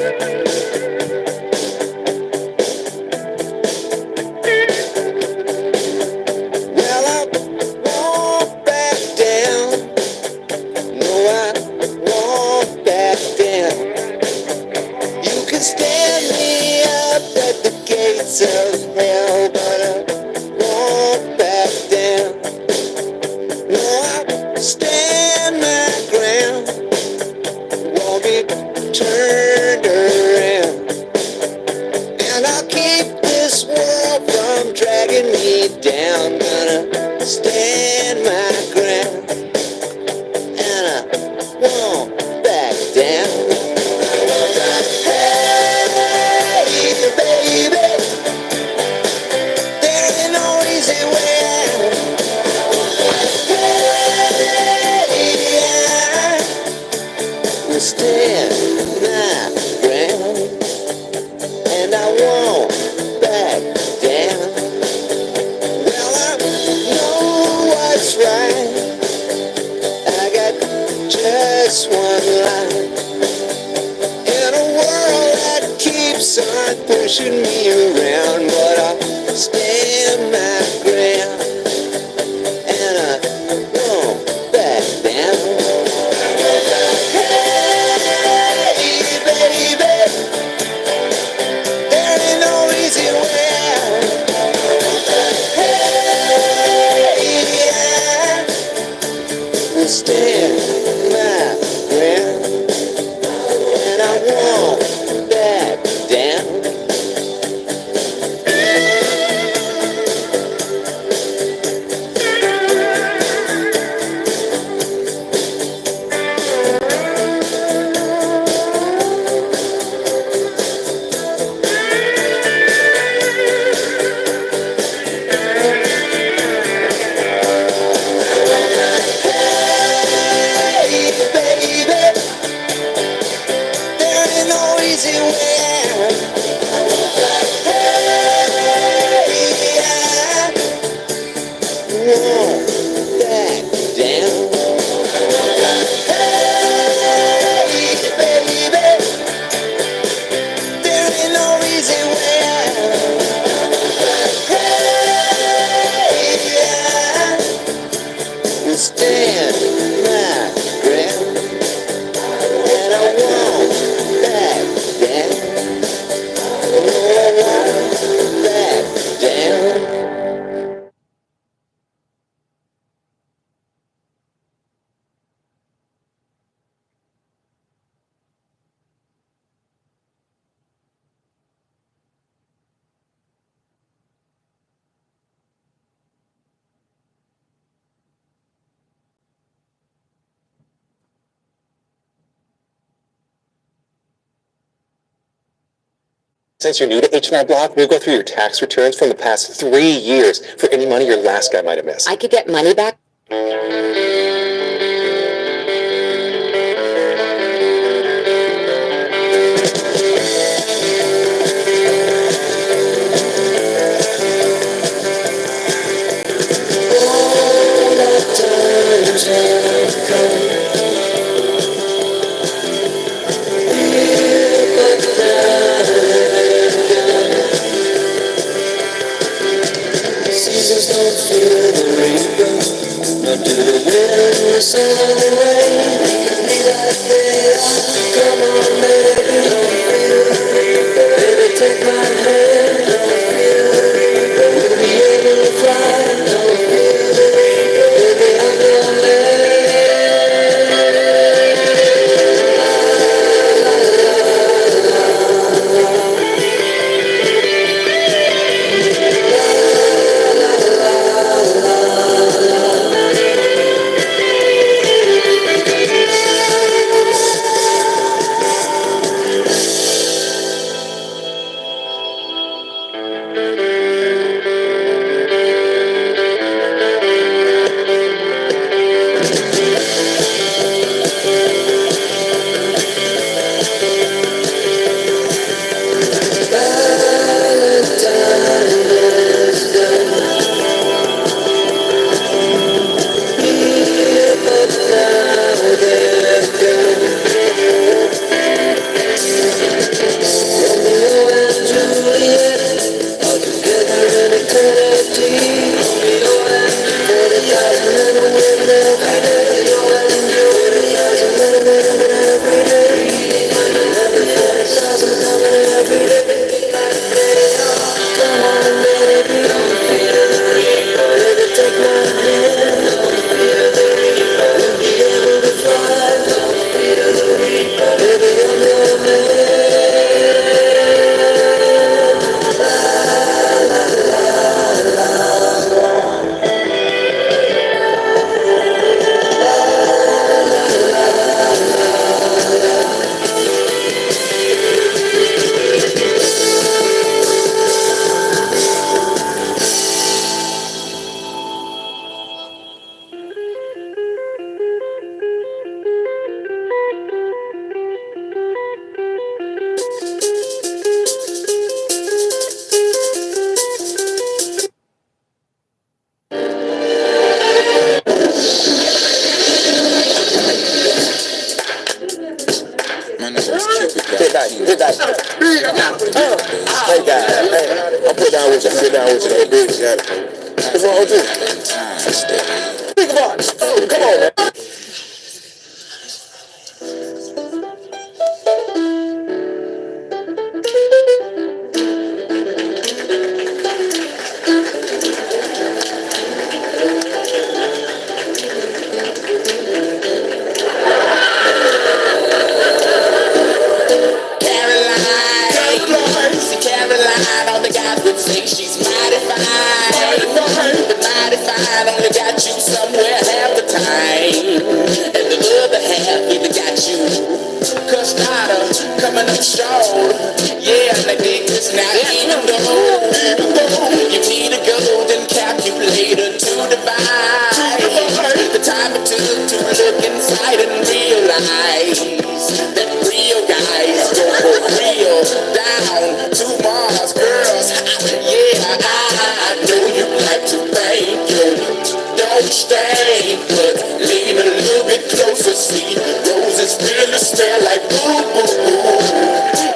Well, I won't back down. No, I won't back down. You can stand me up at the gates of hell, but I won't back down. No, I stand my ground. Won't be turned around. And I'll keep this world from dragging me down. Gonna stand my ground. And I won't back down. Hey, baby, there ain't no easy way out. Hey, I will stand my ground. And I won't back down. Well, I know what's right. I got just one line. In a world that keeps on pushing me around, but I'll stand my ground. And I won't back down. Hey, baby, there ain't no easy way out. Hey, I will stand my ground. And I won't back down. Hey, baby, there ain't no easy way out. Hey, I won't back down. Hey, baby, there ain't no easy way out. Hey, I will stand my ground. And I won't back down. No, I won't back down. Since you're new to H&R Block, we'll go through your tax returns from the past 3 years for any money your last guy might have missed. I could get money back? Seasons don't feel the rainbow, nor do the winds sail away. They can be like they are. Come on, baby, don't feel the rainbow. Baby, take my hand, don't feel the rainbow. We'll be able to fly, don't feel the rainbow. Baby, I'm gonna Hit that you. Hit that you. Hey, guys. Hey, I'll put down with you. Sit down with you. Hey, big. What's wrong with you? Think about it. Come on, man. Caroline, all the guys would say she's mighty fine. But mighty fine only got you somewhere half the time. And the other half either got you cussed out or coming up short. Yeah, and I dig this now, even though you need a golden calculator to divide the time it took to look inside and realize that real guys go for real down to Mars, girls. Yeah, I know you like to think you don't stay, but lean a little bit closer. See, roses really smell like boo boo boo.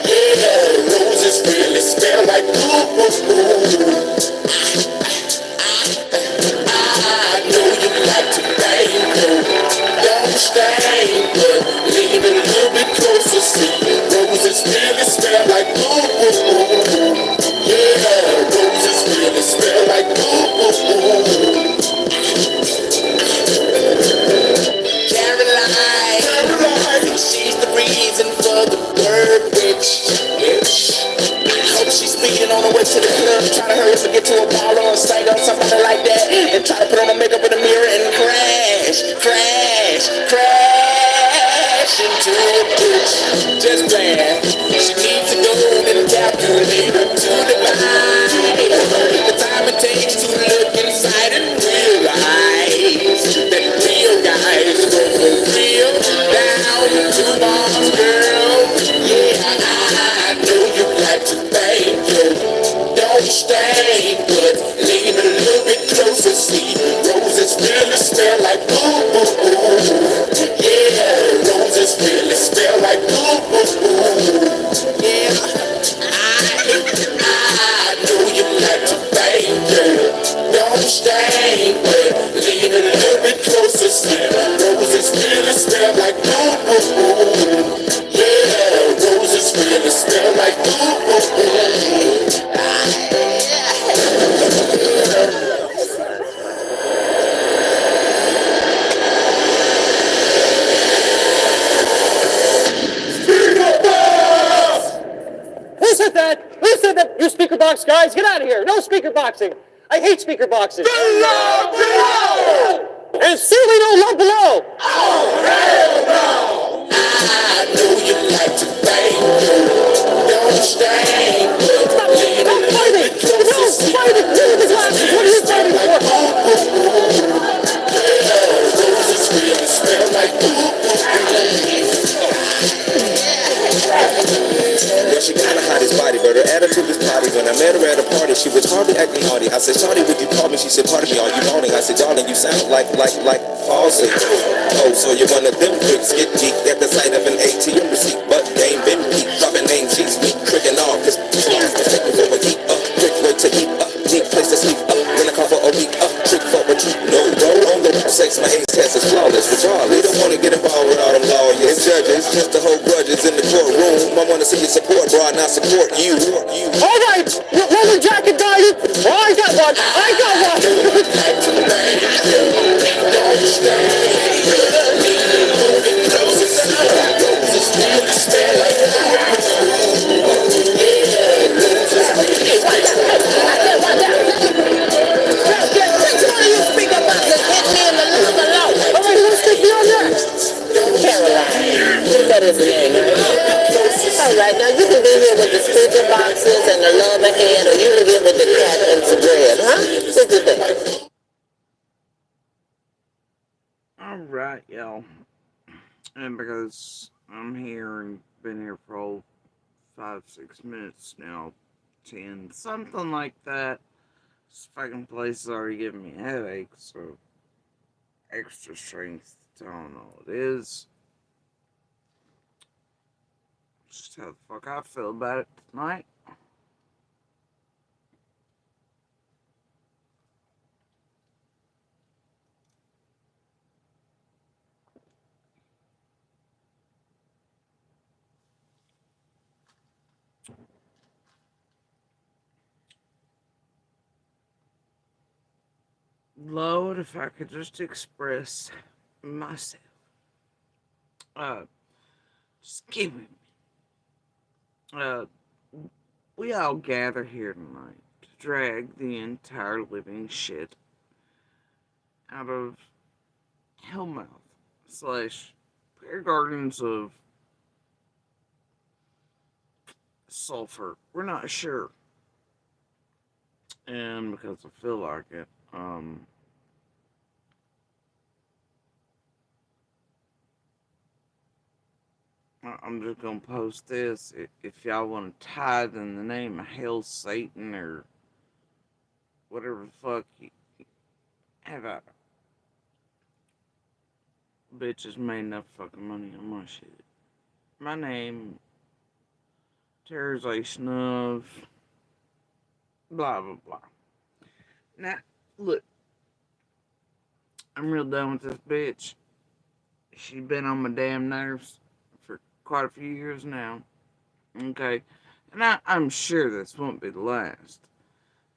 Yeah, roses really smell like boo boo boo. I know you like to think you don't stay, but lean a little bit closer. See, roses really smell like boo boo boo. Yeah, roses really smell like boo boo boo. Caroline, she's the reason for the bird witch. I hope she's speeding on her way to the club, trying to hurry up and get to a bar or a site or something like that, and try to put on her makeup in the mirror and crash into a ditch. Just glad she needs a golden calculator to divide the time it takes to look inside and realize that real guys go for real down to Mars, girl. Yeah, I know you like to think you don't stay, but lean a little bit closer. See, roses really smell like boo boo boo. Yeah, roses really smell like boo boo boo. Yeah, I know you like to think you don't stay, but lean a little bit closer. See, roses really smell like boo boo boo. Yeah, roses really smell like boo boo boo. Who said that? Who said that? You speaker box guys, get out of here. No speaker boxing. I hate speaker boxes. Below! And certainly no love below. I know you like to think you don't stay, but lean a little bit closer. No, fighting! Look at the glasses. What are you fighting for? Yeah, roses really smell like boo boo. Well, she kinda hot his body, but her attitude was potty. When I met her at a party, she was hardly acting naughty. I said, "Shawty, would you call me?" She said, "Pardon me, are you moaning?" I said, "Darling, you sound like palsy." Oh, so you're one of them pricks, get geek at the sight of an ATM receipt, but they ain't been peak, dropping names, she's weak, tricking off, cause taking for a heat up, quick way to eat up, neat place to sleep up, when I call for a week up, trick for a treat, no go on the sex, my ace test is flawless, regardless. We don't wanna get involved with all them lawyers and judges, just to hold grudges in the courtroom. I wanna see you support, bro, not support you. All right, leather jacket guy. Oh, I got one. I got one. That is the name, right? All right, now you can be here with the speaker boxes and the lover head, or you can be with the cat and the bread, huh? What do you think? Alright, y'all. And because I'm here and been here for all 5-6 minutes now, 10, something like that, this fucking place is already giving me a headache, so extra strength, I don't know what it is. Just how the fuck I feel about it tonight. Lord, if I could just express myself. Uh, just give me. Uh, we all gather here tonight to drag the entire living shit out of Hellmouth / Prayer Gardens of Sulfur. We're not sure. And because I feel like it, I'm just gonna post this. If y'all want to tithe in the name of hell, Satan, or whatever the fuck you have at it. Bitches made enough fucking money on my shit. My name, terrorization of blah blah blah. Now, look, I'm real done with this bitch. She's been on my damn nerves for quite a few years now. Okay, and I'm sure this won't be the last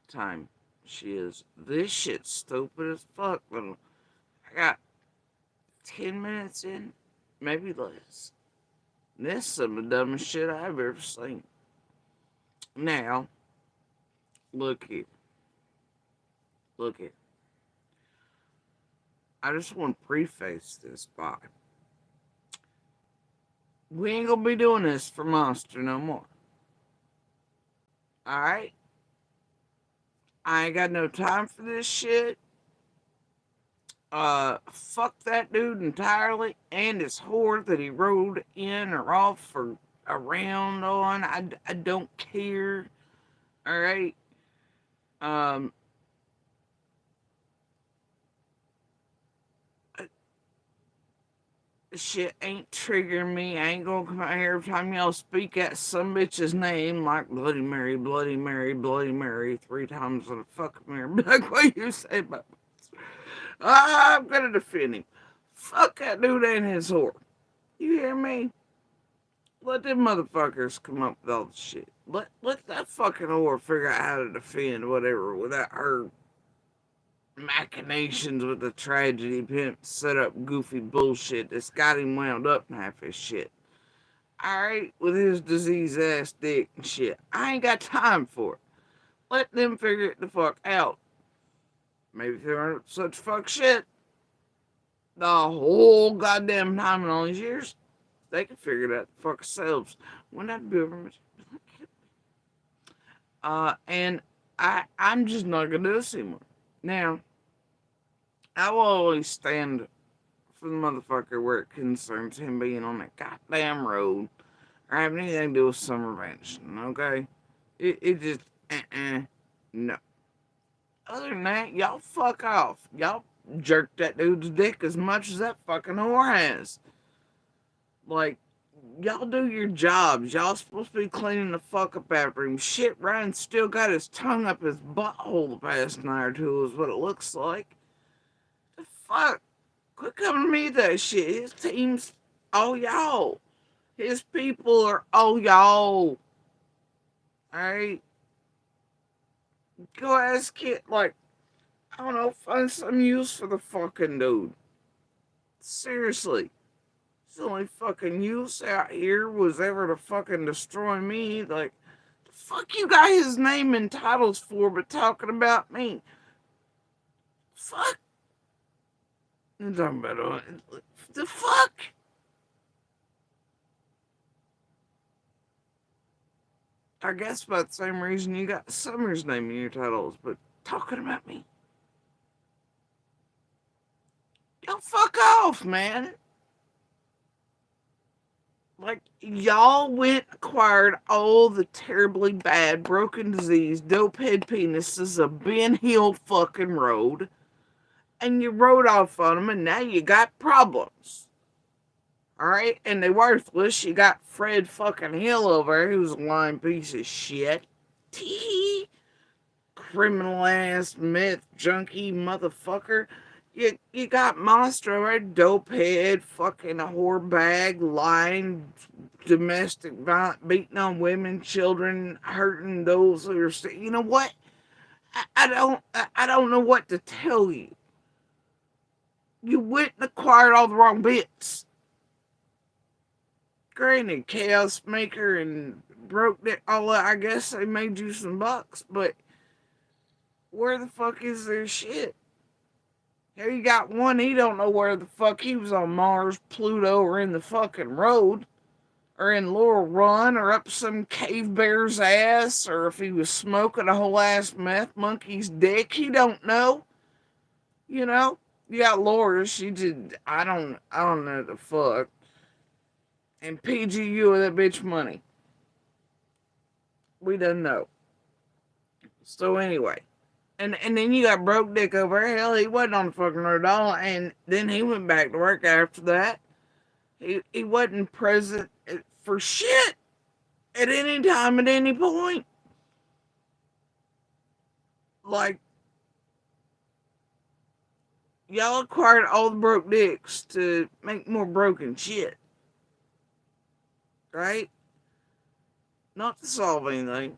time she is. This shit's stupid as fuck, but I got 10 minutes in, maybe less. This is some of the dumbest shit I've ever seen. Now, look here. Look here. I just want to preface this by we ain't gonna be doing this for Monster no more. Alright? I ain't got no time for this shit. Fuck that dude entirely and his whore that he rode in or off or around on. I don't care. Alright? Shit ain't triggering me. I ain't gonna come out here every time y'all speak that some bitch's name like Bloody Mary, Bloody Mary, Bloody Mary 3 times on a fucking mirror. Like what you say about me. I'm gonna defend him. Fuck that dude and his whore. You hear me? Let them motherfuckers come up with all the shit. Let that fucking whore figure out how to defend whatever without her machinations with the tragedy pimp set up goofy bullshit that's got him wound up in half his shit. Alright, with his disease ass dick and shit. I ain't got time for it. Let them figure it the fuck out. Maybe if they aren't such fuck shit the whole goddamn time in all these years, they can figure it out the fuck themselves. When that be over, and I'm just not gonna do this anymore. Now, I will always stand for the motherfucker where it concerns him being on that goddamn road or having anything to do with summer vanishing, okay? It just, no. Other than that, y'all fuck off. Y'all jerk that dude's dick as much as that fucking whore has. Like, y'all do your jobs. Y'all supposed to be cleaning the fuck up after him. Shit, Ryan still got his tongue up his butthole the past night or two is what it looks like. The fuck? Quit coming to me with that shit. His team's all y'all. His people are all y'all. Alright? Go ask it, like, I don't know, find some use for the fucking dude. Seriously. His only fucking use out here was ever to fucking destroy me. Like, the fuck you got his name and titles for but talking about me? Fuck. You're talking about the fuck? I guess about the same reason you got Summer's name in your titles, but talking about me. Y'all fuck off, man. Like, y'all acquired all the terribly bad, broken disease, dopehead penises of Ben Hill fucking road, and you rode off on them, and now you got problems. Alright? And they worthless. You got Fred fucking Hill over there, who's a lying piece of shit. Tee. Criminal ass meth junkie motherfucker. You got Monster over there, dope head, fucking whore bag, lying, domestic violence, beating on women, children, hurting those who are sick. You know what? I don't know what to tell you. You went and acquired all the wrong bits. Granted, Chaos Maker and broke it all up. I guess they made you some bucks, but where the fuck is their shit? Here you got one, he don't know where the fuck he was on Mars, Pluto, or in the fucking road, or in Laurel Run, or up some cave bear's ass, or if he was smoking a whole ass meth monkey's dick. He don't know. You know? You got Laura, she just I don't know the fuck. And PGU with that bitch money. We don't know. So anyway. And then you got Broke Dick over here. Hell, he wasn't on the fucking road at all. And then he went back to work after that. He wasn't present for shit at any time, at any point. Like, y'all acquired all the broke dicks to make more broken shit. Right? Not to solve anything.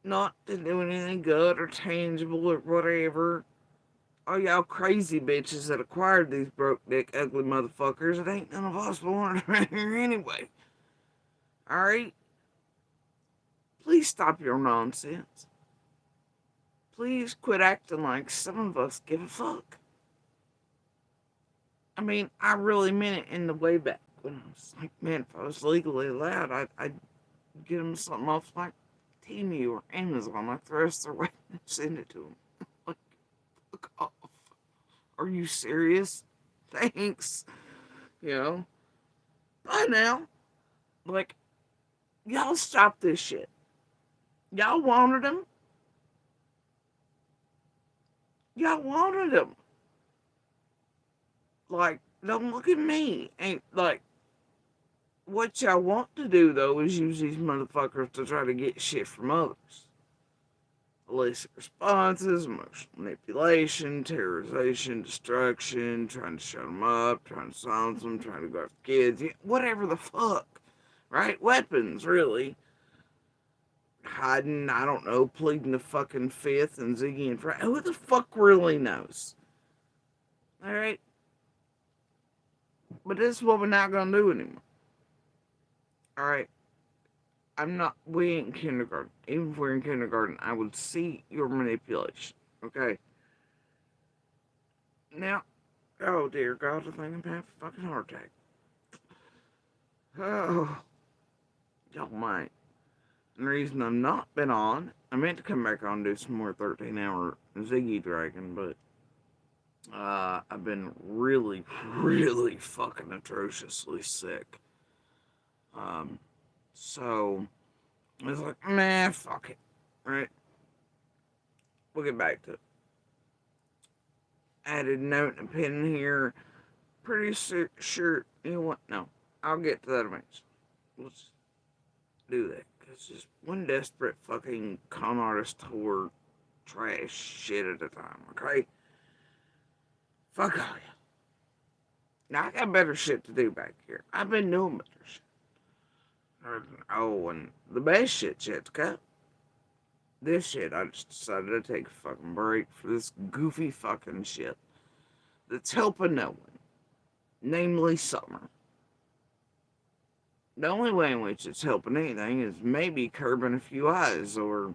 Not to do anything good or tangible or whatever. All y'all crazy bitches that acquired these broke dick ugly motherfuckers, it ain't none of us wanted around here anyway. Alright? Please stop your nonsense. Please quit acting like some of us give a fuck. I mean, I really meant it in the way back when I was like, man, if I was legally allowed, I'd get them something off like Temu or Amazon. I'd throw us their way and send it to them. Like, fuck off. Are you serious? Thanks. You know? Bye now. Like, y'all stop this shit. Y'all wanted them. Y'all wanted them. Like, don't look at me. Ain't like, what y'all want to do, though, is use these motherfuckers to try to get shit from others. Illicit responses, emotional manipulation, terrorization, destruction, trying to shut them up, trying to silence them, trying to go after kids, whatever the fuck. Right? Weapons, really. Hiding, I don't know, pleading the fucking fifth and Ziggy and Fred. Who the fuck really knows? Alright? But this is what we're not gonna do anymore. Alright? We ain't in kindergarten. Even if we're in kindergarten, I would see your manipulation. Okay? Now, oh dear God, I think I'm having a fucking heart attack. Oh, y'all might. And the reason I've not been on, I meant to come back on and do some more 13-hour Ziggy Dragon, but I've been really, really fucking atrociously sick. So I was like, man, fuck it. Right? We'll get back to it. Added note and pen here. Pretty sure, you know what? No, I'll get to that eventually. Let's do that. Because just one desperate fucking con artist whore trash shit at a time, okay? Fuck all ya. Now, I got better shit to do back here. I've been doing better shit. Oh, and the best shit's yet to come. This shit, I just decided to take a fucking break for this goofy fucking shit that's helping no one, namely Summer. The only way in which it's helping anything is maybe curbing a few eyes or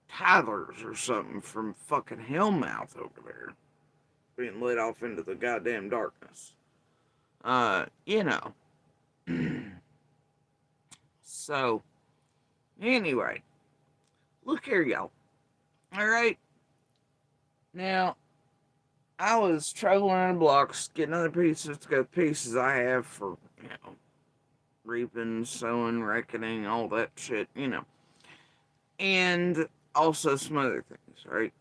Tyler's or something from fucking Hellmouth over there being let off into the goddamn darkness. You know. So, anyway, look here, y'all. Alright? Now, I was traveling in the blocks, getting other pieces to go pieces I have for, you know, reaping, sowing, reckoning, all that shit, you know. And also some other things, right?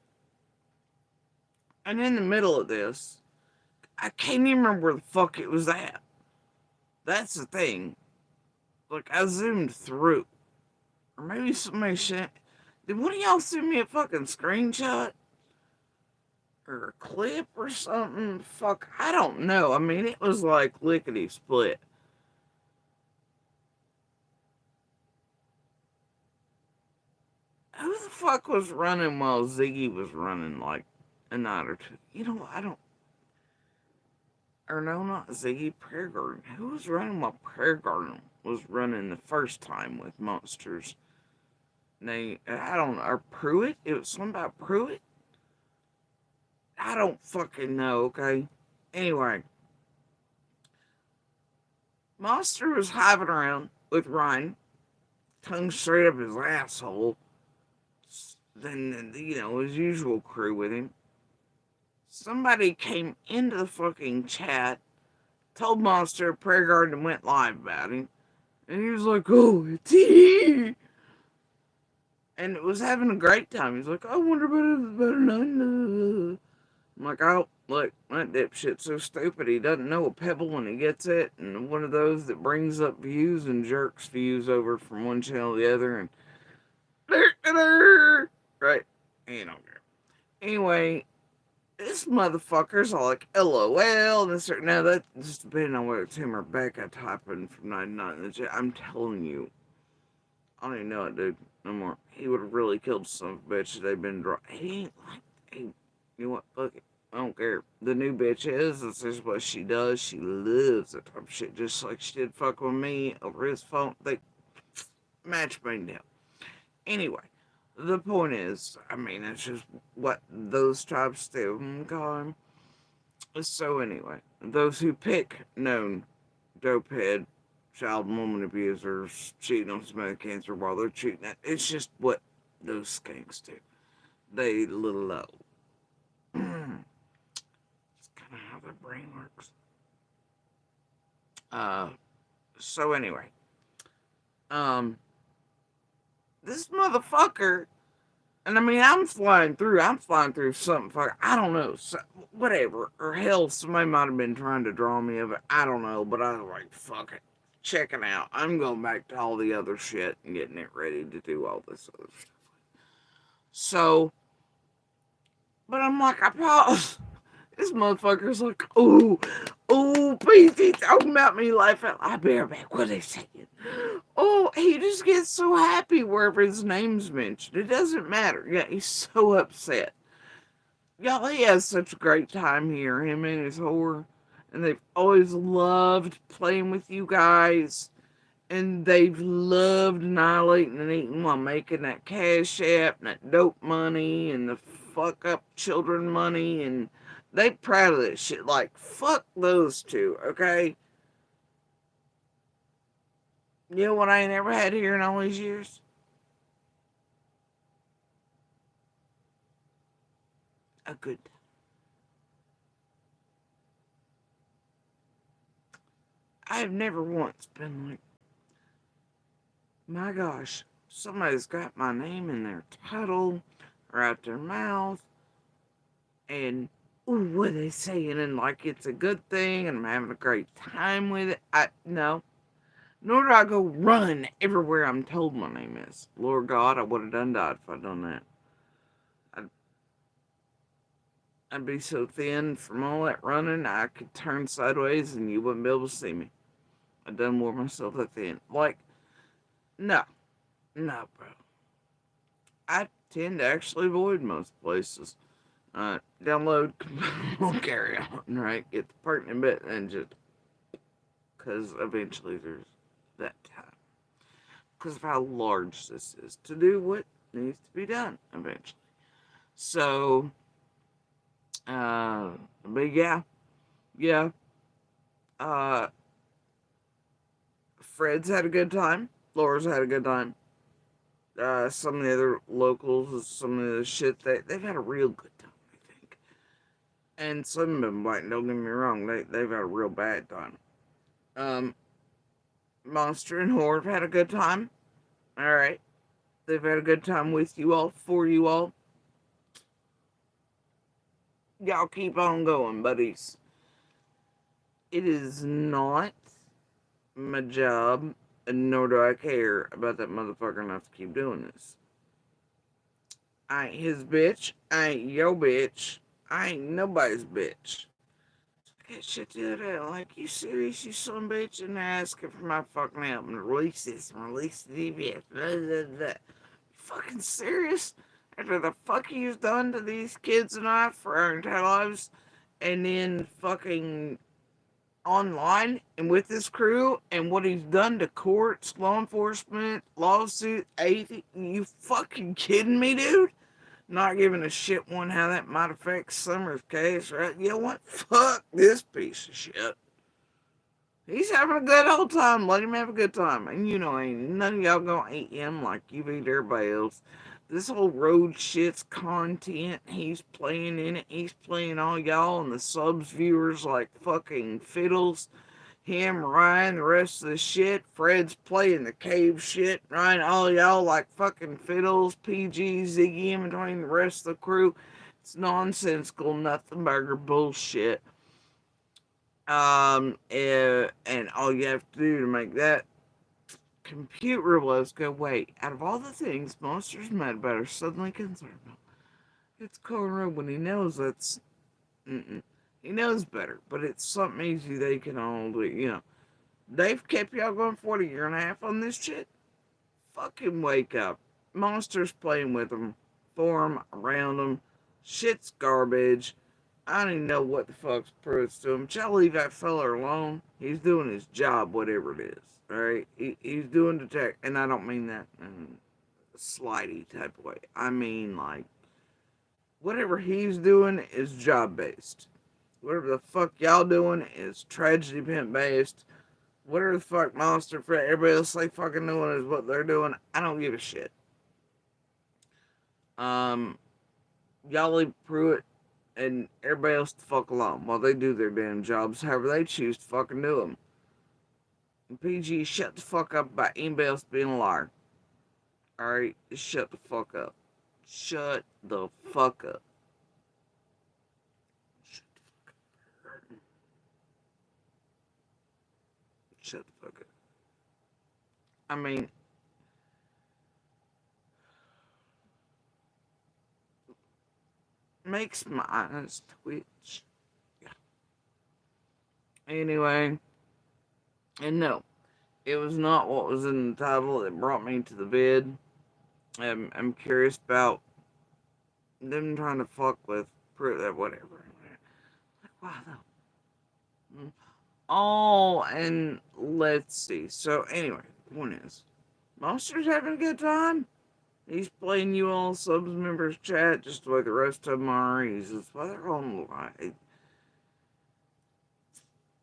And in the middle of this, I can't even remember where the fuck it was at. That's the thing. Like, I zoomed through. Or maybe somebody sent. Did one of y'all send me a fucking screenshot? Or a clip or something? Fuck, I don't know. I mean, it was like lickety split. Who the fuck was running while Ziggy was running like a night or two? You know, I don't. Or no, not Ziggy, Prayer Garden. Who was running while Prayer Garden was running the first time with monsters? I don't know. Or Pruitt? It was something about Pruitt? I don't fucking know, okay? Anyway, Monster was hiving around with Ryan, tongue straight up his asshole. Then, his usual crew with him. Somebody came into the fucking chat, told Monster Prayer Garden went live about him, and he was like, oh, it's he. And it was having a great time. He's like, I wonder what it's better than. I'm like, oh, look, that dipshit's so stupid. He doesn't know a pebble when he gets it, and one of those that brings up views and jerks views over from one channel to the other, and right? You know. Anyway, this motherfucker's all like, LOL, and this. Now, that's just depending on whether it's him or Becca typing from 99 in the chat. I'm telling you, I don't even know it, dude. No more. He would have really killed some bitch if they'd been dry. He ain't like, you know what? Fuck it. I don't care. The new bitch this is what she does. She loves that type of shit. Just like she did fuck with me over his phone. They match made down. Anyway, the point is, I mean, it's just what those types do. Okay. So anyway, those who pick known dopehead, child and woman abusers, cheating on smoke cancer while they're cheating, it's just what those skanks do. They little low. It's kind of how their brain works. So anyway, this motherfucker, and I mean, I'm flying through something, I don't know, whatever, or hell, somebody might have been trying to draw me of it, I don't know, but I was like, fuck it, check it out, I'm going back to all the other shit and getting it ready to do all this other stuff. So, but I'm like, I paused. This motherfucker's like, oh, please, he's talking about me laughing. I'll be right back. What are they saying? Oh, he just gets so happy wherever his name's mentioned. It doesn't matter. Yeah, he's so upset. Y'all, he has such a great time here, him and his whore. And they've always loved playing with you guys. And they've loved annihilating and eating while making that cash app and that dope money and the fuck up children money. And they proud of this shit. Like, fuck those two, okay? You know what I ain't ever had here in all these years? A good time. I have never once been like, my gosh, somebody's got my name in their title or out their mouth, and ooh, what are they saying? And like it's a good thing, and I'm having a great time with it. No. Nor do I go run everywhere I'm told my name is. Lord God, I would have done died if I'd done that. I'd be so thin from all that running, I could turn sideways and you wouldn't be able to see me. I done wore myself that thin. Like, no, bro. I tend to actually avoid most places. Download, carry on, right? Get the pertinent bit and just, because eventually there's that time. Because of how large this is to do what needs to be done eventually. So, but yeah. Fred's had a good time. Laura's had a good time. Some of the other locals, some of the shit, they've had a real good time, I think. And some of them, like, don't get me wrong, they've had a real bad time. Monster and Horde have had a good time. Alright. They've had a good time with you all, for you all. Y'all keep on going, buddies. It is not my job, and nor do I care about that motherfucker enough to keep doing this. I ain't his bitch. I ain't your bitch. I ain't nobody's bitch. Get shit to that. Like, you serious, you son of a bitch? And they're asking for my fucking help and release this and release the DVS. Blah, blah, blah. You fucking serious? After the fuck he's done to these kids and I for our entire lives, and then fucking online and with his crew, and what he's done to courts, law enforcement, lawsuit, anything? You fucking kidding me, dude? Not giving a shit one how that might affect Summer's case, right? You know what? Fuck this piece of shit. He's having a good old time. Let him have a good time. And you know, ain't none of y'all gonna eat him like you eat everybody else. This whole road shit's content. He's playing in it. He's playing all y'all and the subs viewers like fucking fiddles. Him, Ryan, the rest of the shit. Fred's playing the cave shit. Ryan, all y'all like fucking fiddles. PG, Ziggy, in between the rest of the crew. It's nonsensical, nothing burger bullshit. And all you have to do to make that computer was go, wait, out of all the things Monsters Mad about are suddenly concerned about, it's cornrow when he knows that's, he knows better, but it's something easy they can all do, you know. They've kept y'all going for a year and a half on this shit. Fucking wake up. Monsters playing with them, for them, around them. Shit's garbage. I don't even know what the fuck's proves to him. Shall I leave that fella alone? He's doing his job, whatever it is. Alright? He's doing detect, and I don't mean that in a slighty type of way. I mean, like, whatever he's doing is job based. Whatever the fuck y'all doing is tragedy pimp based. Whatever the fuck Monster Fred, everybody else they fucking doing is what they're doing. I don't give a shit. Y'all leave Pruitt and everybody else the fuck alone while they do their damn jobs, however they choose to fucking do them. And PG, shut the fuck up about anybody else being a liar. Alright? Just shut the fuck up. Shut the fuck up. Shut the fuck up. Shut the fuck up. I mean, makes my eyes twitch. Yeah. Anyway, and no, it was not what was in the title that brought me to the vid. I'm curious about them trying to fuck with that whatever. Like, wow, though. Oh, and let's see. So anyway, the point is, Monster's having a good time. He's playing you all subs members chat just the way the rest of them are. He's just why they're on the line.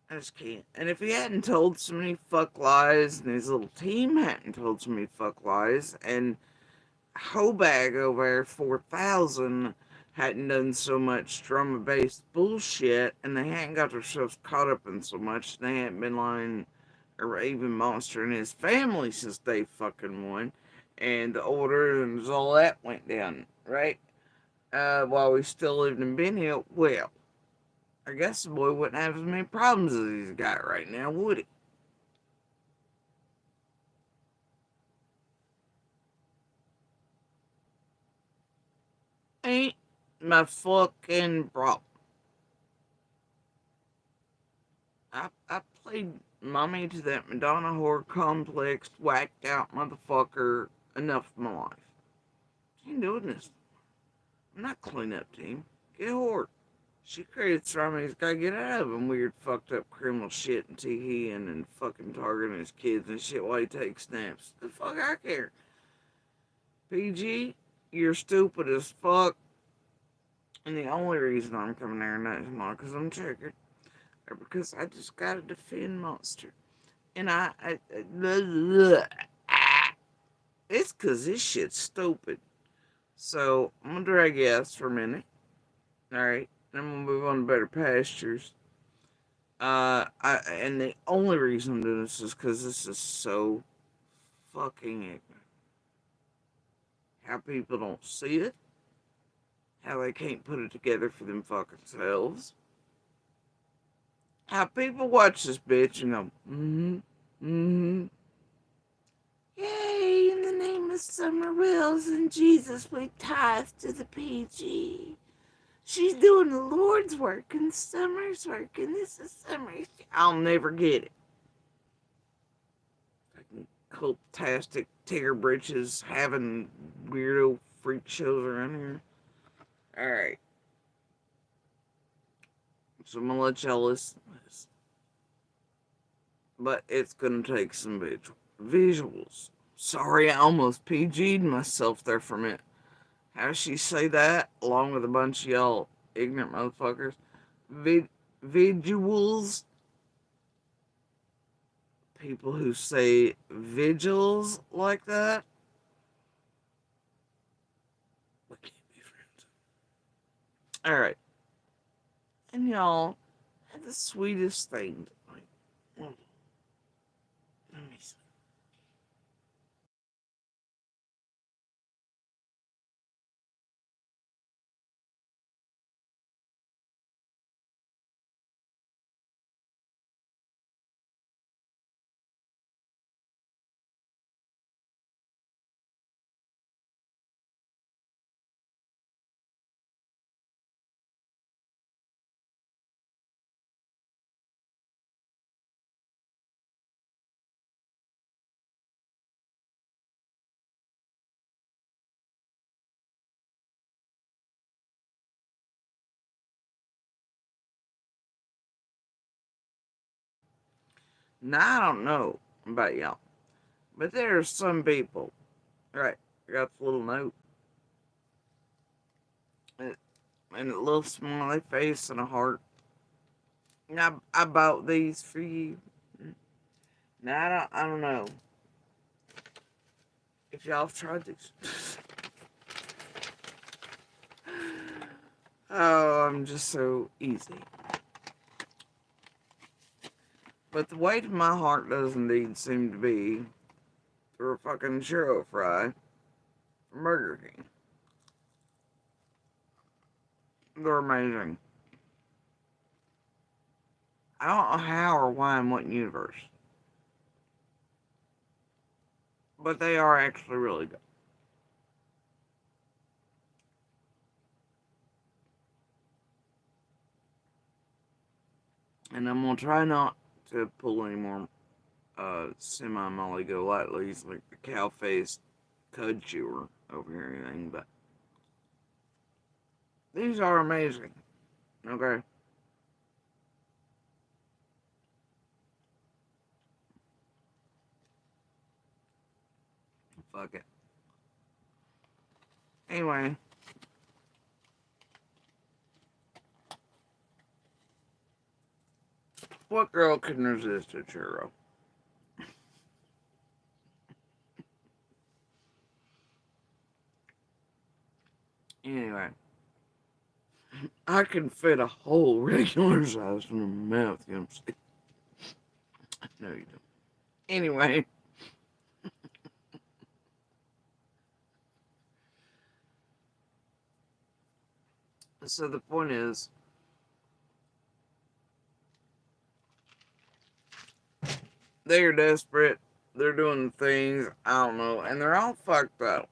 I just can't. And if he hadn't told so many fuck lies, and his little team hadn't told so many fuck lies, and Hobag over there 4000 hadn't done so much drama based bullshit, and they hadn't got themselves caught up in so much, and they hadn't been lying, or even Monster and his family since they fucking won, and the order and all that went down, right? While we still lived in Ben Hill, well, I guess the boy wouldn't have as many problems as he's got right now, would he? Ain't my fucking problem. I played mommy to that Madonna whore complex, whacked out motherfucker enough of my life. I ain't doing this. I'm not cleanup team. Get whore. She created trauma. He's gotta get out of him weird, fucked up criminal shit and teeing and fucking targeting his kids and shit while he takes snaps. The fuck I care. PG, you're stupid as fuck. And the only reason I'm coming there now is not because I'm triggered, or because I just gotta defend Monster. And it's because this shit's stupid. So I'm gonna drag your ass for a minute. Alright. And I'm gonna move on to better pastures. And the only reason I'm doing this is because this is so fucking ignorant. How people don't see it. How they can't put it together for them fucking selves. How people watch this bitch and go, Mm-hmm. Yay, in the name of Summer Wills and Jesus, we tithe to the PG. She's doing the Lord's work and Summer's work, and this is Summer's. I'll never get it. Fucking cultastic tear britches having weirdo freak shows around here. Alright. So I'm gonna let y'all listen to this. But it's gonna take some visuals. Sorry, I almost PG'd myself there for a minute. How does she say that? Along with a bunch of y'all ignorant motherfuckers. Visuals. People who say vigils like that. We can't be friends. Alright. And y'all had the sweetest thing. Like, let me see. Now, I don't know about y'all, but there are some people. Right, I got the little note. And a little smiley face and a heart. I bought these for you. Now, I don't know if y'all have tried these. Oh, I'm just so easy. But the way to my heart does indeed seem to be through a fucking churro fry from Burger King. They're amazing. I don't know how or why in what universe, but they are actually really good. And I'm gonna try not to pull any more semi-molly go lightlies like the cow faced cud chewer over here or anything, but these are amazing. Okay. Fuck it. Anyway. What girl can resist a churro? Anyway. I can fit a whole regular size in my mouth, you know what I'm saying? No, you don't. Anyway. So the point is, they're desperate. They're doing things, I don't know, and they're all fucked up.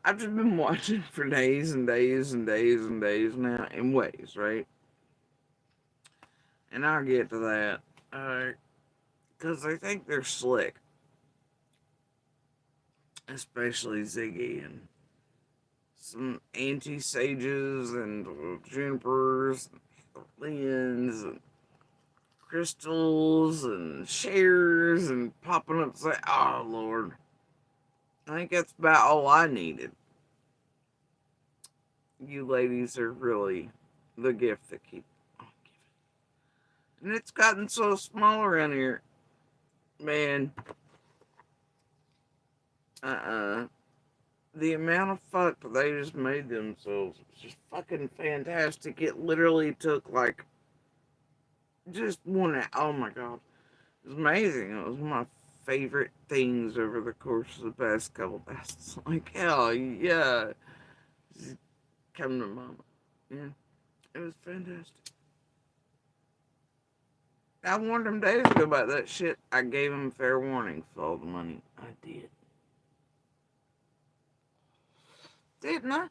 I've just been watching for days and days and days and days now in ways, right? And I'll get to that. Because they think they're slick. Especially Ziggy and some anti-sages and junipers, liens and crystals and shares and popping up. Say, oh Lord, I think that's about all I needed. You ladies are really the gift that keeps on giving. And it's gotten so small around here, man. The amount of fuck that they just made themselves was just fucking fantastic. It literally took like just one. Oh my god, it was amazing. It was one of my favorite things over the course of the past couple days. Like hell yeah, just come to mama. Yeah, it was fantastic. I warned him days ago about that shit. I gave him fair warning for all the money. I did. Didn't I?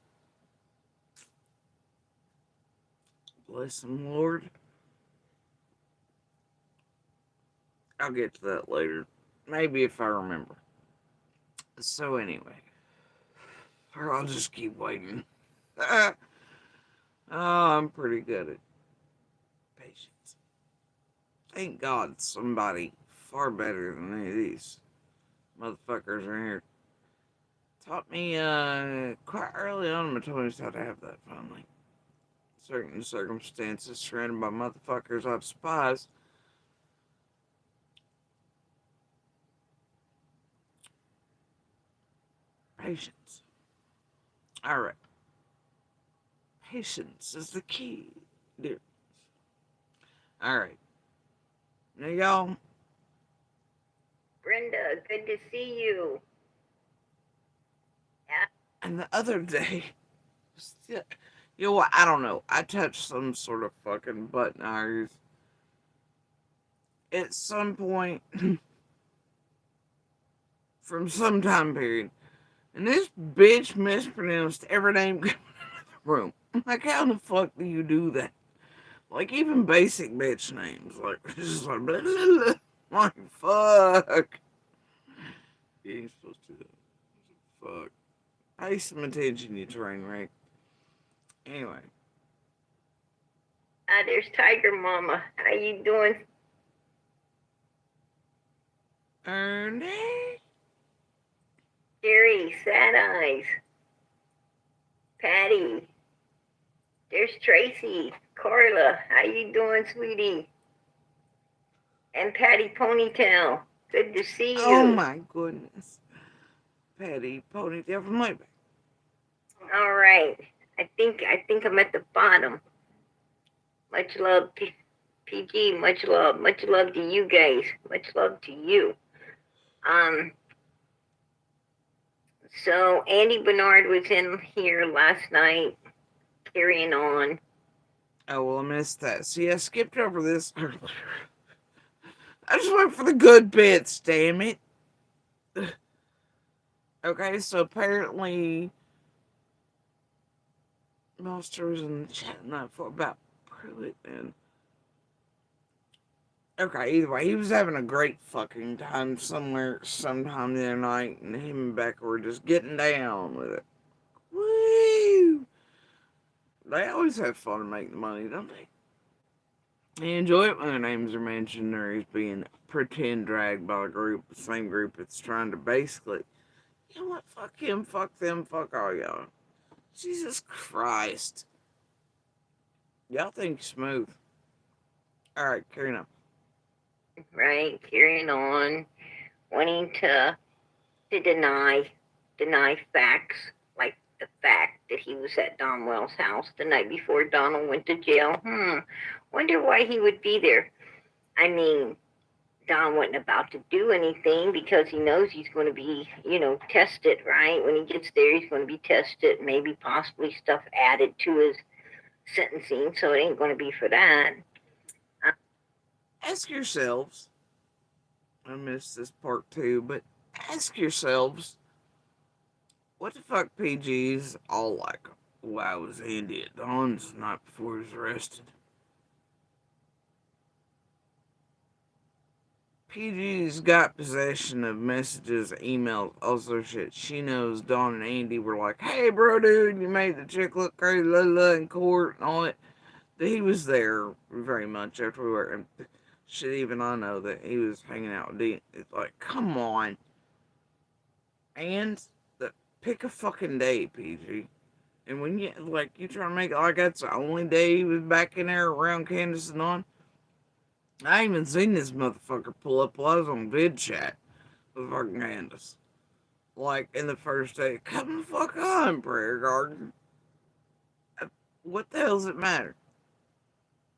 Bless him, Lord. I'll get to that later. Maybe if I remember. So anyway. Or I'll just keep waiting. Oh, I'm pretty good at patience. Thank God somebody far better than any of these motherfuckers are here. Taught me quite early on in my 20s how to have that finally. Certain circumstances surrounded by motherfuckers I despise. Patience. Alright. Patience is the key. Dude. Alright. Now, y'all. Brenda, good to see you. Yeah. And the other day, you know what? I don't know. I touched some sort of fucking button irons at some point from some time period. And this bitch mispronounced every name in the room. I'm like, how the fuck do you do that? Like, even basic bitch names. Like, just like, blah, blah, blah. Like, fuck. You ain't supposed to do that. Fuck. Pay some attention, you train wreck. Anyway. There's Tiger Mama. How you doing? Ernie? Jerry, Sad Eyes. Patty. There's Tracy. Carla, how you doing, sweetie? And Patty Ponytail. Good to see you. Oh my goodness. Patty Ponytail from Layback. All right. I think I'm at the bottom. Much love to PG. Much love to you guys. Much love to you. So Andy Bernard was in here last night, carrying on. Oh, well, I missed that. See, I skipped over this earlier. I just went for the good bits, damn it. Okay, so apparently Monster was in the chat night for about Pileup, and okay, either way, he was having a great fucking time somewhere, sometime the other night, and him and Becca were just getting down with it. Woo! They always have fun and make the money, don't they? They enjoy it when their names are mentioned or he's being pretend dragged by a group, the same group that's trying to basically, you know what, fuck him, fuck them, fuck all y'all. Jesus Christ. Y'all think smooth. Alright, carrying on. Right, carrying on, wanting to deny facts, like the fact that he was at Donwell's house the night before Donald went to jail. Wonder why he would be there. I mean, Don wasn't about to do anything because he knows he's going to be, tested, right? When he gets there, he's going to be tested, maybe possibly stuff added to his sentencing, so it ain't going to be for that. Ask yourselves, I missed this part too, but ask yourselves, what the fuck PG's all like? Why was Andy at Don's the night before he was arrested? PG's got possession of messages, emails, all sort of shit. She knows Don and Andy were like, hey bro dude, you made the chick look crazy, in court and all that. That he was there very much after we were, and shit, even I know that he was hanging out with Dean. It's like, come on. And pick a fucking day, PG. And when you try to make it like that's the only day he was back in there around Candace and on. I ain't even seen this motherfucker pull up while I was on vid chat with fucking Candace. Like, in the first day, come the fuck on, Prayer Garden. What the hell does it matter?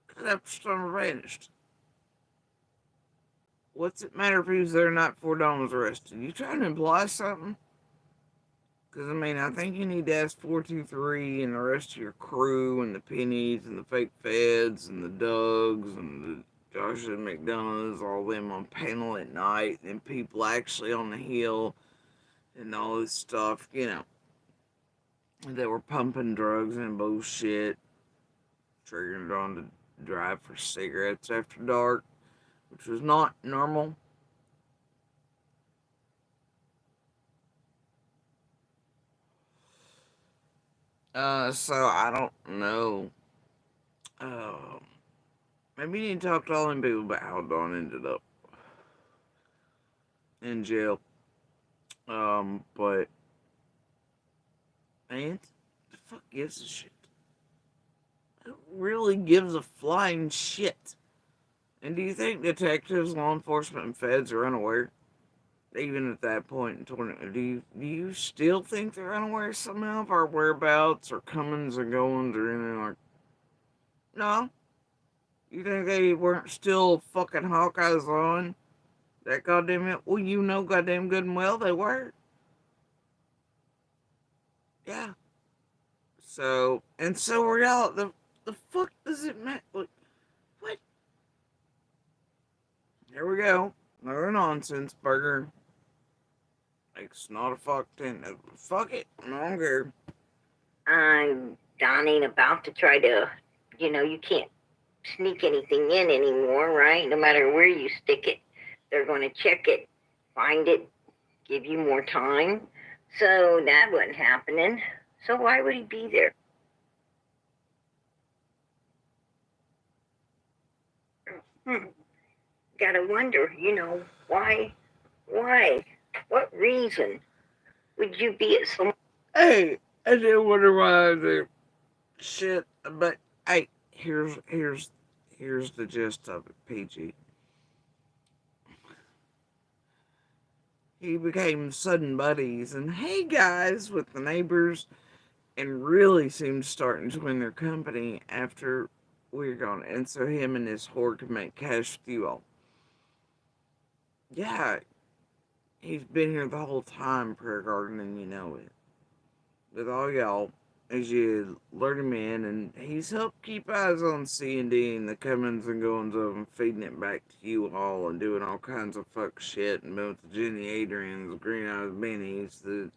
Because after Summer vanished. What's it matter if he was there the night before Don was arrested? You trying to imply something? Because, I mean, I think you need to ask 423 and the rest of your crew and the pennies and the fake feds and the Dougs and the gosh, the McDonald's, all them on panel at night, and people actually on the hill, and all this stuff, you know. They were pumping drugs and bullshit, triggering on to drive for cigarettes after dark, which was not normal. So I don't know. Uh, Maybe you need to talk to all them people about how Don ended up in jail. But man, the fuck gives a shit? It really gives a flying shit. And do you think detectives, law enforcement, and feds are unaware? Even at that point in 20, do you still think they're unaware somehow of our whereabouts or comings and goings or anything like? No, you think they weren't still fucking Hawkeyes on that goddamn it? Well, you know, goddamn good and well they were. Yeah. So and so were y'all. The fuck does it matter? Like, what? Here we go. Another nonsense burger. Like, it's not a fuck thing. Fuck it. I don't care. Don ain't about to try to, you can't sneak anything in anymore, right? No matter where you stick it, they're going to check it, find it, give you more time. So that wasn't happening. So why would he be there? Gotta wonder, why? Why? What reason would you be at some? Hey, I did wonder why I did shit, but hey, here's the gist of it, PG. He became sudden buddies and hey guys with the neighbors and really seemed starting to win their company after we were gone. And so him and his horde could make cash with you all. Yeah, he's been here the whole time, Prayer Garden, and you know it. With all y'all, as you lure him in, and he's helped keep eyes on C&D and the comings and goings of him, feeding it back to you all, and doing all kinds of fuck shit, and with the Jenny Adrians, the Green Eyes Bennies, the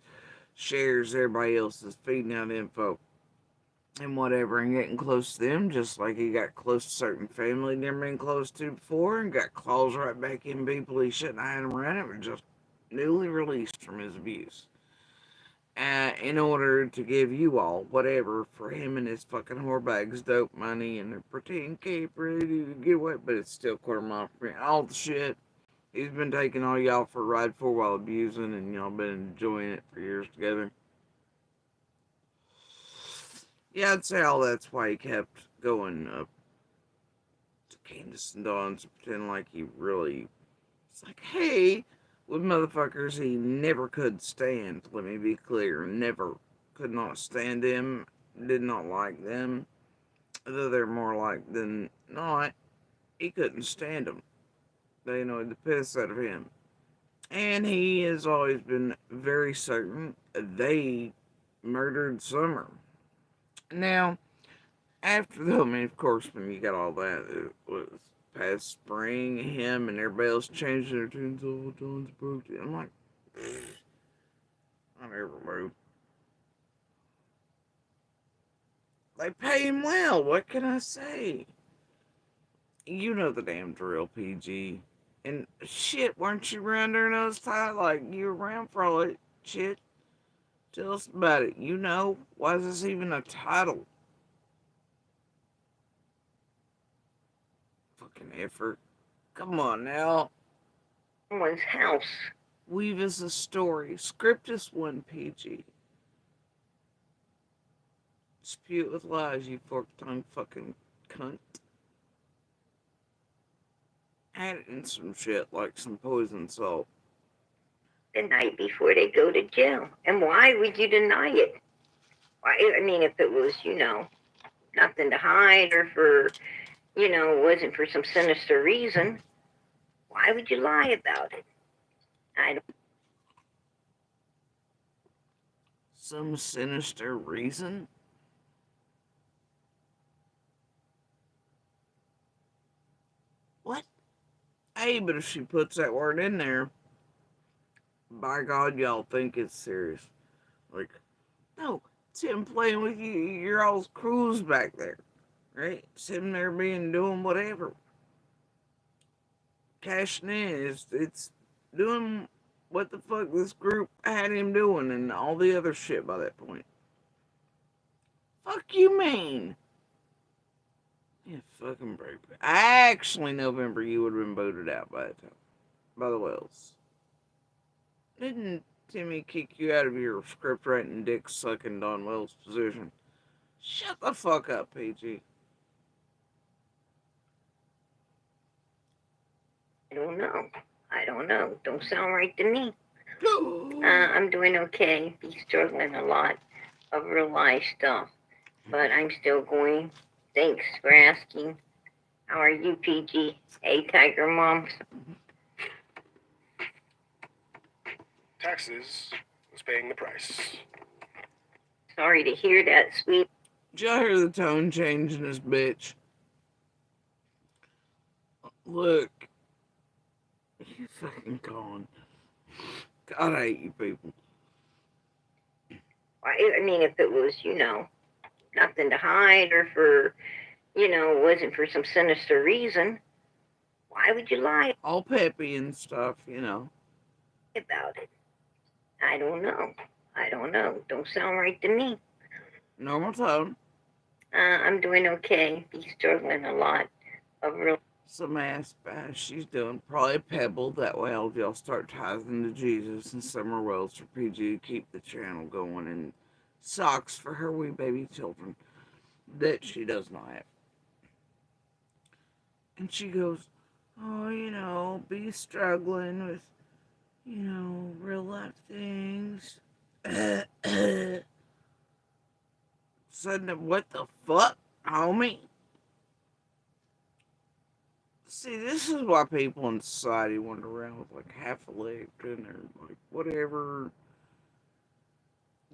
shares everybody else is feeding out info and whatever, and getting close to them, just like he got close to certain family he'd never been close to before, and got claws right back in people he shouldn't have had him around. It was just newly released from his abuse. In order to give you all whatever for him and his fucking whorebags, dope money, and their pretend cape ready to get away, but it's still quarter mile from me. All the shit he's been taking all y'all for a ride for while abusing, and y'all been enjoying it for years together. Yeah, I'd say all that's why he kept going up to Candace and Dawn to pretend like he really. It's like, hey, with motherfuckers he never could stand. Let me be clear, never could not stand him. Did not like them. Though they're more like than not, he couldn't stand them. They annoyed the piss out of him, and he has always been very certain they murdered Summer. Now, after though, I mean, of course, when you got all that, it was past spring, him and everybody else changing their tunes all the times broke. I'm like, I never moved. They pay him well. What can I say? You know the damn drill, PG. And shit, weren't you around there nose tight? Like, you were around for all that shit? Tell us about it. You know, why is this even a title? Fucking effort. Come on now. Someone's house. Weave us a story. Script us one, PG. Spew with lies, you fork-tongued fucking cunt. Add it in some shit like some poison salt. The night before they go to jail. And why would you deny it? Why? I mean, if it was, nothing to hide or for, it wasn't for some sinister reason, why would you lie about it? I don't. Some sinister reason? What? okay, but if she puts that word in there, by God, y'all think it's serious. Like, no, it's him playing with you, your all's crews back there, right? It's him there doing whatever. Cashing in, it's doing what the fuck this group had him doing and all the other shit by that point. Fuck you mean? Yeah, fucking break. Actually, November, you would have been voted out by that time. By the Wells. Didn't Timmy kick you out of your script writing, dick sucking Don Wells position? Shut the fuck up, PG. I don't know. I don't know. Don't sound right to me. I'm doing okay. Be struggling a lot of real life stuff, but I'm still going. Thanks for asking. How are you, PG? Hey, Tiger Mom. Taxes was paying the price. Sorry to hear that, sweet. Did y'all hear the tone change in this bitch? Look. You fucking gone. God, I hate you people. I mean, if it was, nothing to hide or for, it wasn't for some sinister reason, why would you lie All peppy and stuff, about it? I don't know. Don't sound right to me. Normal tone. I'm doing okay. Be struggling a lot of real. Some ass bash she's doing. Probably a pebble. That way all of y'all start tithing to Jesus and summer wells for PG to keep the channel going, and socks for her wee baby children that she does not have. And she goes, oh, be struggling with, real life things. Sudden, what the fuck, homie? See, this is why people in society wander around with like half a leg and they're like, whatever.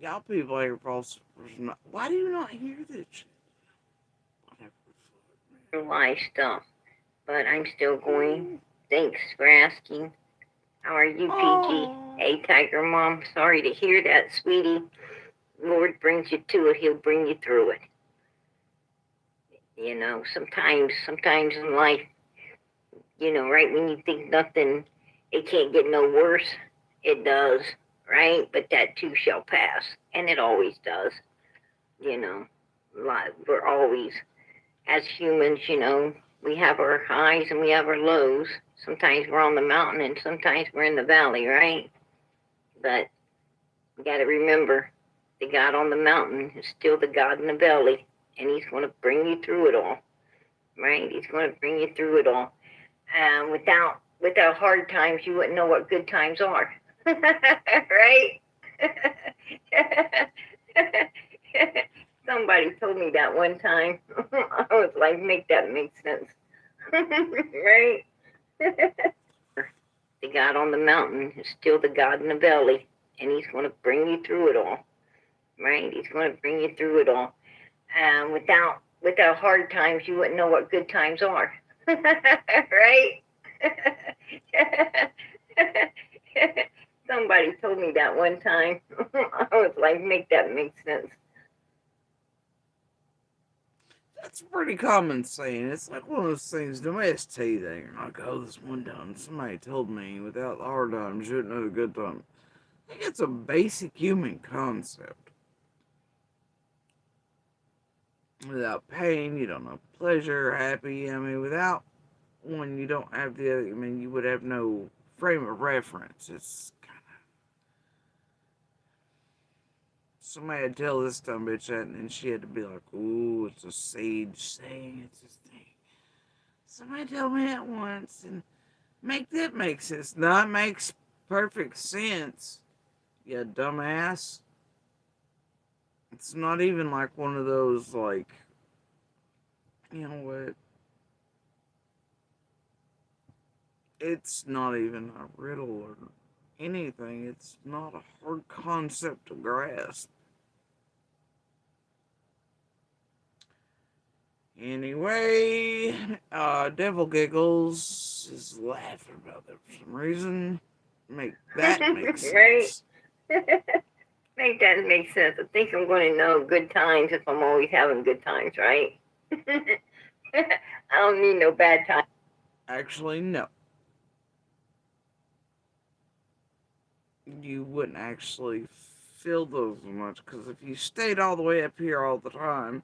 Y'all people are false. Why do you not hear this shit? Whatever. Life stuff, but I'm still going. Thanks for asking. How are you, PG? Hey, Tiger Mom. Sorry to hear that, sweetie. Lord brings you to it. He'll bring you through it. Sometimes in life, right when you think nothing, it can't get no worse, it does, right? But that too shall pass, and it always does. We're always, as humans, we have our highs and we have our lows. Sometimes we're on the mountain and sometimes we're in the valley, right? But you got to remember, the God on the mountain is still the God in the valley, and he's going to bring you through it all, right? He's going to bring you through it all. Without hard times, you wouldn't know what good times are, right? Somebody told me that one time. I was like, make that make sense, right? The God on the mountain is still the God in the valley, and he's going to bring you through it all, right? He's going to bring you through it all. Without hard times, you wouldn't know what good times are, right? Somebody told me that one time. I was like, make that make sense. That's a pretty common saying. It's like one of those things, nobody has to tell you that. You're like, oh, this one time somebody told me without the hard times, you wouldn't know the good times. I think it's a basic human concept. Without pain, you don't know pleasure, happy. I mean, without one, you don't have the other. I mean, you would have no frame of reference. It's kind of. Somebody had to tell this dumb bitch that, and then she had to be like, ooh, it's a sage saying, it's a thing. Somebody told me that once, and make that make sense. No, it makes perfect sense, you dumbass. It's not even like one of those, like, you know what? It's not even a riddle or anything. It's not a hard concept to grasp. Anyway, Devil Giggles is laughing about that for some reason. Make that make Right? sense. Make that make sense. I think I'm going to know good times if I'm always having good times, right? I don't need no bad times. Actually, no. You wouldn't actually feel those much because if you stayed all the way up here all the time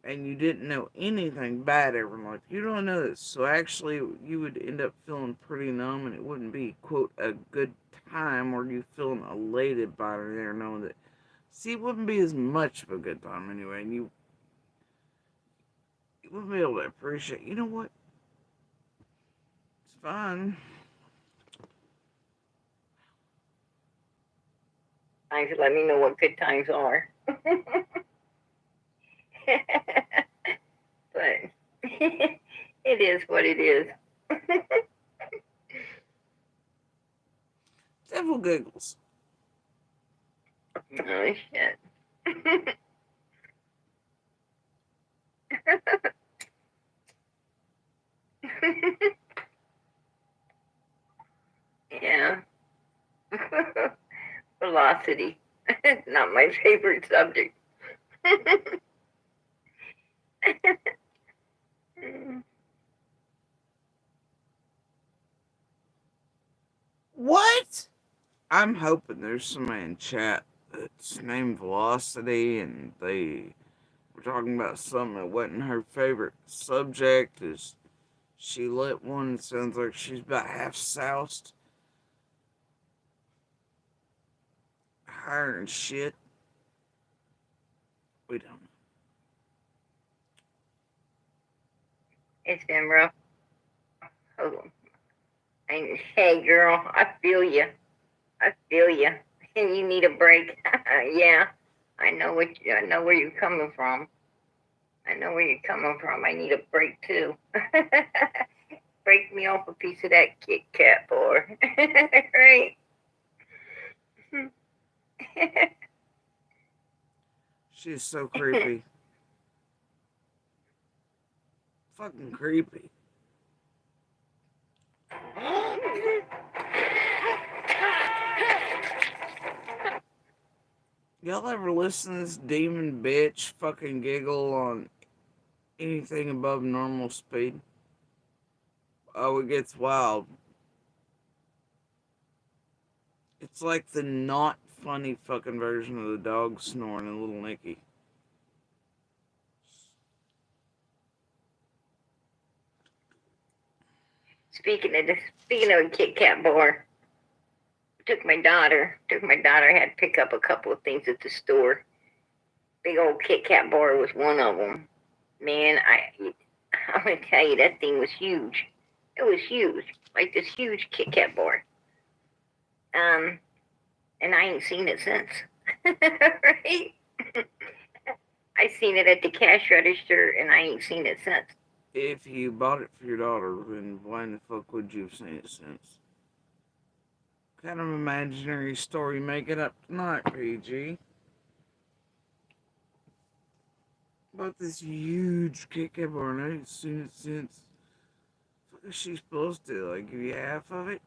and you didn't know anything bad ever in life, you don't know this. So actually, you would end up feeling pretty numb, and it wouldn't be quote a good time or you feeling elated by it there, knowing that. See, it wouldn't be as much of a good time anyway, and you wouldn't be able to appreciate. You know what? It's fine. Times to let me know what good times are. But it is what it is. Devil Giggles. Oh shit. Yeah. Velocity. Not my favorite subject. What? I'm hoping there's somebody in chat that's named Velocity and they were talking about something that wasn't her favorite subject. Is she lit one? Sounds like she's about half soused. Higher and shit. We don't know. It's been rough. Oh, hey, girl, I feel you. I feel you. And you need a break. Yeah, I know I know where you're coming from. I know where you're coming from. I need a break too. Break me off a piece of that Kit Kat bar. Right? She's so creepy. Fucking creepy. Y'all ever listen to this demon bitch fucking giggle on anything above normal speed? Oh, it gets wild. It's like the not funny fucking version of the dog snoring in Little Nicky. Speaking of the Kit Kat bar, took my daughter. Had to pick up a couple of things at the store. Big old Kit Kat bar was one of them. Man, I'm gonna tell you that thing was huge. It was huge, like this huge Kit Kat bar. And I ain't seen it since. Right? I seen it at the cash register, and I ain't seen it since. If you bought it for your daughter, then why in the fuck would you have seen it since? What kind of imaginary story making up tonight, PG? About this huge Kit Kat bar, and I ain't seen it since. What is she supposed to? Like, give you half of it?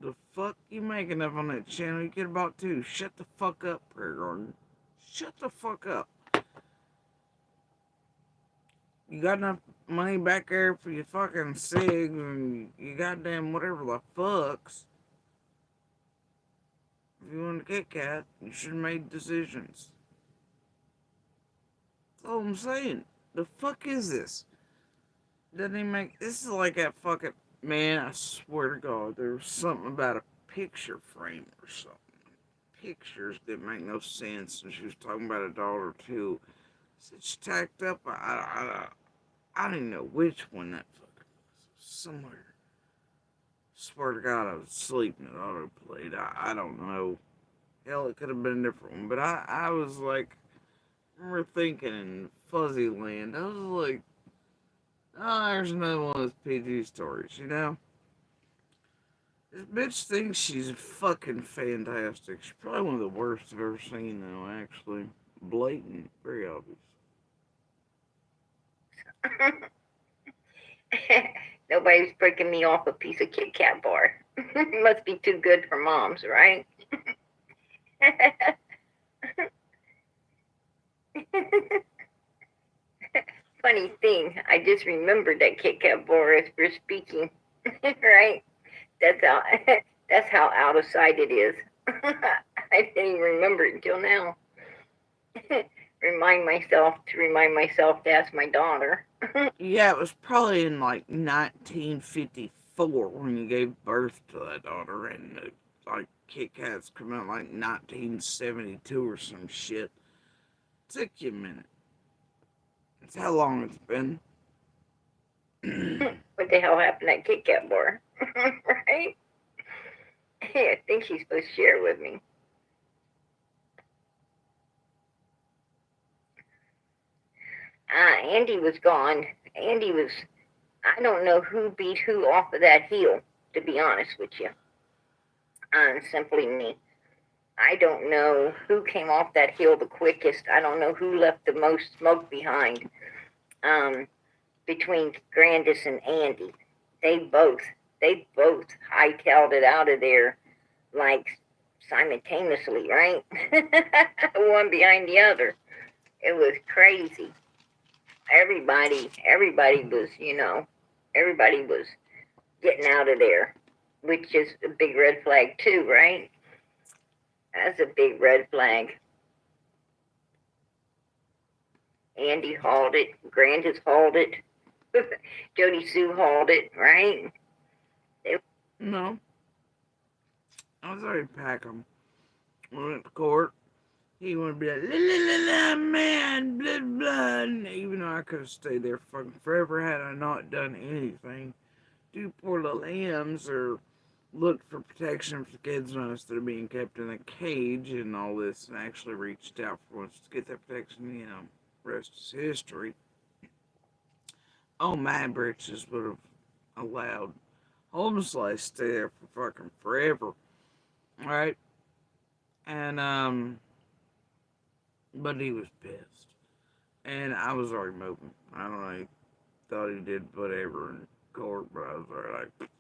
The fuck you making up on that channel? You could have bought two. Shut the fuck up, Prayer Garden. Shut the fuck up. You got enough money back there for your fucking cigs and you goddamn whatever the fucks. If you want a Kit Kat, you should have made decisions. That's all I'm saying. The fuck is this? Doesn't even make. This is like that fucking. Man, I swear to God, there was something about a picture frame or something. Pictures didn't make no sense, and she was talking about a dollar too. It's tacked up. I don't even know which one that fucking was. Somewhere. Swear to God, I was asleep and it auto played. I don't know. Hell, it could have been a different one, but I was like, I remember thinking in Fuzzy Land. I was like, oh, there's another one of those PG stories, you know? This bitch thinks she's fucking fantastic. She's probably one of the worst I've ever seen, though, actually. Blatant, very obvious. Nobody's breaking me off a piece of Kit Kat bar. Must be too good for moms, right? Funny thing, I just remembered that Kit Kat bar as we're speaking, right? That's how that's how out of sight it is. I didn't even remember it until now. Remind myself to ask my daughter. Yeah, it was probably in like 1954 when you gave birth to that daughter, and like Kit Kats come out like 1972 or some shit. Took you a minute. That's how long it's been. What the hell happened to that Kit Kat bar? Right? Hey, I think she's supposed to share with me. Andy was gone. Andy was, I don't know who beat who off of that hill, to be honest with you. Simply me. I don't know who came off that hill the quickest. I don't know who left the most smoke behind. Between Grandis and Andy, they both hightailed it out of there like simultaneously, right? One behind the other. It was crazy. Everybody was, everybody was getting out of there, which is a big red flag too, right? That's a big red flag. Andy hauled it. Grandis hauled it. Jody Sue hauled it, right? No, I was already packing. We went to court. He wanted to be like, la la la la, man, blah blah. And even though I could have stayed there fucking forever had I not done anything. Do poor little hams or looked for protection for the kids notice they're being kept in a cage and all this, and actually reached out for once to get that protection. Rest is history. Oh, my britches would have allowed Holmes to stay there for fucking forever, right? And but he was pissed, and I was already moving. I don't know. He thought he did whatever in court, but I was already like,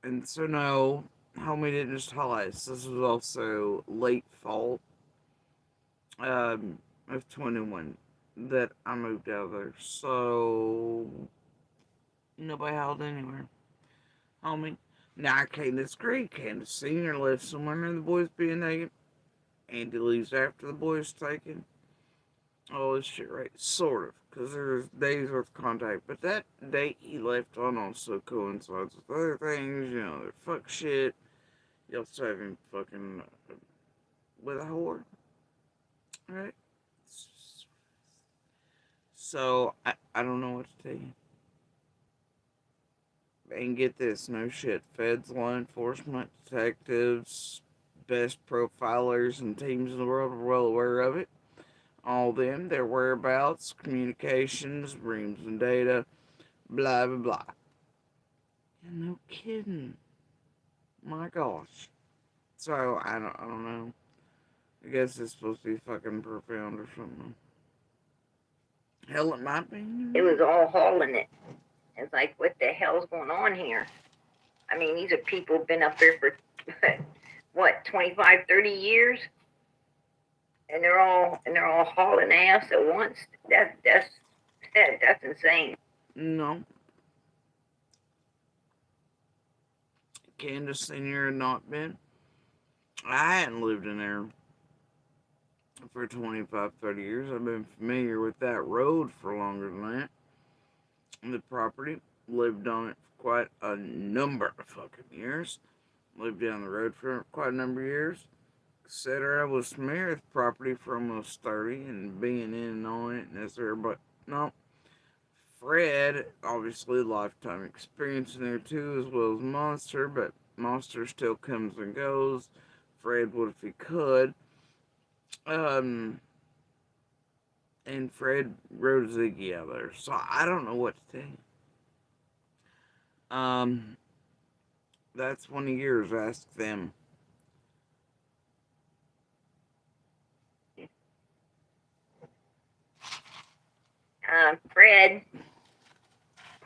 and so no, homie didn't just haul ice. This was also late fall of 21 that I moved out of there. So nobody hauled anywhere. Homie. Now Candace Creek, Candace Senior lives somewhere near the boys being taken. Andy leaves after the boys taken. All this shit, right? Sort of. Because there's days worth of contact. But that date he left on also coincides with other things. They're fuck shit. You also have him fucking with a whore. Right? So, I don't know what to tell you. And get this, no shit. Feds, law enforcement, detectives, best profilers and teams in the world are well aware of it. All them, their whereabouts, communications, rooms and data, blah, blah, blah. Yeah, no kidding. My gosh. So, I don't know. I guess it's supposed to be fucking profound or something. Hell, it might be. It was all hauling it. It's like, what the hell's going on here? I mean, these are people who've been up there for, what, 25, 30 years? And they're all hauling ass at once. That's insane. No. Candace Senior had not been. I hadn't lived in there for 25, 30 years. I've been familiar with that road for longer than that. The property, lived on it for quite a number of fucking years. Lived down the road for quite a number of years. Etc. I was familiar with the property for almost 30 and being in and on it and there, but no. Fred, obviously, lifetime experience in there too, as well as Monster, but Monster still comes and goes. Fred would if he could. And Fred rode Ziggy out there, so I don't know what to tell you. That's one of yours. Ask them. Fred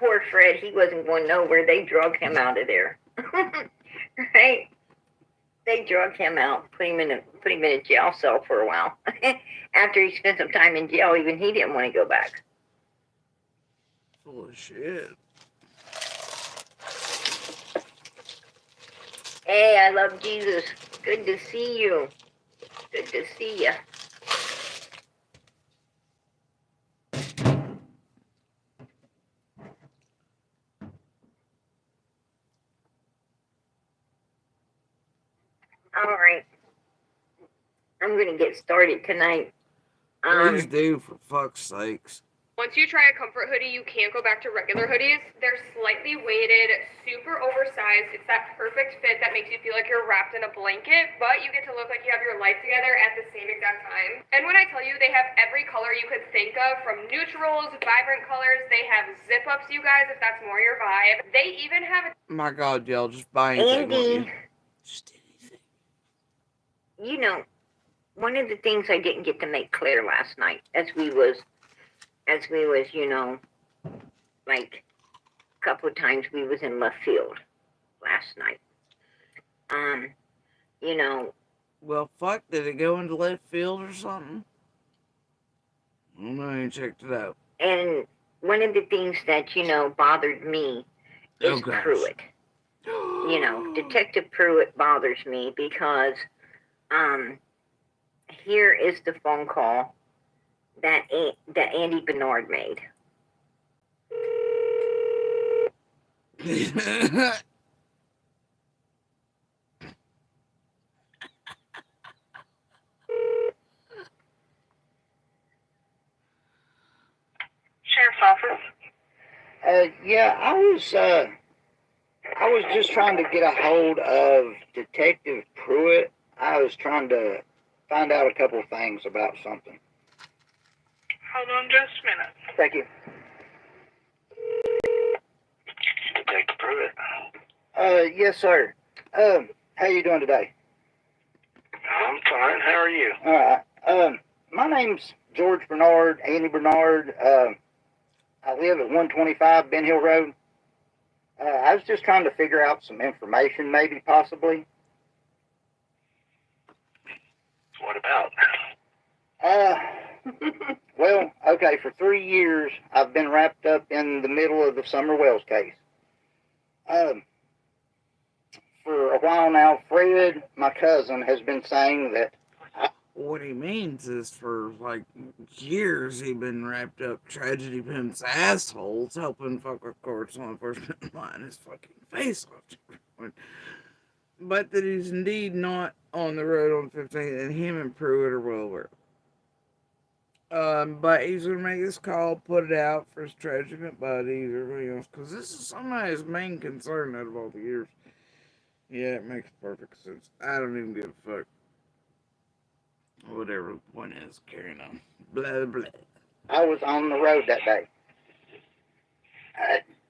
poor Fred, he wasn't going nowhere. They drug him out of there. Right? They drug him out, put him in a jail cell for a while. After he spent some time in jail, even he didn't want to go back. Full of shit. Hey, I love Jesus. Good to see you. Good to see you. All right. I'm going to get started tonight. Please do, for fuck's sakes. Once you try a comfort hoodie, you can't go back to regular hoodies. They're slightly weighted, super oversized. It's that perfect fit that makes you feel like you're wrapped in a blanket, but you get to look like you have your life together at the same exact time. And when I tell you, they have every color you could think of, from neutrals, vibrant colors. They have zip-ups, you guys, if that's more your vibe. They even have... My God, y'all, just buy anything, won't you? Just anything. You know, one of the things I didn't get to make clear last night as we was, you know, like a couple of times we was in left field last night. You know. Well, fuck, did it go into left field or something? I don't know, I ain't checked it out. And one of the things that, you know, bothered me is Pruitt. You know, Detective Pruitt bothers me because, here is the phone call that Andy Bernard made. Sheriff's office. Yeah, I was just trying to get a hold of Detective Pruitt. I was trying to find out a couple of things about something. Hold on just a minute. Thank you. Detective Pruitt. Yes, sir. How you doing today? I'm fine. How are you? All right. My name's George Bernard, Andy Bernard. I live at 125 Ben Hill Road. I was just trying to figure out some information, maybe, possibly. What about? Well, okay, for 3 years, I've been wrapped up in the middle of the Summer Wells case. For a while now, Fred, my cousin, has been saying that... What he means is for, like, years he been wrapped up tragedy pimp's assholes, helping fuck with courts law enforcement line his fucking face off. But that he's indeed not on the road on 15th, and him and Pruitt are well aware. But he's gonna make this call, put it out for his tragedy pimp buddies, everybody else, because this is somebody's main concern out of all the years. Yeah, it makes perfect sense. I don't even give a fuck. Whatever the point is, carrying on. Blah, blah. I was on the road that day.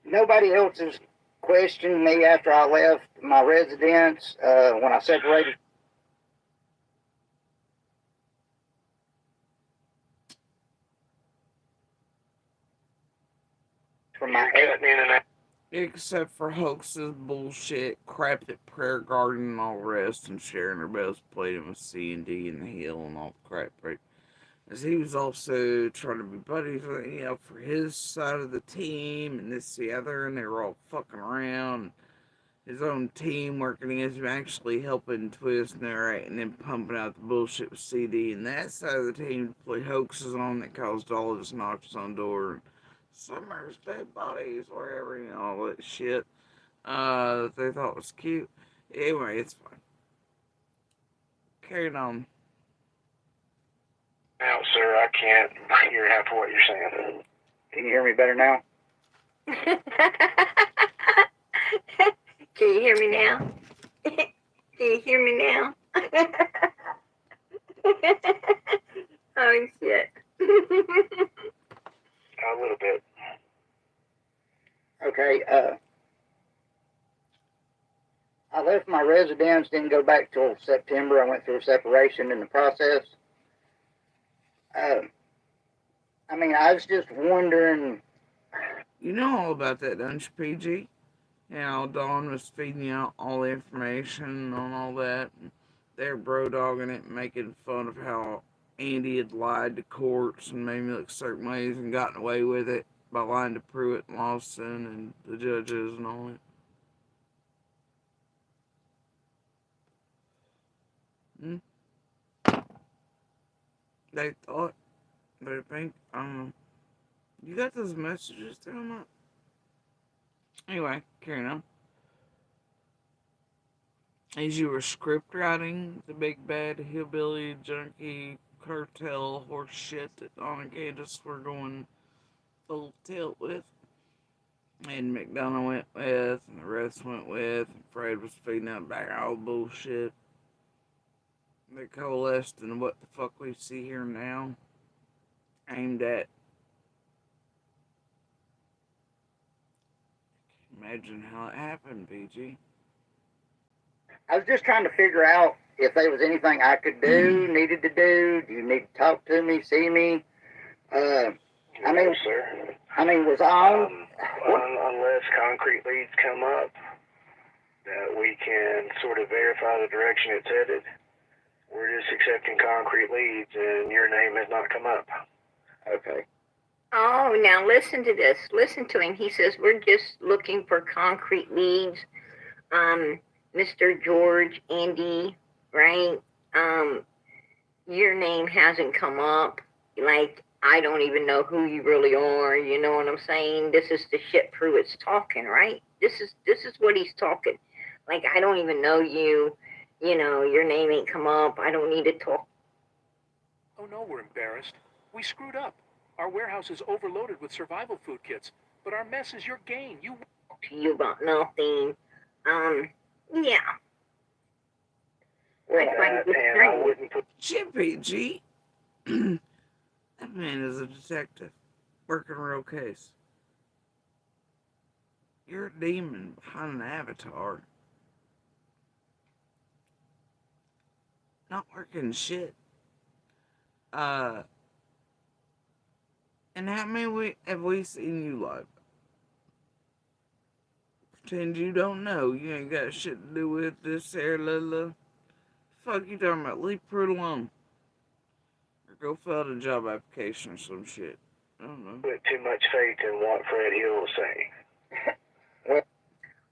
Nobody else has questioned me after I left my residence, when I separated. From my Except for hoaxes, bullshit, crap at Prayer Garden and all the rest, and sharing her best playing with C&D and the Hill and all the crap, right? As he was also trying to be buddies with, you know, for his side of the team and this, the other, and they were all fucking around. His own team working against him, actually helping twist and narrate, and then pumping out the bullshit with CD, and that side of the team to play hoaxes on that caused all this knocks on door. Summer's dead bodies, wherever, you know, all that shit that they thought was cute. Anyway, it's fine. Carrying on. No, sir, I can't hear half of what you're saying. Can you hear me better now? Can you hear me now? Can you hear me now? Oh, shit. A little bit. Okay, I left my residence, didn't go back till September. I went through a separation in the process. I mean, I was just wondering, You know all about that, don't you, PG? How Dawn was feeding you out all the information on all that. They're bro dogging it, making fun of how Andy had lied to courts and made me look certain ways and gotten away with it by lying to Pruitt and Lawson and the judges and all that. Hmm? They thought, they think, I don't know. You got those messages through them? Anyway, carrying on. As you were script writing the big bad hillbilly junkie cartel horse shit that Dawn and Candace were going full tilt with, and McDonough went with, and the rest went with, and Fred was feeding out back all bullshit. They coalesced in what the fuck we see here now, aimed at. Imagine how it happened, PG. I was just trying to figure out if there was anything I could do, needed to do. Do you need to talk to me, see me? No, sir. Was I on? Unless concrete leads come up that we can sort of verify the direction it's headed, we're just accepting concrete leads, and your name has not come up. Okay. Oh, now listen to this. Listen to him. He says, we're just looking for concrete leads. Mr. George, Andy, right? Your name hasn't come up. Like, I don't even know who you really are. You know what I'm saying? This is the shit Pruitt's talking, right? This is what he's talking. Like, I don't even know you. You know, your name ain't come up. I don't need to talk. Oh no, we're embarrassed. We screwed up. Our warehouse is overloaded with survival food kits, but our mess is your gain. You to you about nothing. Yeah. Well, I wouldn't put Shit, PG. That man is a detective, working a real case. You're a demon behind an avatar. Not working shit. And how many have we seen you live? Pretend you don't know. You ain't got shit to do with this here, Lila. Fuck you talking about? Leave Pruitt alone. Or go fill out a job application or some shit. I don't know. put too much faith in what Fred Hill was saying.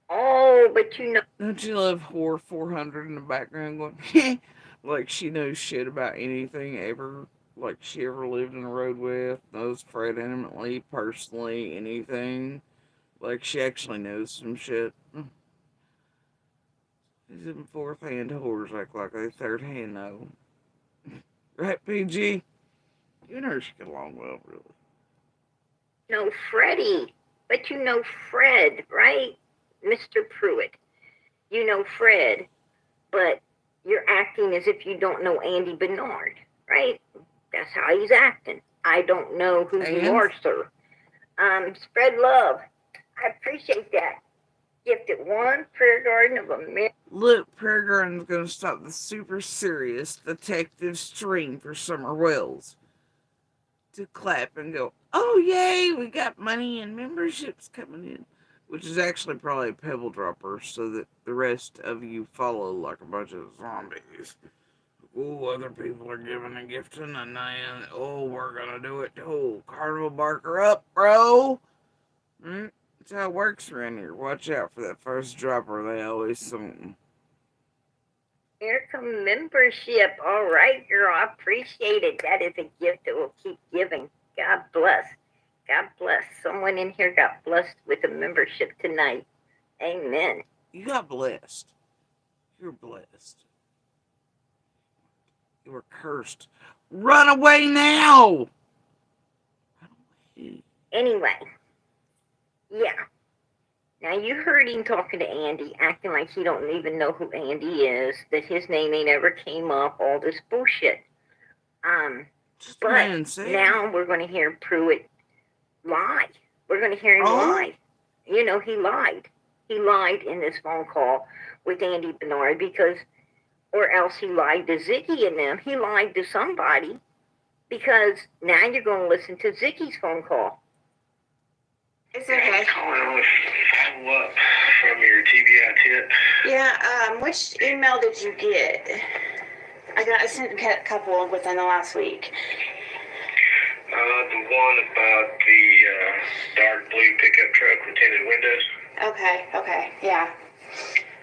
Oh, but you know. Don't you love Whore 400 in the background going, like she knows shit about anything ever, like she ever lived in a road with, knows Fred intimately, personally, anything. Like she actually knows some shit. These in fourth hand whores act like they third hand know. Right, PG? You and her should get along well, really. No, Freddie. But you know Fred, right? Mr. Pruitt. You know Fred, but you're acting as if you don't know Andy Bernard, right? That's how he's acting. I don't know who you are, sir. Spread love. I appreciate that. Gifted one prayer garden of a man. Look, Prayer Garden's gonna stop the super serious detective stream for Summer Wells to clap and go, oh yay, we got money and memberships coming in. Which is actually probably a pebble dropper so that the rest of you follow like a bunch of zombies. Oh, other people are giving a gift to Nanayan. Oh, we're gonna do it. Oh, Carnival Barker up, bro. That's how it works around here. Watch out for that first dropper. They always something. Here come membership. All right, girl. I appreciate it. That is a gift that will keep giving. God bless. God bless. Someone in here got blessed with a membership tonight. Amen. You got blessed. You're blessed. You were cursed. Run away now! Run away. Anyway. Yeah. Now you heard him talking to Andy, acting like he don't even know who Andy is, that his name ain't ever came up, all this bullshit. But now we're going to hear Pruitt lie. We're going to hear him lie. You know, he lied. He lied in this phone call with Andy Bernard because, or else he lied to Ziggy and them. He lied to somebody because now you're going to listen to Ziggy's phone call. It's okay. Calling with follow-up from your TBI tip. Yeah, which email did you get? I sent a couple within the last week. The one about the dark blue pickup truck with tinted windows. Okay, yeah.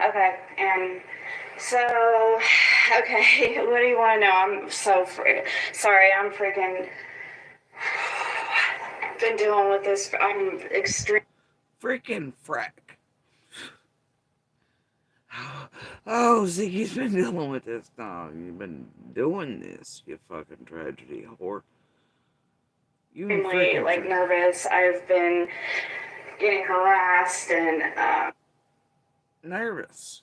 Okay, and so, okay, what do you want to know? I'm so sorry, I'm freaking been dealing with this. I'm extreme. Freaking frack. Oh, Ziggy's been dealing with this. No, you've been doing this, you fucking tragedy whore. You freaking Like nervous. I've been getting harassed and nervous.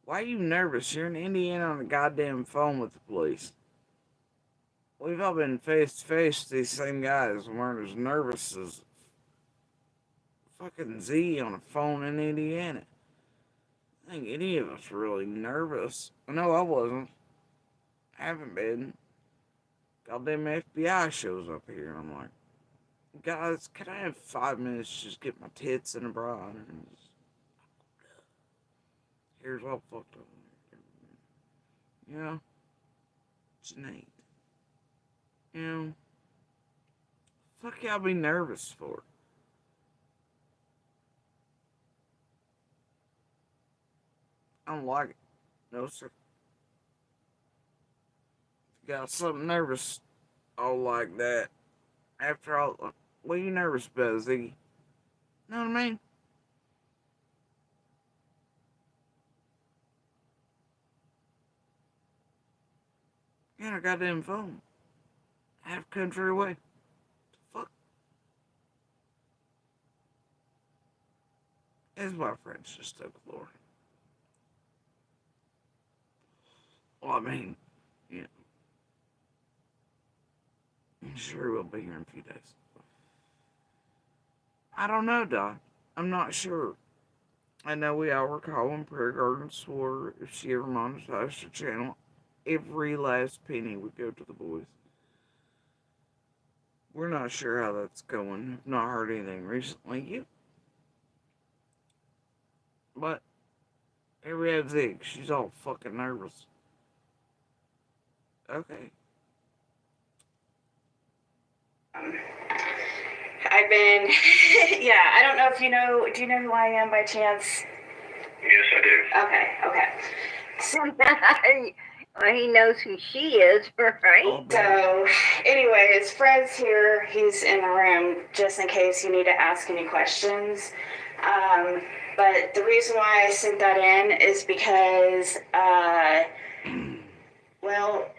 Why are you nervous? You're in Indiana on the goddamn phone with the police. We've all been face to face with these same guys and weren't as nervous as fucking Z on a phone in Indiana. I think any of us were really nervous. I know I wasn't. I haven't been. Goddamn FBI shows up here and I'm like, guys, can I have 5 minutes to just get my tits in a bra and just... Hair's all fucked up. You know? Janae. You know? Fuck y'all be nervous for? I don't like it. No, sir. If you got something nervous all like that, after all, what are you nervous about, Ziggy? Know what I mean? Get a goddamn phone. Half country away. Fuck. It's my friends just took the floor. Well, I mean, yeah. I'm sure we'll be here in a few days. I don't know, Doc. I'm not sure. I know we all were calling Prayer Garden swore if she ever monetized her channel, every last penny would go to the boys. We're not sure how that's going. I've not heard anything recently. But here we have Zig. She's all fucking nervous. Okay. I've been, yeah, I don't know if you know, do you know who I am by chance? Yes, I do. Okay. So, Well, he knows who she is, right? So, anyways, Fred's here. He's in the room just in case you need to ask any questions. But the reason why I sent that in is because, well,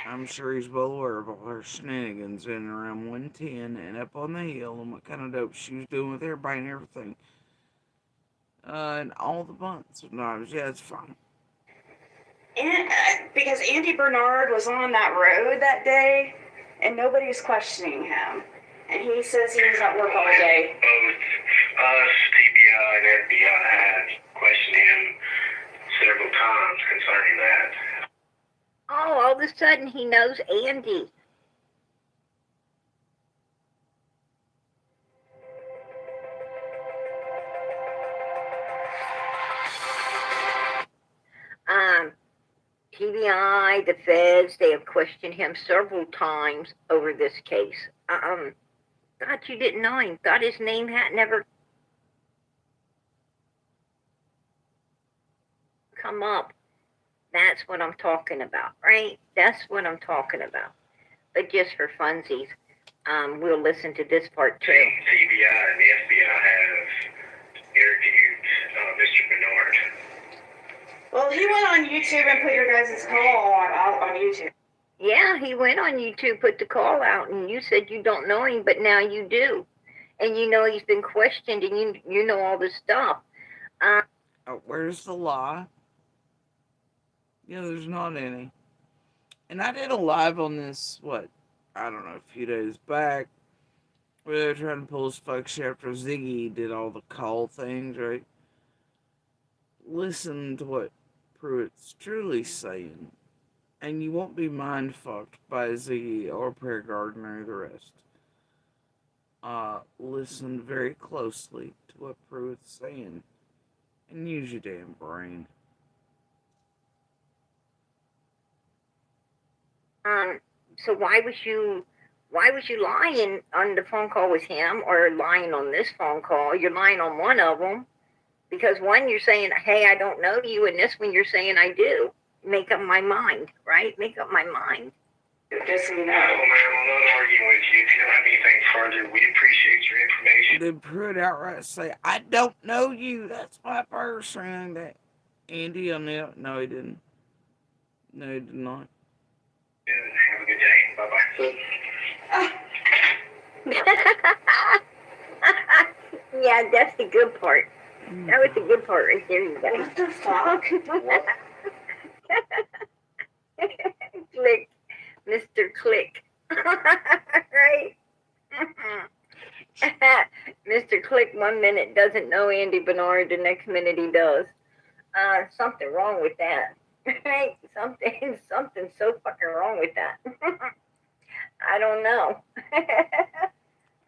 I'm sure he's well aware of all her shenanigans in around 110 and up on the hill and what kind of dope she was doing with everybody and everything. And all the bunts of knives. Yeah, it's fine. And, because Andy Bernard was on that road that day, and nobody's questioning him. And he says he was at work all day. Both us, TBI, and FBI have questioned him several times concerning that. Oh, all of a sudden he knows Andy. TBI, the feds, they have questioned him several times over this case. Thought you didn't know him. Thought his name had never come up. That's what I'm talking about, right? That's what I'm talking about. But just for funsies, we'll listen to this part too. TBI and the FBI have interviewed Mr. Bernard. Well, he went on YouTube and put your guys' call on YouTube. Yeah, he went on YouTube, put the call out, and you said you don't know him, but now you do. And you know he's been questioned, and you know all this stuff. Where's the law? There's not any. And I did a live on this, I don't know, a few days back, where they were trying to pull his fuck shit after Ziggy did all the call things, right? Listen to what Pruitt's truly saying, and you won't be mind fucked by Ziggy or Prayer Garden or the rest. listen very closely to what Pruitt's saying and use your damn brain. So why was you lying on the phone call with him or lying on this phone call? You're lying on one of them because one you're saying, hey, I don't know you, and this one you're saying I do. Make up my mind, right? Make up my mind. Just so you know. No, ma'am, I'm not arguing with you. If you don't have anything further, we appreciate your information. Did Pruitt outright say, I don't know you, that's my person? That Andy on the no, he didn't. No, he did not. Have a good day. Bye-bye. Yeah, that's the good part. That was the good part right there, you guys. What the fuck? Click, Mr. Click. Right? Mr. Click 1 minute doesn't know Andy Bernard, the next minute he does. Something wrong with that. Right? Something so fucking wrong with that. I don't know. I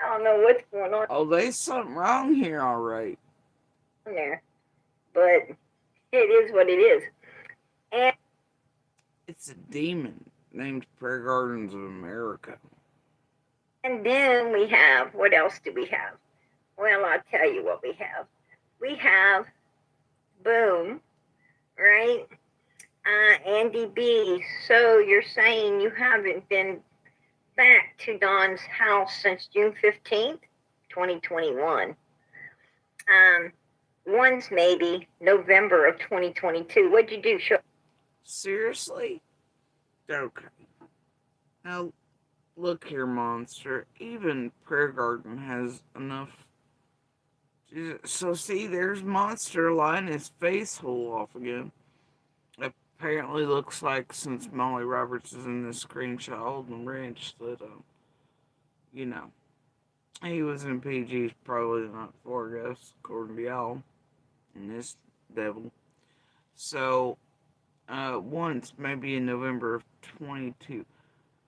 don't know what's going on Oh, there's something wrong here, all right. there. But it is what it is. And it's a demon named Prayer Gardens of America. And then we have, what else do we have? Well, I'll tell you what we have. We have, boom, right? Andy B. So you're saying you haven't been back to Don's house since June 15th, 2021. Once maybe November of 2022. What'd you do? Seriously? Okay. Now, look here, monster. Even Prayer Garden has enough. So see, there's Monster lying his face hole off again. Apparently looks like since Molly Roberts is in this screenshot holding wrench that, you know, he was in PG's probably not for, I guess, according to y'all. And this devil. So, once, maybe in November of 22.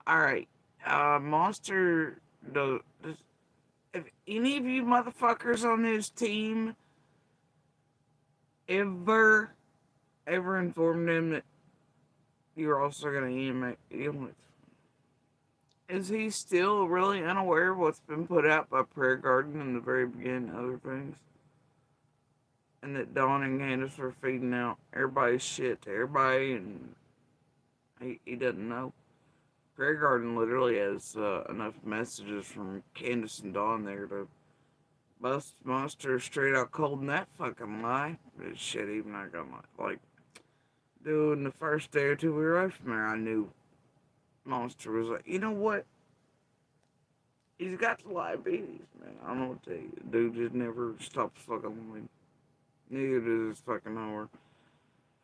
Alright, Monster, if any of you motherfuckers on this team ever informed him that you're also going to animate illness, is he still really unaware of what's been put out by Prayer Garden in the very beginning of other things? And that Dawn and Candace are feeding out everybody's shit to everybody, and he doesn't know. Prayer Garden literally has enough messages from Candace and Dawn there to bust Monster straight out cold in that fucking lie. But shit, even not gonna lie. Like, dude, in the first day or two we were away from there, I knew Monster was like, you know what? He's got the diabetes, man. I don't know what to tell you. Dude just never stops fucking with me. Neither does his fucking whore.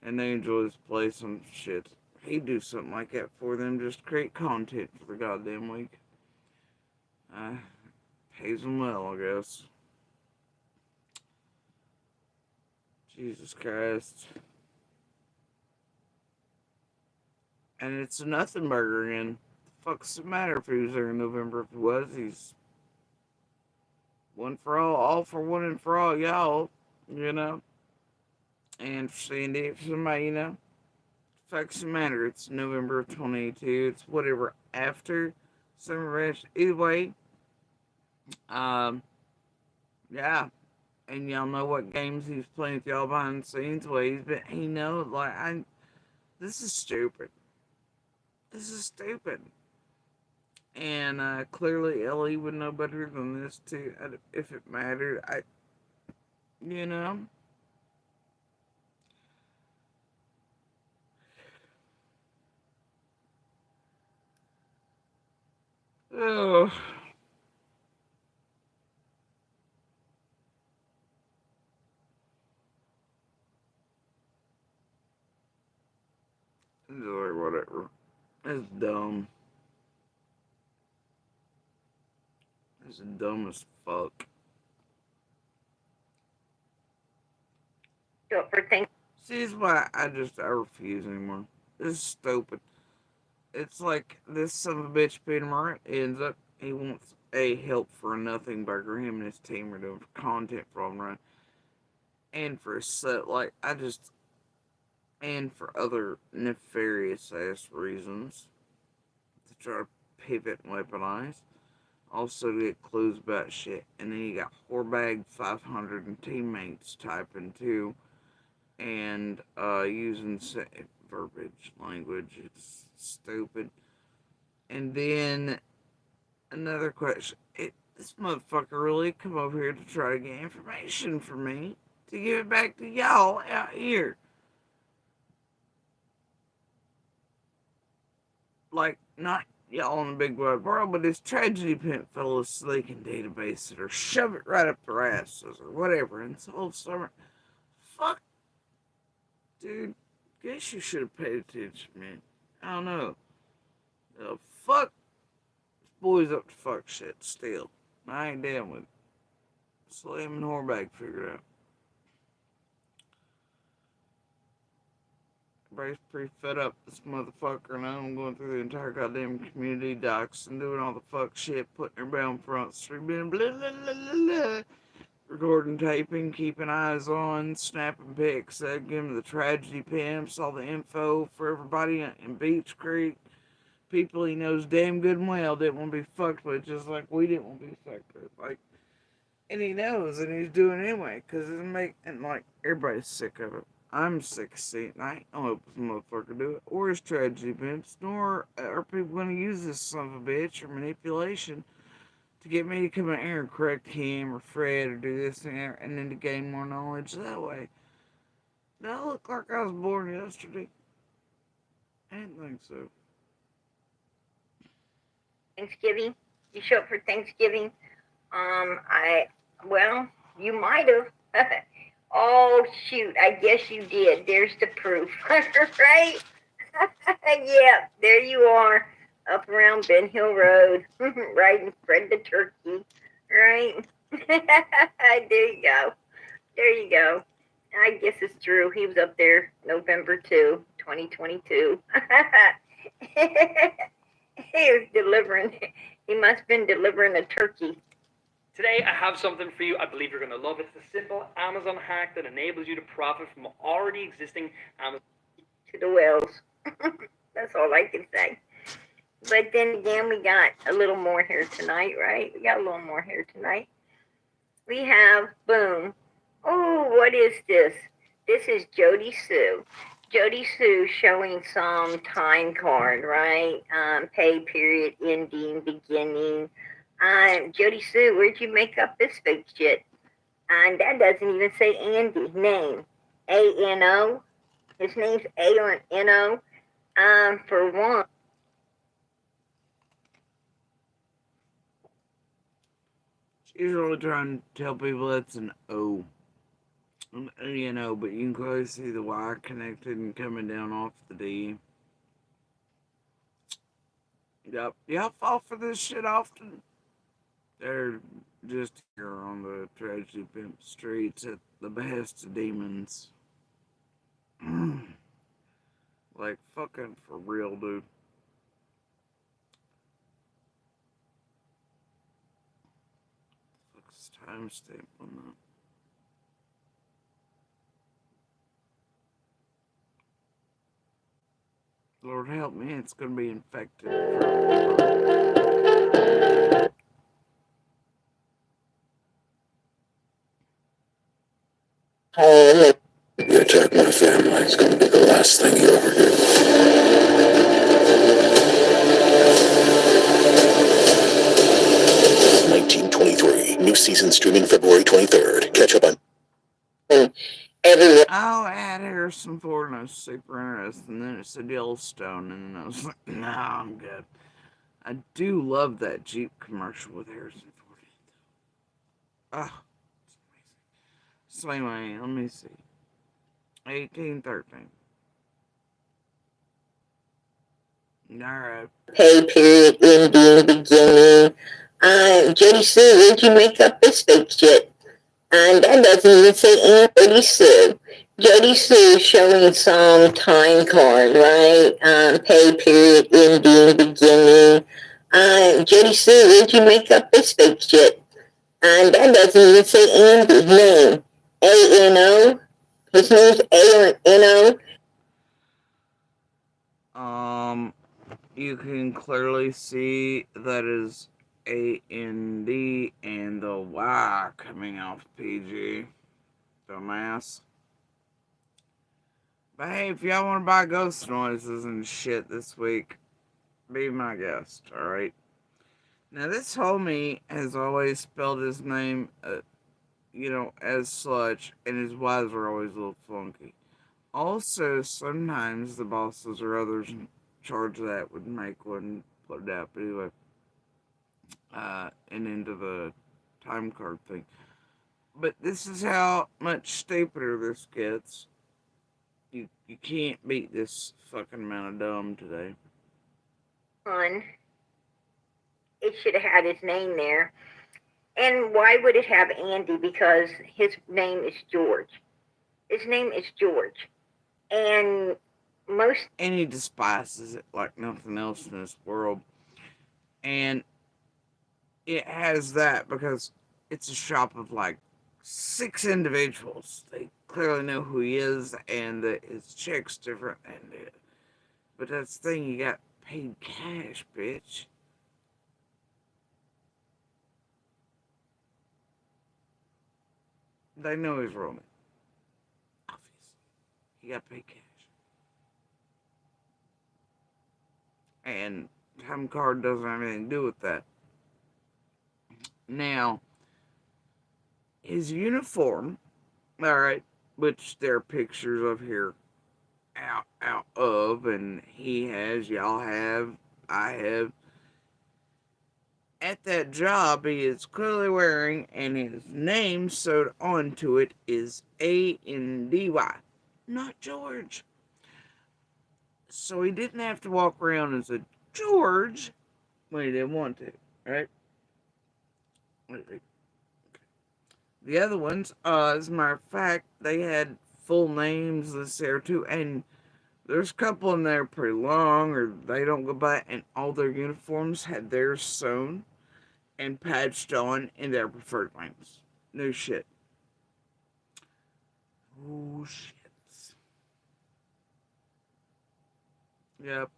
And they enjoy this place and shit. He'd do something like that for them, just create content for the goddamn week. Pays them well, I guess. Jesus Christ. And it's a nothing burger again. The fuck's the matter if he was there in November? If he was, he's one for all for one and for all, y'all. You know? And for Sandy, if somebody, you know, fucks the matter. It's November of 22. It's whatever after Summer Rush. Either way, yeah. And y'all know what games he's playing with y'all behind the scenes. Well, he's been, he knows, like, this is stupid. This is stupid. And clearly Ellie would know better than this too, if it mattered. You know. Oh. Or whatever. It's dumb. It's dumb as fuck. See, this is why I refuse anymore. This is stupid. It's like this son of a bitch Peter Martin ends up, he wants Help for Nothing Burger. Him and his team are doing content for Long Run. And for a set, like, and for other nefarious ass reasons to try to pivot and weaponize. Also to get clues about shit. And then you got Whorebag 500 and teammates typing too. And using verbiage language. It's stupid. And then another question. This motherfucker really come over here to try to get information from me to give it back to y'all out here. Like, not y'all in the big wide world, but it's tragedy pimp fellas so they can database it or shove it right up their asses or whatever. And so whole summer, fuck, dude, guess you should have paid attention, man. I don't know. Fuck, this boy's up to fuck shit still. I ain't down with it. Slim and Whorebag figured out. Everybody's pretty fed up this motherfucker, and I'm going through the entire goddamn community docs and doing all the fuck shit, putting everybody on Front Street, blah, blah, blah, blah, blah, recording, taping, keeping eyes on, snapping pics, giving the tragedy pimps all the info for everybody in Beach Creek. People he knows damn good and well didn't want to be fucked with, just like we didn't want to be fucked with. Like, and he knows, and he's doing it anyway, because it's making, like, everybody's sick of it. I'm sick of seeing it. I don't hope this motherfucker do it. Or his tragedy pimps, nor are people going to use this son of a bitch or manipulation to get me to come in here and correct him or Fred or do this and then to gain more knowledge that way. Do I look like I was born yesterday? I didn't think so. Thanksgiving? You show up for Thanksgiving? Well, you might have. Oh, shoot, I guess you did. There's the proof, right? Yeah, there you are, up around Ben Hill Road, riding Fred the Turkey, right? There you go. There you go. I guess it's true. He was up there November 2, 2022. He was delivering, he must have been delivering a turkey. Today I have something for you. I believe you're going to love it. It's a simple Amazon hack that enables you to profit from already existing Amazon. To the wells. That's all I can say. But then again, we got a little more here tonight, right? We got a little more here tonight. We have, boom. Oh, what is this? This is Jody Sue. Jody Sue showing some time card, right? Pay period, ending, beginning. Jody Sue, where'd you make up this fake shit? And that doesn't even say Andy. Name. A-N-O. His name's A-N-O. For one. She's really trying to tell people that's an O. You know, but you can clearly see the Y connected and coming down off the D. Yep. Y'all fall for this shit often? They're just here on the Tragedy Pimp streets at the behest of demons. Like, fucking for real, dude. Fuck's timestamp on that. Lord help me, it's gonna be infected. Oh, you attack my family, it's gonna be the last thing you ever do. New season streaming February 23rd. Catch up on everyone. Oh, add Harrison Ford, and I was super interested. And then it said Yellowstone, and then I was like, nah, I'm good. I do love that Jeep commercial with Harrison Ford. Oh, it's amazing. So anyway, let me see. 1813. Alright. Pay period, ending, beginning. Jody Sue, where'd you make up this fake shit? And that doesn't even say Aunt Jody Sue. Jody Sue showing some time card, right? Pay period, ending, beginning. Jody Sue, where'd you make up this fake shit? And that doesn't even say Andy's name. A-N-O? His name's A-N-O? You can clearly see that is A-N-D and the Y coming off PG. Dumbass. But hey, if y'all want to buy ghost noises and shit this week, be my guest, alright? Now, this homie has always spelled his name, as such, and his Y's are always a little funky. Also, sometimes the bosses or others in charge of that would make one put it out, but anyway, and into the time card thing. But this is how much stupider this gets. You can't beat this fucking amount of dumb today. It should have had his name there. And why would it have Andy? Because his name is George. His name is George. And he despises it like nothing else in this world. And it has that because it's a shop of like 6 individuals. They clearly know who he is, and his check's different. But that's the thing, you got paid cash, bitch. They know he's rolling. Obviously. He got paid cash. And time card doesn't have anything to do with that. Now, his uniform, alright, which there are pictures of here out of, and he has, y'all have, I have. At that job, he is clearly wearing, and his name sewed onto it is A-N-D-Y, not George. So he didn't have to walk around as a George when he didn't want to, right? The other ones, as a matter of fact, they had full names listed there too, and there's a couple in there pretty long, or they don't go by, and all their uniforms had theirs sewn and patched on in their preferred names. No shit. Oh, shit. Yep.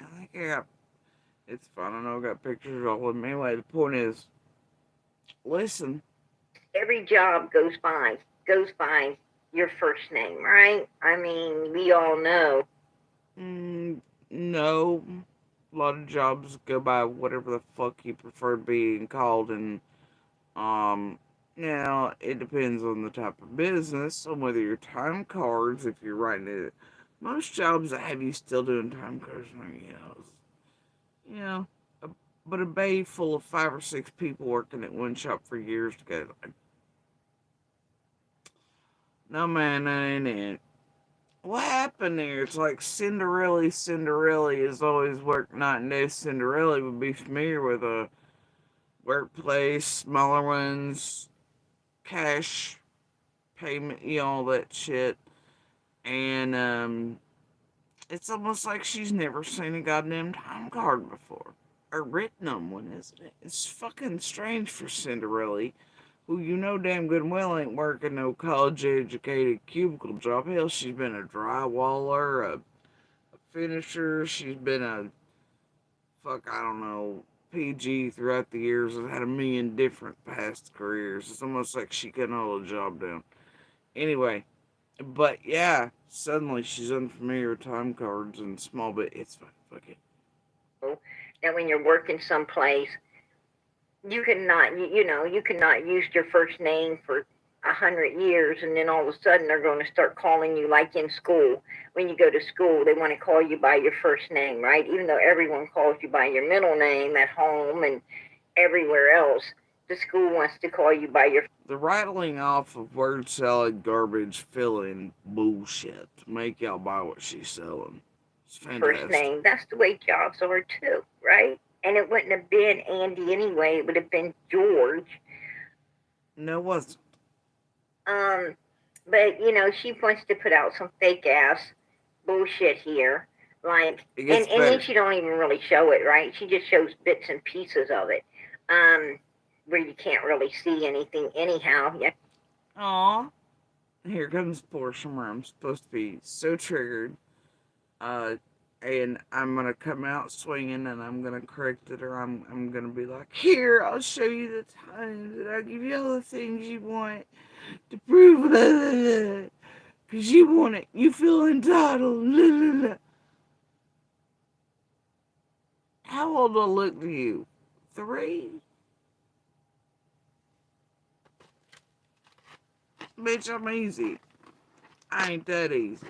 I think I got... It's fun. I don't know, I got pictures all of them. Anyway, the point is, listen. Every job goes by your first name, right? I mean, we all know. No. A lot of jobs go by whatever the fuck you prefer being called, and now it depends on the type of business, on whether you're time cards, if you're writing it. Most jobs that have you still doing time cards, but a bay full of 5 or 6 people working at one shop for years together. No, man, that ain't it. What happened there? It's like Cinderella is always work night and day. Cinderella would be familiar with a workplace, smaller ones, cash payment, all that shit. And it's almost like she's never seen a goddamn time card before. Or written on one, isn't it? It's fucking strange for Cinderella, who you know damn good and well ain't working no college-educated cubicle job. Hell, she's been a drywaller, a finisher, she's been a, I don't know, PG throughout the years. Has had a million different past careers. It's almost like she couldn't hold a job down. Anyway, but yeah, suddenly she's unfamiliar with time cards and small bit. It's fine, fuck it. Now, when you're working someplace, you cannot use your first name for 100 years, and then all of a sudden they're going to start calling you, like in school. When you go to school, they want to call you by your first name, right? Even though everyone calls you by your middle name at home and everywhere else, the school wants to call you by your... The rattling off of word salad, garbage, filling bullshit to make y'all buy what she's selling. It's fantastic. First name. That's the way jobs are too, right? And it wouldn't have been Andy anyway. It would have been George. No, it wasn't. But, she wants to put out some fake-ass bullshit here. Like, It and, gets and then better. she don't even really show it, right? She just shows bits and pieces of it, where you can't really see anything anyhow. Yeah. Aw. Here comes the portion where I'm supposed to be so triggered. And I'm gonna come out swinging, and I'm gonna correct it, or I'm gonna be like, here, I'll show you the times, and I'll give you all the things you want to prove, because you want it. You feel entitled. How old do I look to you? 3? Bitch, I'm easy. I ain't that easy.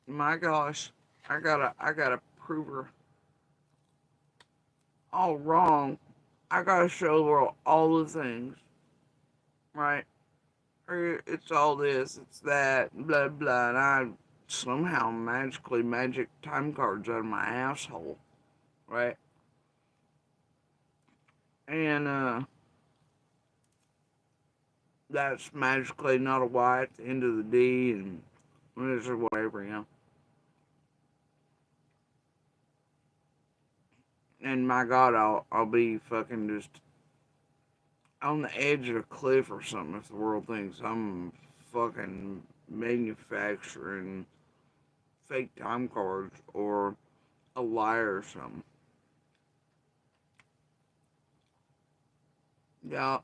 My gosh, I gotta prove her all wrong. I gotta show the world all the things, right? Or it's all this, it's that, blah blah, and I somehow magically magic time cards out of my asshole, right? And that's magically not a Y at the end of the D, and it's whatever, you know. And my God, I'll be fucking just on the edge of a cliff or something if the world thinks I'm fucking manufacturing fake time cards or a liar or something. Yeah,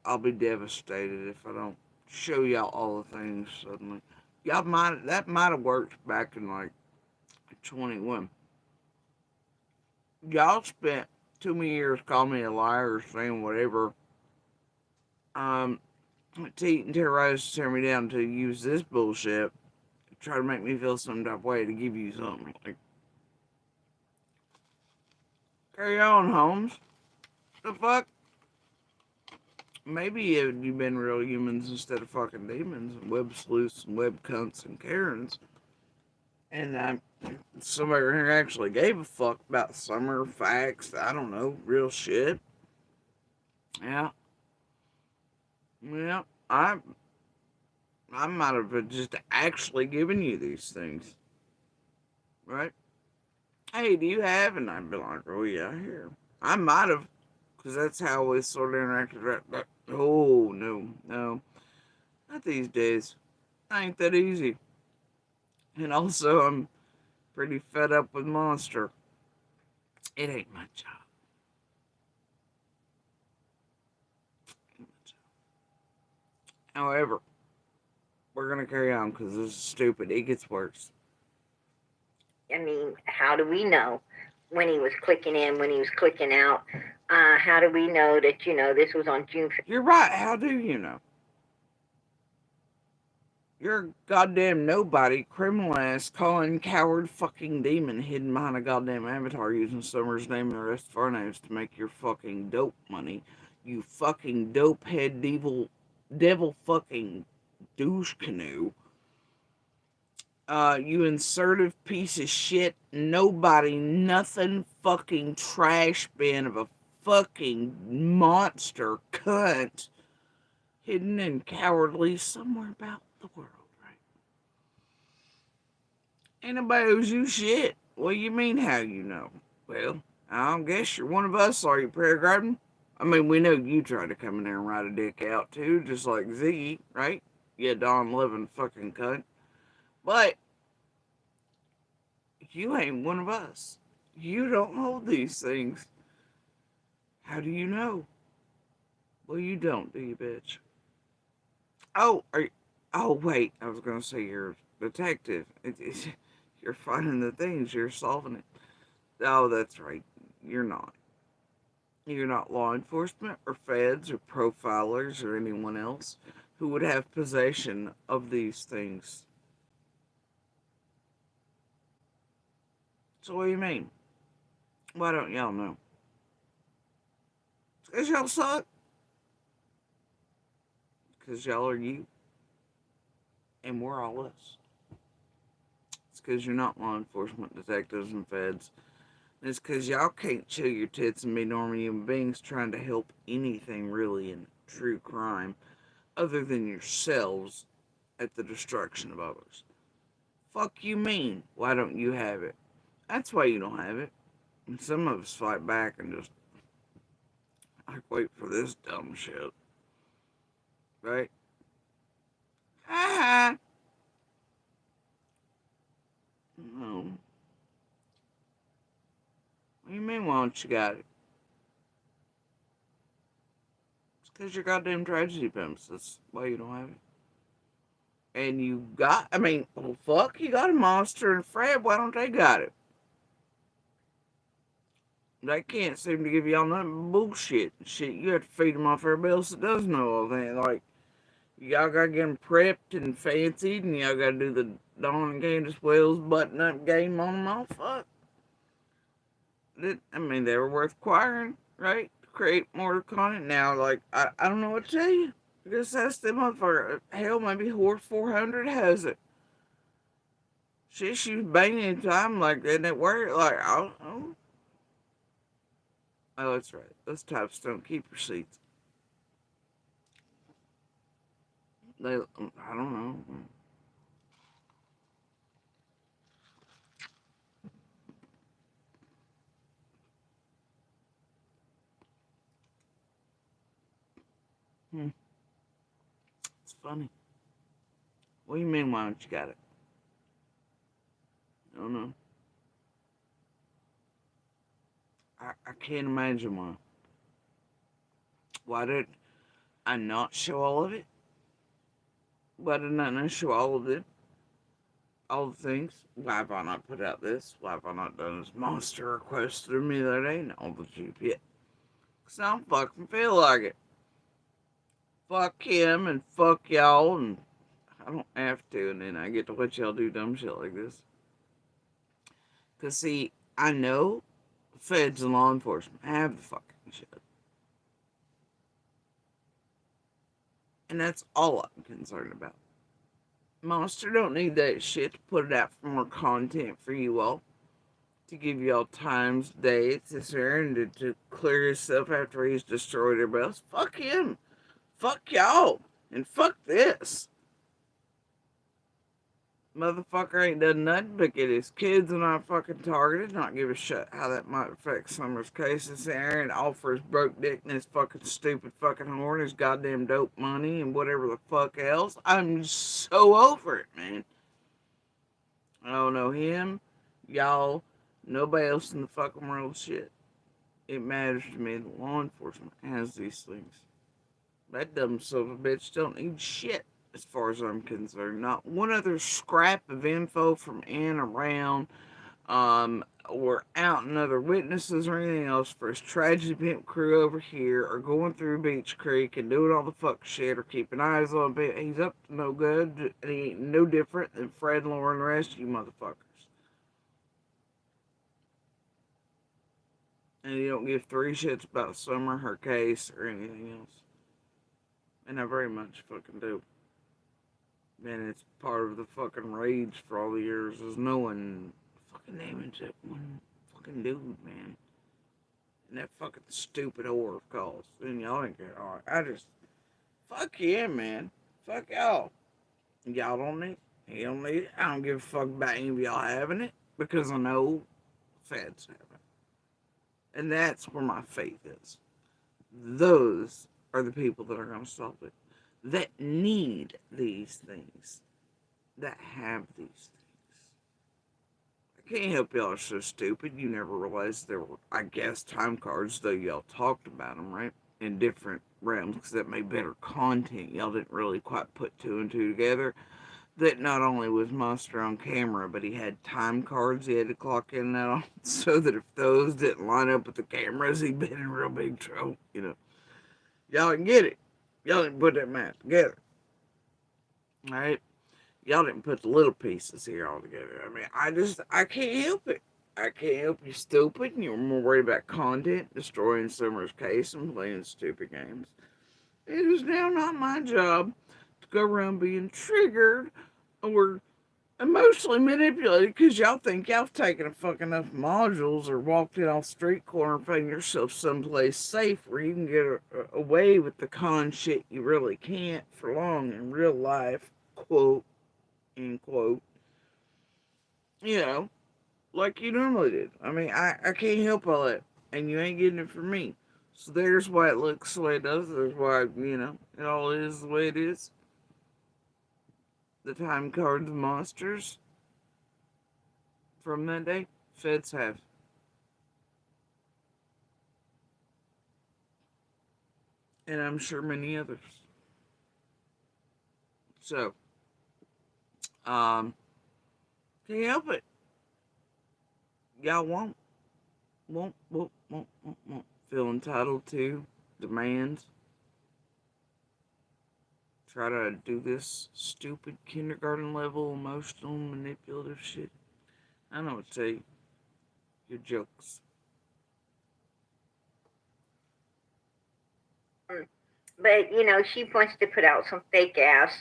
I'll be devastated if I don't show y'all all the things suddenly. That might have worked back in like 21. Y'all spent too many years calling me a liar or saying whatever. To terrorize, tear me down, to use this bullshit, try to make me feel some type of way to give you something. Like, carry on, Holmes. The fuck? Maybe if you've been real humans instead of fucking demons and web sleuths and web cunts and Karens, and somebody here actually gave a fuck about summer facts, I don't know, real shit. Yeah. Yeah. I might have just actually given you these things. Right? Hey, do you have? And I'd be like, oh yeah, here. I might have, because that's how we sort of interacted. Right? Oh, no, no. Not these days. Ain't that easy. And also, I'm pretty fed up with Monster. It ain't my job. However, we're gonna carry on because this is stupid. It gets worse. I mean, how do we know when he was clicking in, when he was clicking out? How do we know that, this was on June 5th? You're right. How do you know? You're a goddamn nobody, criminal ass, calling coward fucking demon hidden behind a goddamn avatar using Summer's name and the rest of our names to make your fucking dope money. You fucking dope head devil fucking douche canoe. You insertive piece of shit, nobody, nothing fucking trash bin of a fucking monster cunt hidden and cowardly somewhere about the world, right? Ain't nobody owes you shit. What do you mean, how you know? Well, I don't guess you're one of us, are you, Prayer Garden? I mean, we know you tried to come in there and write a dick out, too, just like Ziggy, right? Yeah, Don Levin fucking cunt. But you ain't one of us. You don't hold these things. How do you know? Well, you don't, do you, bitch? Oh, oh, wait. I was gonna say you're a detective. You're finding the things. You're solving it. Oh, that's right. You're not. You're not law enforcement or feds or profilers or anyone else who would have possession of these things. So what do you mean? Why don't y'all know? Because y'all suck. Because y'all are you. And we're all us. It's because you're not law enforcement detectives and feds. It's because y'all can't chill your tits and be normal human beings trying to help anything really in true crime other than yourselves at the destruction of others. fuck you mean? Why don't you have it? That's why you don't have it. And some of us fight back and just like wait for this dumb shit, right? Ha ha. No. What do you mean? Why don't you got it? It's because you're goddamn tragedy pimps. That's why you don't have it. And you got, I mean, well, fuck, you got a Monster and Fred. Why don't they got it? They can't seem to give y'all nothing bullshit. Shit, you have to feed them off everybody else that does know all that. Like, y'all gotta get them prepped and fancied, and y'all gotta do the Dawn and Candace Wells button up game on them all. Fuck. I mean, they were worth acquiring, right? To create more content. Now, like, I don't know what to tell you. I guess that's the motherfucker. Hell, maybe Horse 400 has it. Shit, she was banging time like that, and it worked. Like, I don't know. Oh, that's right. Those types don't keep receipts. I don't know. It's funny. What do you mean, why don't you got it? I don't know. I can't imagine why. Why did I not show all of it? Why did I not show all of it? All the things? Why have I not put out this? Why have I not done this monster requested of me that ain't all the shit? Because I don't fucking feel like it. Fuck him and fuck y'all, and I don't have to, and then I get to let y'all do dumb shit like this. Because, see, I know feds and law enforcement have the fucking shit. And that's all I'm concerned about. Monster don't need that shit to put it out for more content for you all. To give y'all times, dates, and to clear himself after he's destroyed everybody else. Fuck him. Fuck y'all. And fuck this. Motherfucker ain't done nothing but get his kids and not fucking targeted, not give a shit how that might affect Summer's cases there, and all for his broke dick and his fucking stupid fucking horn, his goddamn dope money, and whatever the fuck else. I'm so over it, man. I don't know him, y'all, nobody else in the fucking world shit. It matters to me that law enforcement has these things. That dumb son of a bitch don't need shit. As far as I'm concerned, not one other scrap of info from in, around, or out and other witnesses or anything else for his tragedy pimp crew over here, or going through Beach Creek and doing all the fuck shit, or keeping eyes on him. He's up to no good, and he ain't no different than Fred, Lauren, and the rest of you motherfuckers. And you don't give three shits about Summer, her case, or anything else. And I very much fucking do. Man, it's part of the fucking rage for all the years is knowing fucking naming that one fucking dude, man. And that fucking stupid whore of calls. And y'all ain't get alright. I just fuck yeah, man. Fuck y'all. Y'all don't need it. He don't need it. I don't give a fuck about any of y'all having it. Because I know feds have it. And that's where my faith is. Those are the people that are gonna stop it. That need these things, that have these things. I can't help y'all are so stupid. You never realized there were, I guess, time cards, though y'all talked about them, right? In different realms, because that made better content. Y'all didn't really quite put two and two together. That not only was Monster on camera, but he had time cards he had to clock in and out on, so that if those didn't line up with the cameras, he'd been in real big trouble, you know. Y'all didn't get it. Y'all didn't put that math together. Alright? Y'all didn't put the little pieces here all together. I mean, I can't help it. I can't help you stupid, and you're more worried about content, destroying Summer's case, and playing stupid games. It is now not my job to go around being triggered or emotionally manipulated because y'all think y'all have taken a fucking enough modules or walked in off street corner and found yourself someplace safe where you can get away with the con shit you really can't for long in real life, quote, end quote. you know, like you normally did. I mean, I can't help all that, and you ain't getting it from me. So there's why it looks the way it does. There's why, it all is the way it is. The time cards monsters from that day, feds have. And I'm sure many others. So, can't help it. Y'all won't feel entitled to, demand, try to do this stupid kindergarten level emotional manipulative shit. I know what to tell you. Your jokes. But she wants to put out some fake ass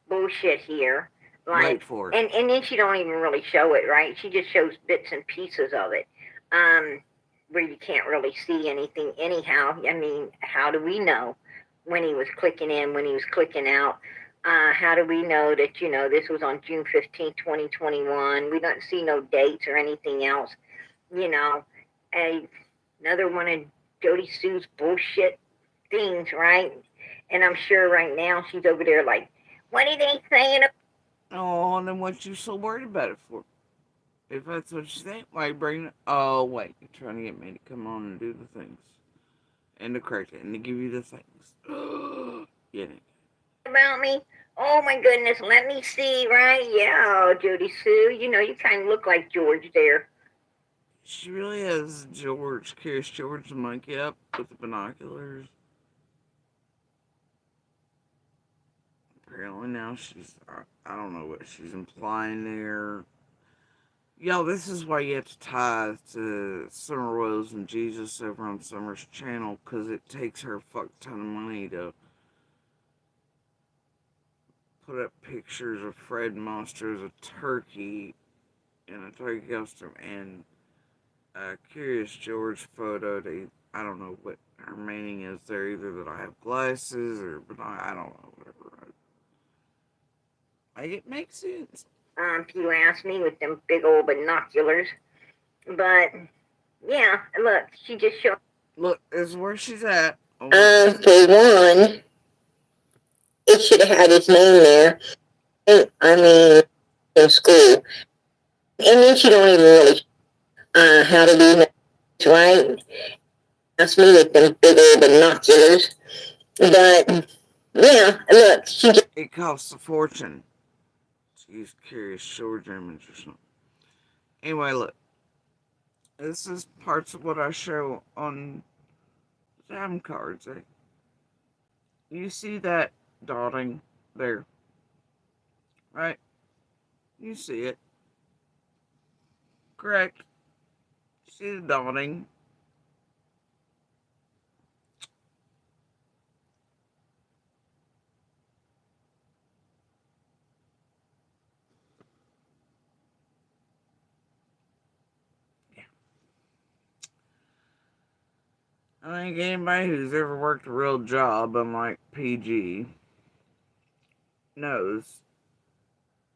bullshit here. Wait Like, for it. and then she don't even really show it, right? She just shows bits and pieces of it, where you can't really see anything. Anyhow, I mean, how do we know when he was clicking in, when he was clicking out? How do we know that this was on June 15th, 2021? We don't see no dates or anything else. You know, another one of Jody Sue's bullshit things, right? And I'm sure right now she's over there like, what are they saying? Oh, and then what you so worried about it for? If that's what you think, why you bring it? Oh, wait, you're trying to get me to come on and do the things. And to correct it, and to give you the things. Get it? About me? Oh my goodness, let me see, right? Yeah, Jody Sue, you kind of look like George there. She really has Curious George the monkey up with the binoculars. Apparently now I don't know what she's implying there. Yo, this is why you have to tithe to Summer Rose and Jesus over on Summer's channel, because it takes her a fuck ton of money to put up pictures of Fred Monster as a turkey in a turkey costume and a Curious George photo to, I don't know what her meaning is there, either that I have glasses or, but I don't know, whatever. It makes sense. If you ask me, with them big old binoculars. But, yeah, look, she just showed. Look, this is where she's at. For one, it should have had his name there. I mean, in school. And then she don't even really, how to do that, right? Ask me with them big old binoculars. But, yeah, look, she just. It costs a fortune to use Curious George image or something. Anyway, look. This is parts of what I show on time cards. You see that dotting there, right? You see it. Correct. See the dotting. I think anybody who's ever worked a real job, unlike PG, knows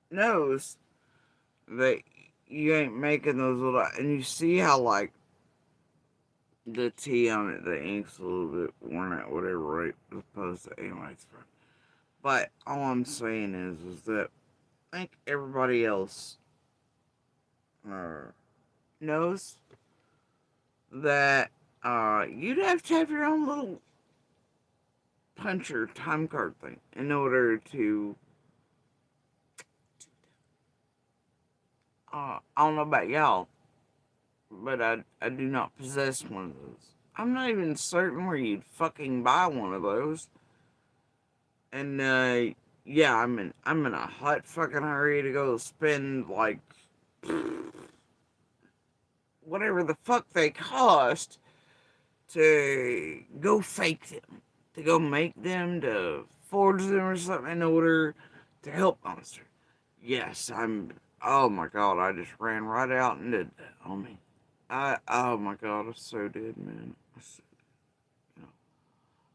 that you ain't making those little, and you see how like the T on it, the ink's a little bit worn out, whatever, right? As opposed to, anyways, but all I'm saying is that I think everybody else knows that you'd have to have your own little puncher time card thing in order to. I don't know about y'all, but I do not possess one of those. I'm not even certain where you'd fucking buy one of those. And yeah, I'm in a hot fucking hurry to go spend like whatever the fuck they cost to go fake them, to go make them, to forge them or something in order to help Monster. Yes, oh my god, I just ran right out and did that on me. Oh my god, I so did, man.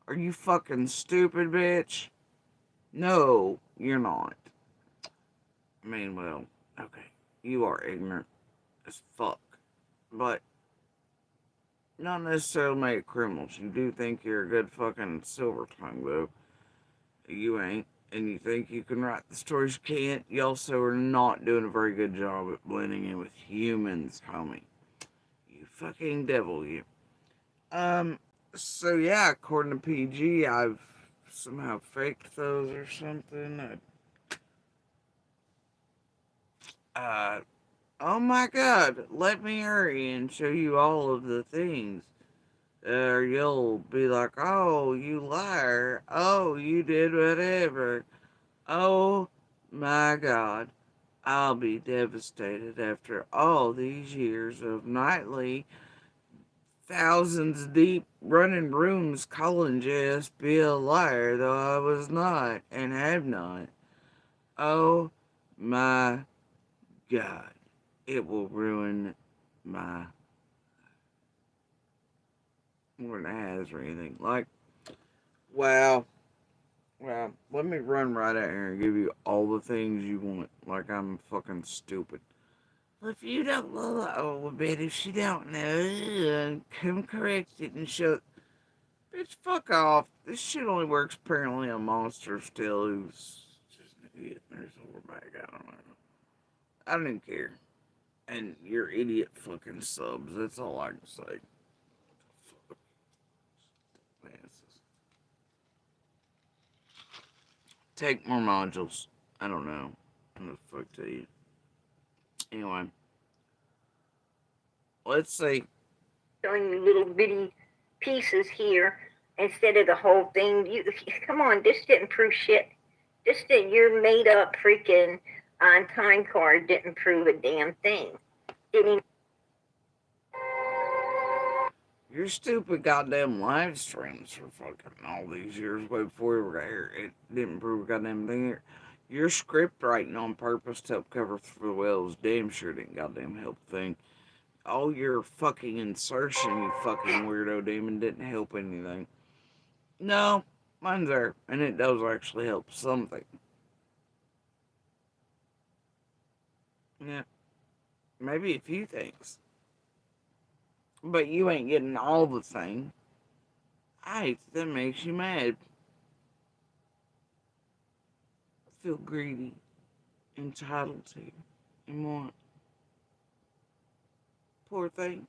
Are you fucking stupid, bitch? No, you're not. I mean, well, okay. you are ignorant as fuck. But not necessarily make criminals. You do think you're a good fucking silver tongue, though. You ain't. And you think you can write the stories you can't. You also are not doing a very good job at blending in with humans, homie. You fucking devil, you. So yeah, according to PG, I've somehow faked those or something. Oh my god, let me hurry and show you all of the things. Or you'll be like, oh, you liar. Oh, you did whatever. Oh my god. I'll be devastated after all these years of nightly, thousands deep running rooms calling just be a liar, though I was not and have not. Oh my god. It will ruin my more than it has or anything. Like, wow. Well, let me run right out here and give you all the things you want. Like I'm fucking stupid. Well, if you don't know, oh, but if she don't know, come correct it and show. Bitch, fuck off. This shit only works apparently on Monster still, who's just an idiot. There's a horseback. I don't know. I don't even care. And you're idiot fucking subs. That's all I can say. Fuck. Take more modules. I don't know. I'm gonna fuck to you. Anyway. Let's see. Showing you little bitty pieces here instead of the whole thing. You come on, this didn't prove shit. This that your made up freaking on time card didn't prove a damn thing. Didn't. Your stupid goddamn live streams for fucking all these years way before we were here. It didn't prove a goddamn thing here. Your script writing on purpose to help cover for the whales damn sure didn't goddamn help a thing. All your fucking insertion, you fucking weirdo demon, didn't help anything. No, mine's there, and it does actually help something. Yeah, maybe a few things. But you ain't getting all the thing. I hate that makes you mad. Feel greedy, entitled to, and want. Poor thing.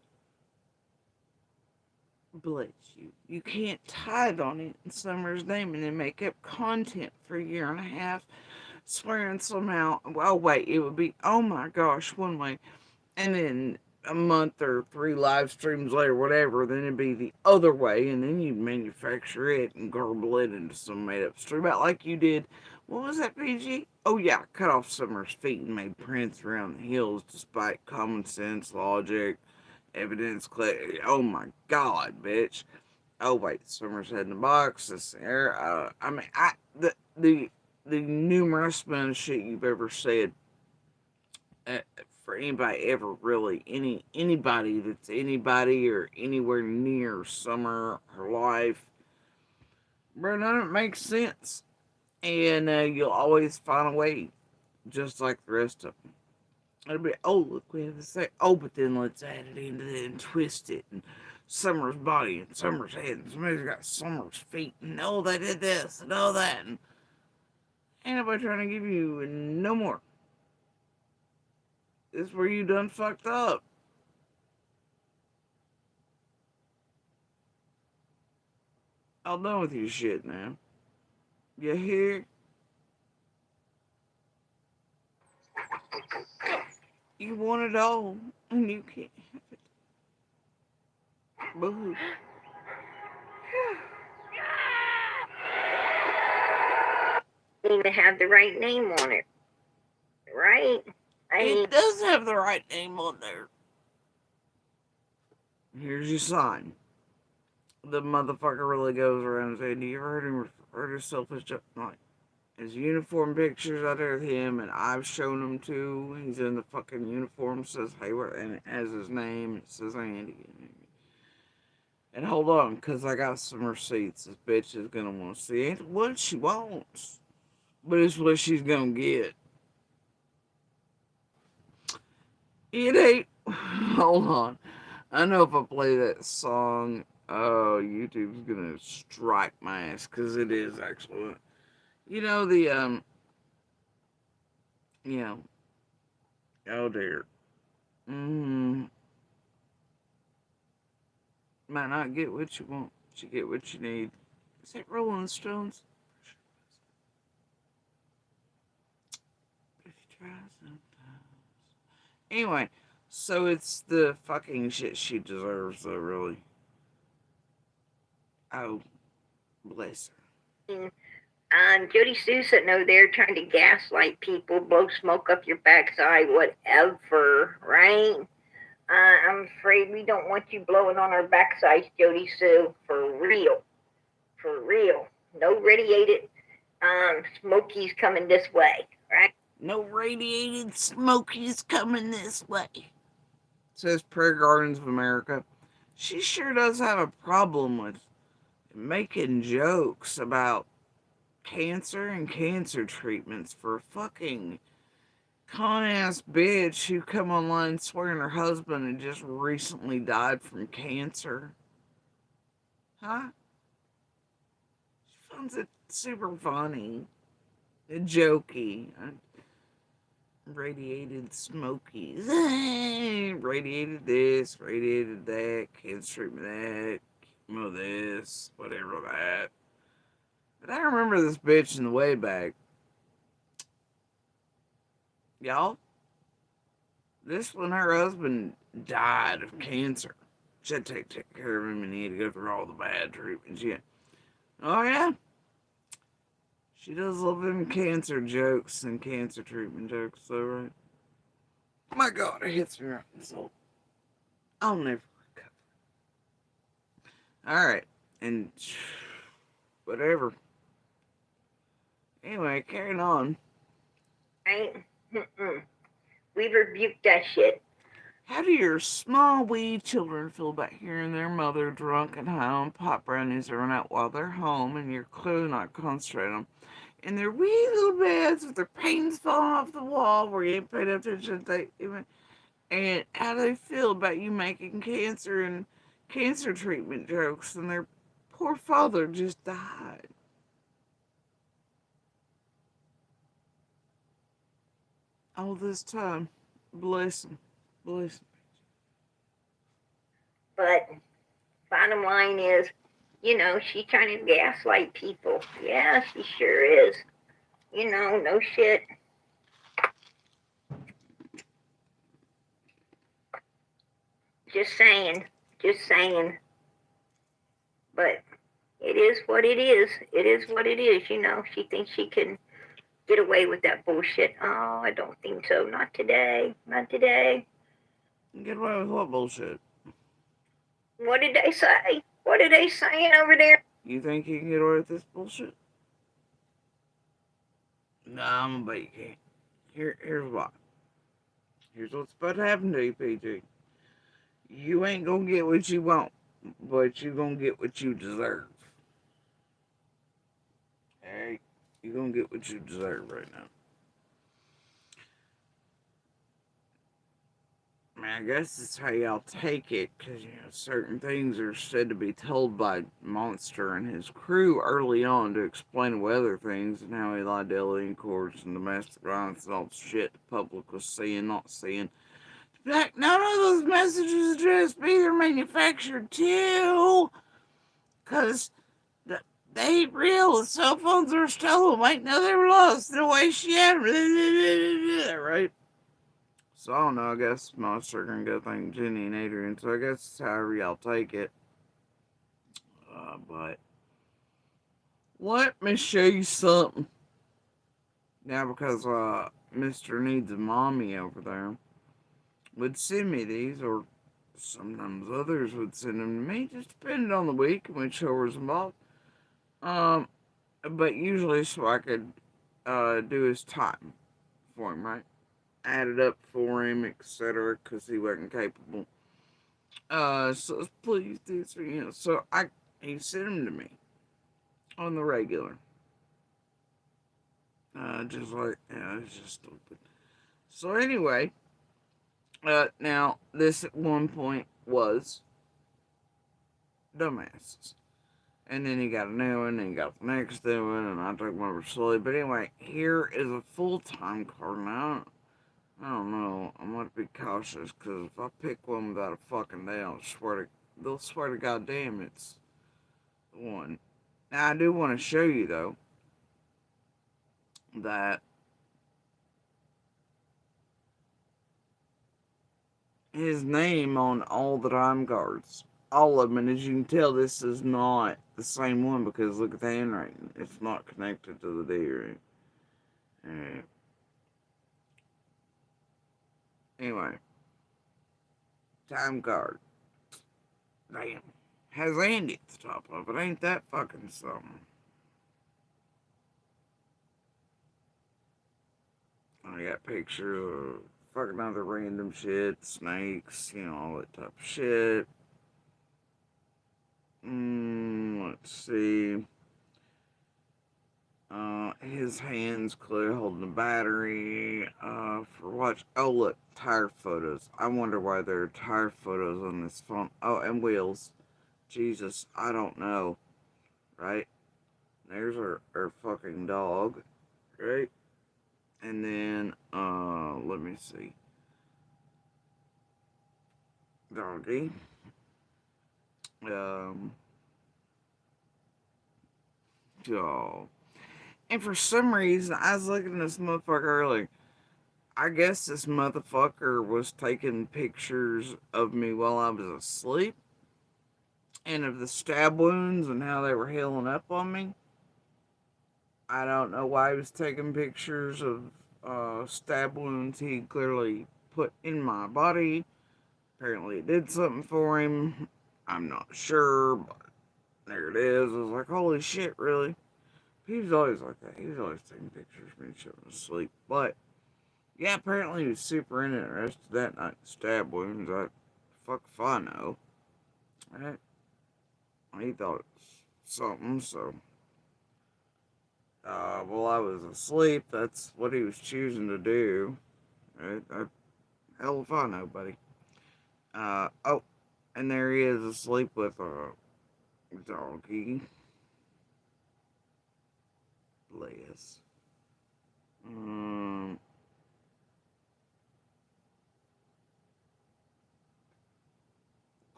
Bless you. You can't tithe on it in Summer's name and then make up content for a year and a half, swearing somehow, oh wait, it would be, oh my gosh, one way. And then a month or 3 live streams later, whatever, then it'd be the other way, and then you'd manufacture it and garble it into some made up story about like you did. What was that, PG? Oh yeah, cut off Summer's feet and made prints around the hills despite common sense, logic, evidence. Oh my god, bitch. Oh wait, Summer's head in the box. This there. The numerous amount of shit you've ever said. For anybody ever really anybody that's anybody or anywhere near Summer her life, bro, none of it makes sense, and you'll always find a way, just like the rest of them. It'll be, oh look, we have to say, oh, but then let's add it into it and twist it, and Summer's body and Summer's head, and somebody's got Summer's feet, and oh, they did this and all that, and ain't nobody trying to give you no more. This is where you done fucked up. I'm done with your shit now. You hear? You want it all, and you can't have it. Boo. Didn't even have the right name on it, right? It does have the right name on there. Here's your sign. The motherfucker really goes around saying, do you ever heard him refer to himself as just like his uniform pictures out there with him, and I've shown him too. He's in the fucking uniform, says Hayward, and it has his name, it says Andy. And hold on, because I got some receipts. This bitch is gonna want to see. Ain't what she wants, but it's what she's gonna get. It ain't. Hold on. I know if I play that song, oh, YouTube's gonna strike my ass because it is actually. You know the you know, oh dear. Mm, might not get what you want, but you get what you need. Is that Rolling Stones? If you try sometimes. Anyway, so it's the fucking shit she deserves, though, really. Oh, bless her. Jody Sue sitting over there trying to gaslight people, blow smoke up your backside, whatever, right? I'm afraid we don't want you blowing on our backsides, Jody Sue, for real. For real. No radiated smokies coming this way, right? No radiated smokies coming this way. Says Prayer Gardens of America. She sure does have a problem with making jokes about cancer and cancer treatments for a fucking con ass bitch who come online swearing her husband had just recently died from cancer. Huh? She finds it super funny. Jokey. Radiated smokies. Radiated this, radiated that, cancer treatment that, chemo this, whatever that. But I remember this bitch in the way back. Y'all, this when her husband died of cancer. She had to take care of him and he had to go through all the bad treatments. Yeah. Oh, yeah. She does love them cancer jokes and cancer treatment jokes, though, right? My God, it hits me right in the soul. I'll never recover. Alright. And whatever. Anyway, carrying on. Right? We've rebuked that shit. How do your small wee children feel about hearing their mother drunk and high on pot brownies run out while they're home and you're clearly not concentrating on them? In their wee little beds with their paintings falling off the wall where you ain't paid attention to and how do they feel about you making cancer and cancer treatment jokes and their poor father just died? All this time. Bless him. Bless him. But bottom line is, she's trying to gaslight people. Yeah, she sure is. No shit. Just saying. Just saying. But it is what it is. It is what it is. She thinks she can get away with that bullshit. Oh, I don't think so. Not today. Not today. Get away with what bullshit? What did they say? What are they saying over there? You think you can get away with this bullshit? No, I'm gonna bet you can't. Here's why. Here's what's about to happen to you, PG. You ain't gonna get what you want, but you gonna get what you deserve. Hey, you gonna get what you deserve right now. I mean, I guess that's how y'all take it, because, certain things are said to be told by Monster and his crew early on to explain away other things and how he lied to alien courts and domestic violence and all the shit the public was seeing, not seeing. Like, none of those messages addressed me, they're manufactured too, because they ain't real. The cell phones were stolen. Wait, no, they were lost. The way she had them, right? So, I don't know, I guess Monster gonna go thank Jenny and Adrian, so I guess however y'all take it. But let me show you something. Now, because Mr. Needs a Mommy over there would send me these, or sometimes others would send them to me, just depending on the week in which I was involved. But usually so I could do his time for him, right? Add it up for him, etc., because he wasn't capable. So please do this for you. So he sent them to me on the regular. Just like, it's just stupid. So anyway, Now, this at one point was dumbasses. And then he got a new one, and he got the next new one, and I took them over slowly. But anyway, here is a full time card. Now, I don't know. I'm going to be cautious, because if I pick one without a fucking day, they'll swear to goddamn it's the one. Now, I do want to show you, though, that his name on all the time cards. All of them, and as you can tell, this is not the same one, because look at the handwriting. It's not connected to the D, right? Anyway. Time card. Damn. Has Andy at the top of it. Ain't that fucking something? I got pictures of fucking other random shit, snakes, all that type of shit. Let's see. His hands clear holding the battery. For watch. Oh, look, tire photos. I wonder why there are tire photos on this phone. Oh, and wheels. Jesus, I don't know. Right? There's our fucking dog. Right? And then, let me see. Doggy. Dog. And for some reason, I was looking at this motherfucker earlier. I guess this motherfucker was taking pictures of me while I was asleep. And of the stab wounds and how they were healing up on me. I don't know why he was taking pictures of stab wounds he clearly put in my body. Apparently it did something for him. I'm not sure, but there it is. I was like, holy shit, really? He was always like that. He was always taking pictures of me shit was asleep. But, yeah, apparently he was super interested that night in stab wounds. Fuck if I know. Right? He thought it was something, so. While I was asleep, that's what he was choosing to do. Right? Hell if I know, buddy. Oh, and there he is asleep with a doggy. Bless.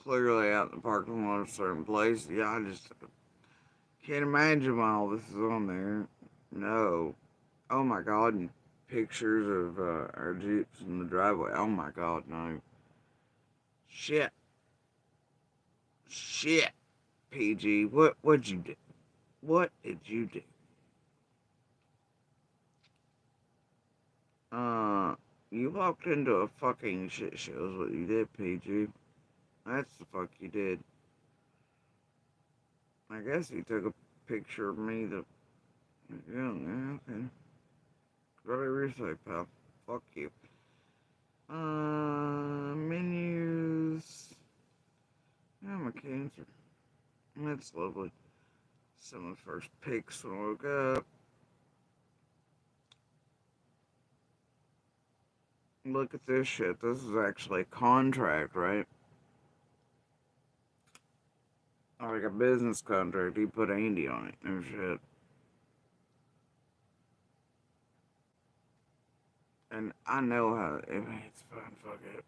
Clearly out in the parking lot of a certain place. Yeah, I just can't imagine why all this is on there. No. Oh my god, and pictures of our Jeeps in the driveway. Oh my god, no. Shit. Shit. PG, what'd you do? What did you do? You walked into a fucking shit show is what you did, PG. That's the fuck you did. I guess he took a picture of me that... Yeah, okay. Whatever you say, pal. Fuck you. Menus... I'm a cancer. That's lovely. Some of the first pics when I woke up. Look at this shit. This is actually a contract, right? Like a business contract. He put Andy on it. No shit. And I know how. It's fine. Fuck it.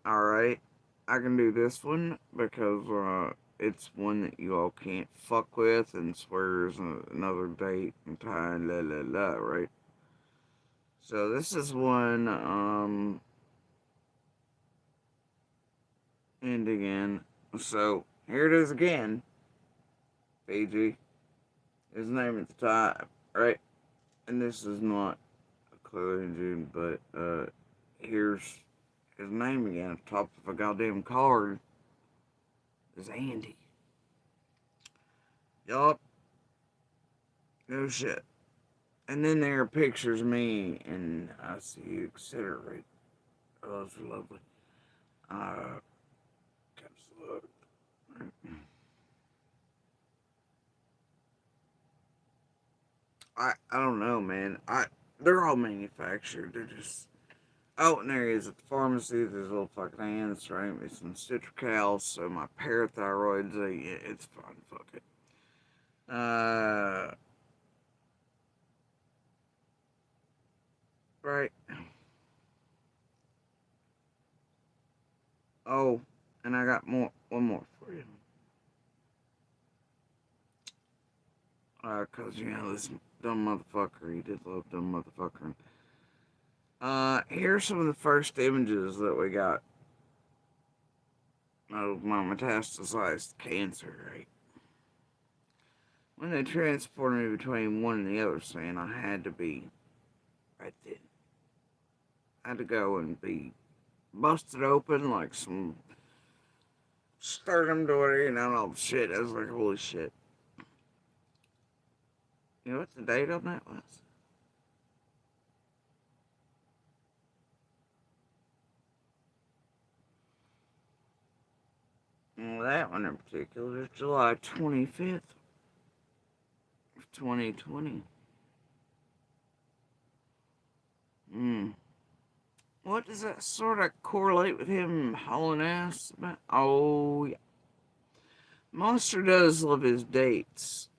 Alright. I can do this one because it's one that you all can't fuck with and swears another date and time, la la la, right? So this is one, ending in. So here it is again. Fiji. His name at the top, right? And this is not a clear engine, but here's his name again at the top of a goddamn card. Is Andy. Yup. No shit. And then there are pictures of me and I see you, etc. Right? Oh, those are lovely. Look. I don't know, man. They're all manufactured. They're just Oh, and there he is at the pharmacy with his little fucking hands trying me some citricals, so my parathyroid's it's fine, fuck it. Right. Oh, and I got one more for you. Cause this dumb motherfucker, he did love dumb motherfucker. Here's some of the first images that we got of my metastasized cancer, right? When they transported me between one and the other, saying I had to be right then. I had to go and be busted open like some sternum door, and all the shit. I was like, holy shit. You know what the date on that was? Well, that one in particular is July 25th of 2020. What does that sort of correlate with him hauling ass about? Oh, yeah. Monster does love his dates.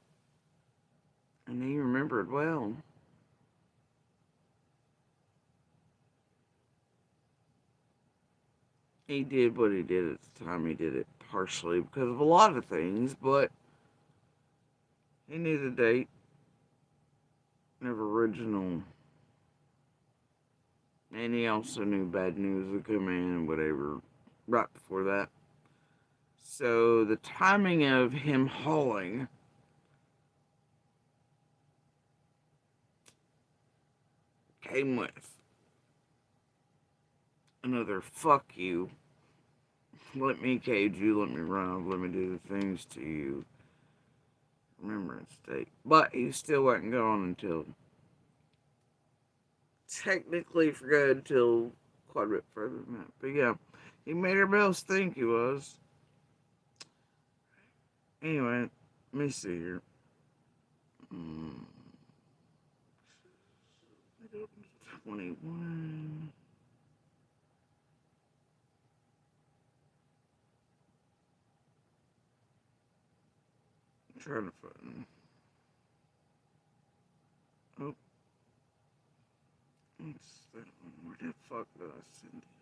And he remembered well. He did what he did at the time he did it, partially because of a lot of things, but he knew the date of original. And he also knew bad news would come in and whatever right before that. So the timing of him hauling came with another fuck you. Let me cage you, let me run, let me do the things to you. Remembrance date. But he still wasn't going until technically for good until quite a bit further than that. But yeah, he made everybody else think he was. Anyway, let me see here. 21. I'm trying to find. Oh. What's that one? Where the fuck did I send these to?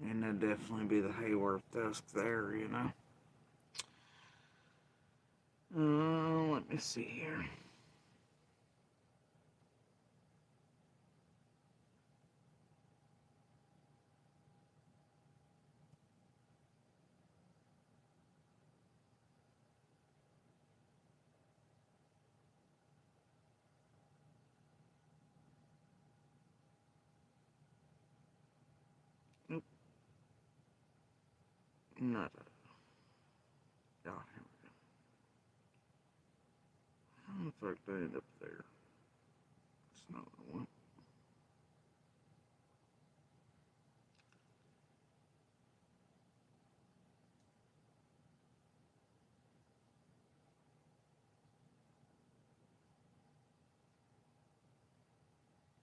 And that'd definitely be the Hayworth desk there, you know. Let me see here. Nope. Not a. Oh, here we go. How the fuck did I end up there? It's not what I want.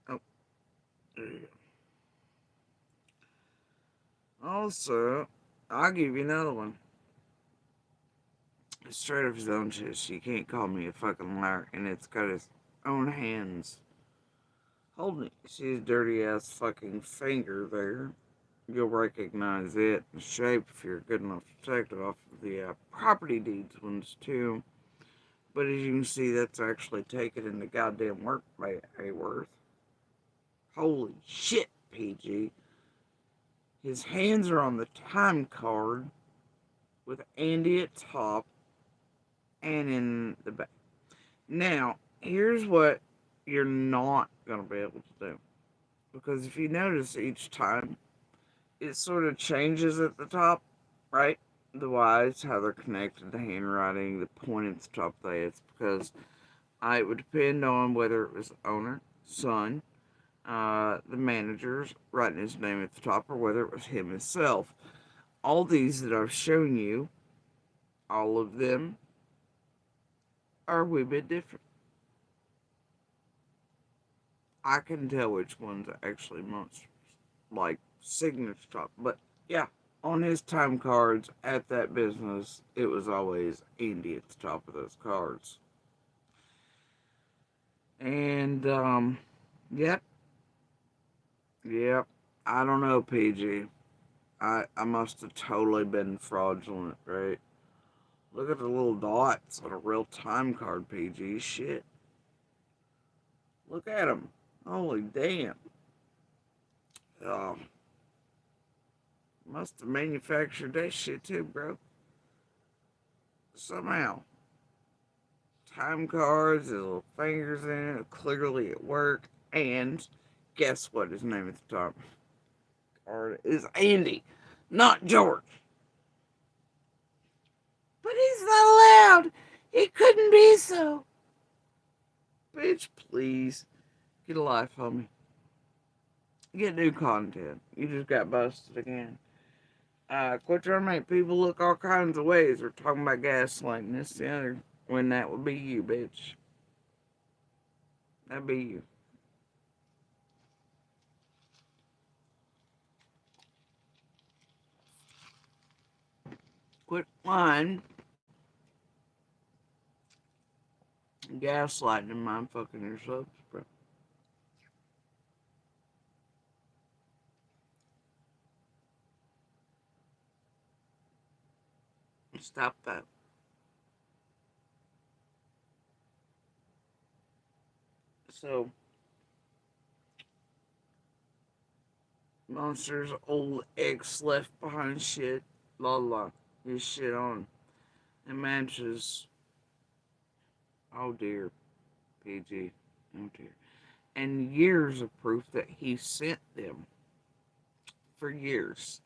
Oh, There you go. Also, I'll give you another one. Straight off his own chest. You can't call me a fucking liar. And it's got his own hands holding it. See his dirty ass fucking finger there. You'll recognize it in shape if you're good enough to take it off of the property deeds ones too. But as you can see, that's actually taken in the goddamn work by Hayworth. Holy shit, PG. His hands are on the time card with Andy at top and in the back. Now, here's what you're not going to be able to do. Because if you notice each time, it sort of changes at the top, right? The Y's, how they're connected, the handwriting, the point at the top of the It's because it would depend on whether it was the owner, son, the managers writing his name at the top, or whether it was him himself. All these that I've shown you, all of them are a wee bit different. I can tell which one's actually monsters, like signature top. But yeah, on his time cards at that business, it was always Andy at the top of those cards. And yep. I don't know, PG. I must have totally been fraudulent, right? Look at the little dots on a real time card, PG. Shit. Look at them. Holy damn. Must have manufactured that shit too, bro. Somehow. Time cards, the little fingers in it, clearly at work. And guess what? His name at the top card is Andy, not George. But he's not allowed. It couldn't be so. Bitch, please. Get a life, homie. Get new content. You just got busted again. Quit trying to make people look all kinds of ways. We're talking about gaslighting this the other. When that would be you, bitch. That'd be you. Quit lying. Gaslighting and mind fucking yourselves, bro. Stop that. So, Monster's old ex left behind shit. La la. His shit on. And matches. Oh dear. PG. Oh dear. And years of proof that he sent them. For years.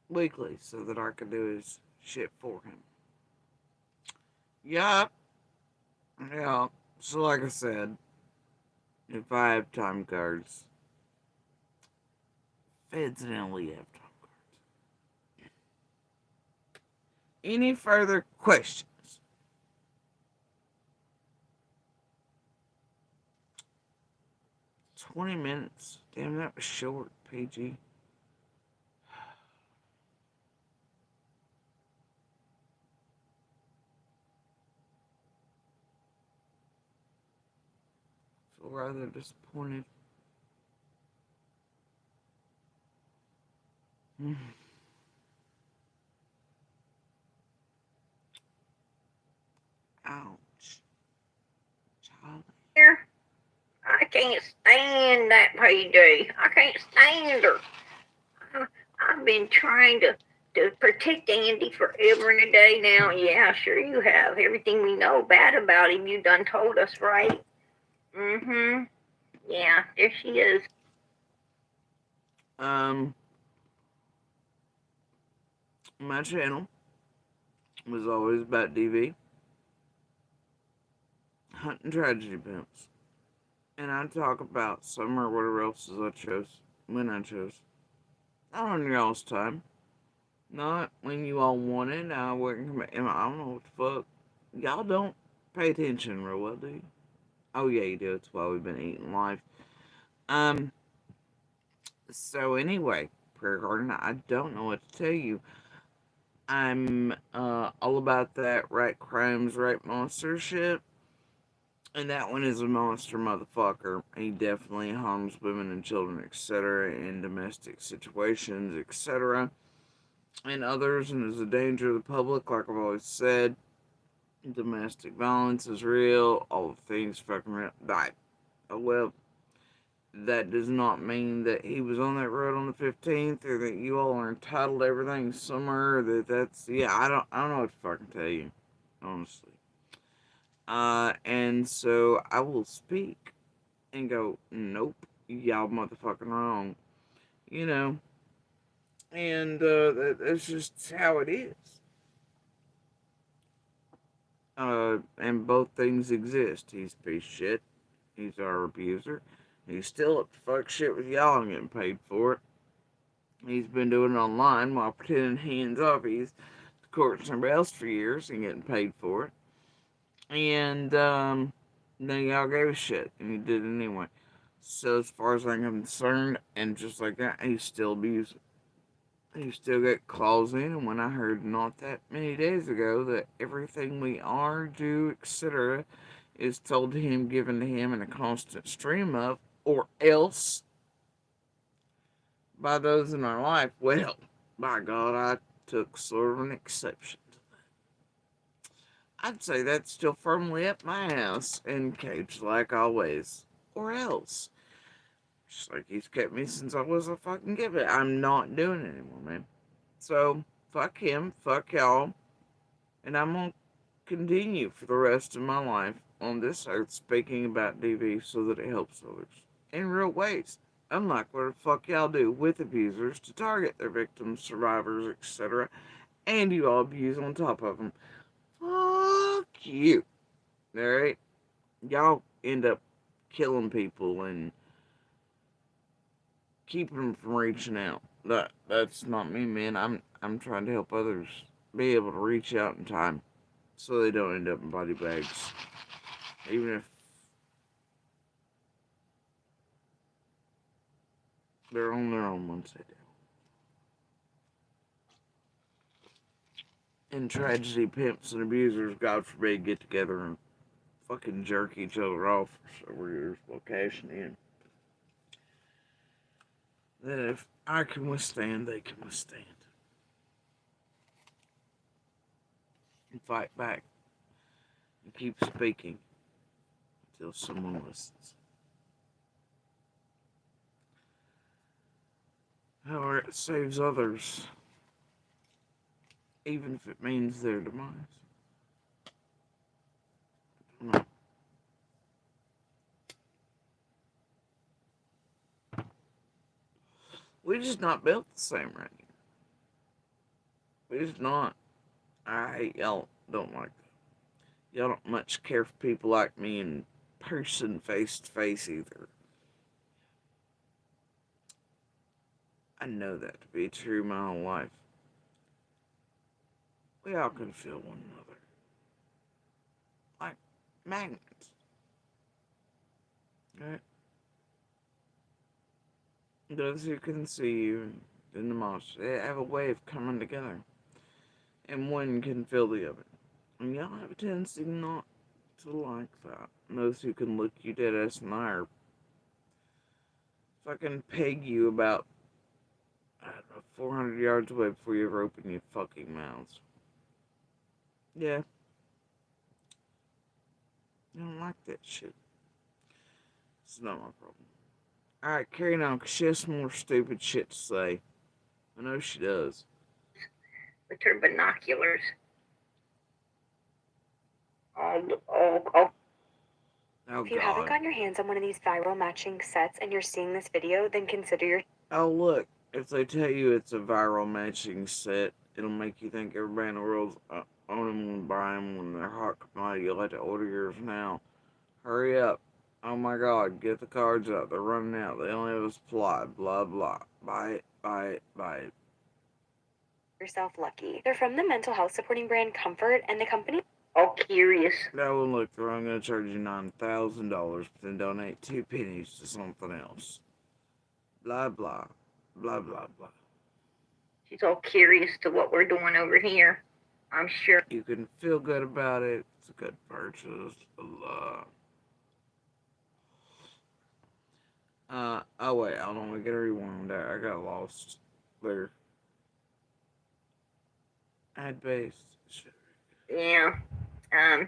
Weekly. So that I could do his shit for him. Yup. Yeah. So like I said, if I have time cards, Feds and LE have time cards. Any further questions? $20. Damn, that was short, PG. Feel rather disappointed. Ouch. Charlie. Here, I can't stand that payday. I can't stand her. I've been trying to protect Andy forever and a day now. Yeah, sure you have. Everything we know bad about him, you done told us, right? Mm-hmm. Yeah, there she is. My channel was always about DV, hunting tragedy pimps, and I talk about summer or whatever else I chose, when I chose. Not on y'all's time. Not when you all wanted. I wouldn't. I don't know what the fuck. Y'all don't pay attention real well, do you? Oh yeah, you do. It's why we've been eating life. So anyway, Prayer Garden, I don't know what to tell you. I'm all about that right crimes, right monster shit. And that one is a monster motherfucker. He definitely harms women and children, etc., in domestic situations, etc., and others, and is a danger to the public, like I've always said. Domestic violence is real. All the things fucking real. Oh, well, that does not mean that he was on that road on the 15th, or that you all are entitled to everything somewhere. That's yeah. I don't know what to fucking tell you, honestly. And so I will speak and go, nope, y'all motherfucking wrong, you know. And that's just how it is. And both things exist. He's a piece of shit. He's our abuser. He's still up to fuck shit with y'all and getting paid for it. He's been doing it online while pretending hands off. He's courting somebody else for years and getting paid for it. And then y'all gave a shit, and he did it anyway. So as far as I'm concerned, and just like that, he's still abusing. He still got claws in, and when I heard not that many days ago that everything we are, do, etc., is told to him, given to him in a constant stream of, or else by those in our life, well, by God, I took sort of an exception to that. I'd say that's still firmly at my house and caged like always, or else. Just like he's kept me since I was a fucking kid. I'm not doing it anymore, man. So, fuck him, fuck y'all, and I'm gonna continue for the rest of my life on this earth speaking about DV so that it helps others in real ways. Unlike what the fuck y'all do with abusers to target their victims, survivors, etc., and you all abuse on top of them. Fuck you. Alright? Y'all end up killing people and keeping them from reaching out. That's not me, man. I'm trying to help others be able to reach out in time so they don't end up in body bags. Even if they're on their own once they do. And tragedy, pimps, and abusers, God forbid, get together and fucking jerk each other off for several years while cashing in. Then if I can withstand, they can withstand. And fight back. And keep speaking until someone listens. However, it saves others, even if it means their demise. No. We just not built the same right here. We just not. I hate y'all. Don't like that. Y'all don't much care for people like me in person, face to face either. I know that to be true my whole life. We all can feel one another. Like magnets. Right? Those who can see you in the monster, they have a way of coming together. And one can feel the other. And y'all have a tendency not to like that. And those who can look you dead ass in the eye or fucking peg you about, I don't know, 400 yards away before you ever open your fucking mouths. Yeah. I don't like that shit. It's not my problem. Alright, carrying on, because she has some more stupid shit to say. I know she does. With her binoculars. Oh, If you haven't gotten your hands on one of these viral matching sets and you're seeing this video, then consider your... Oh, look. If they tell you it's a viral matching set, it'll make you think everybody in the world's own them and buy them when they're hot commodity. You'll have to order yours now. Hurry up. Oh my god, get the cards out. They're running out. They only have a supply. Blah, blah. Buy it, buy it, buy it. Yourself lucky. They're from the mental health supporting brand Comfort, and the company... all curious. That one looked through. I'm going to charge you $9,000, but then donate 2 pennies to something else. Blah, blah. Blah, blah, blah. She's all curious to what we're doing over here. I'm sure. You can feel good about it. It's a good purchase. Oh wait, hold on. We gotta rewind that. I got lost there. Ad based. Yeah. I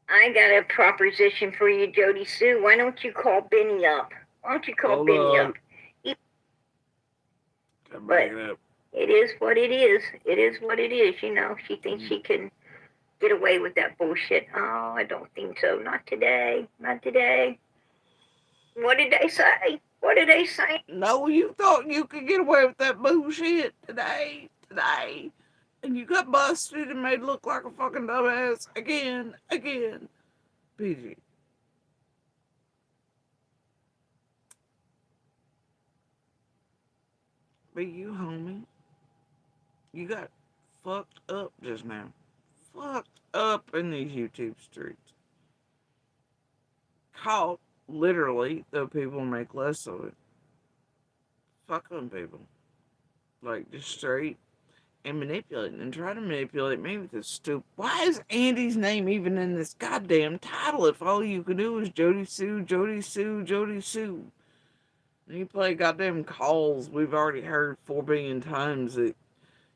got a proposition for you, Jody Sue. Why don't you call Benny up? Why don't you call Benny up? But it is what it is. It is what it is. You know, she thinks she can get away with that bullshit. Oh, I don't think so. Not today. Not today. What did they say? What did they say? No, you thought you could get away with that bullshit today. And you got busted and made look like a fucking dumbass again. PG. But you, homie, you got fucked up just now. Fucked up in these YouTube streets. Caught, literally, though people make less of it. Fuck them people. Like, just straight and manipulating and try to manipulate me with this stupid. Why is Andy's name even in this goddamn title if all you can do is Jody Sue? And you play goddamn calls we've already heard 4 billion times that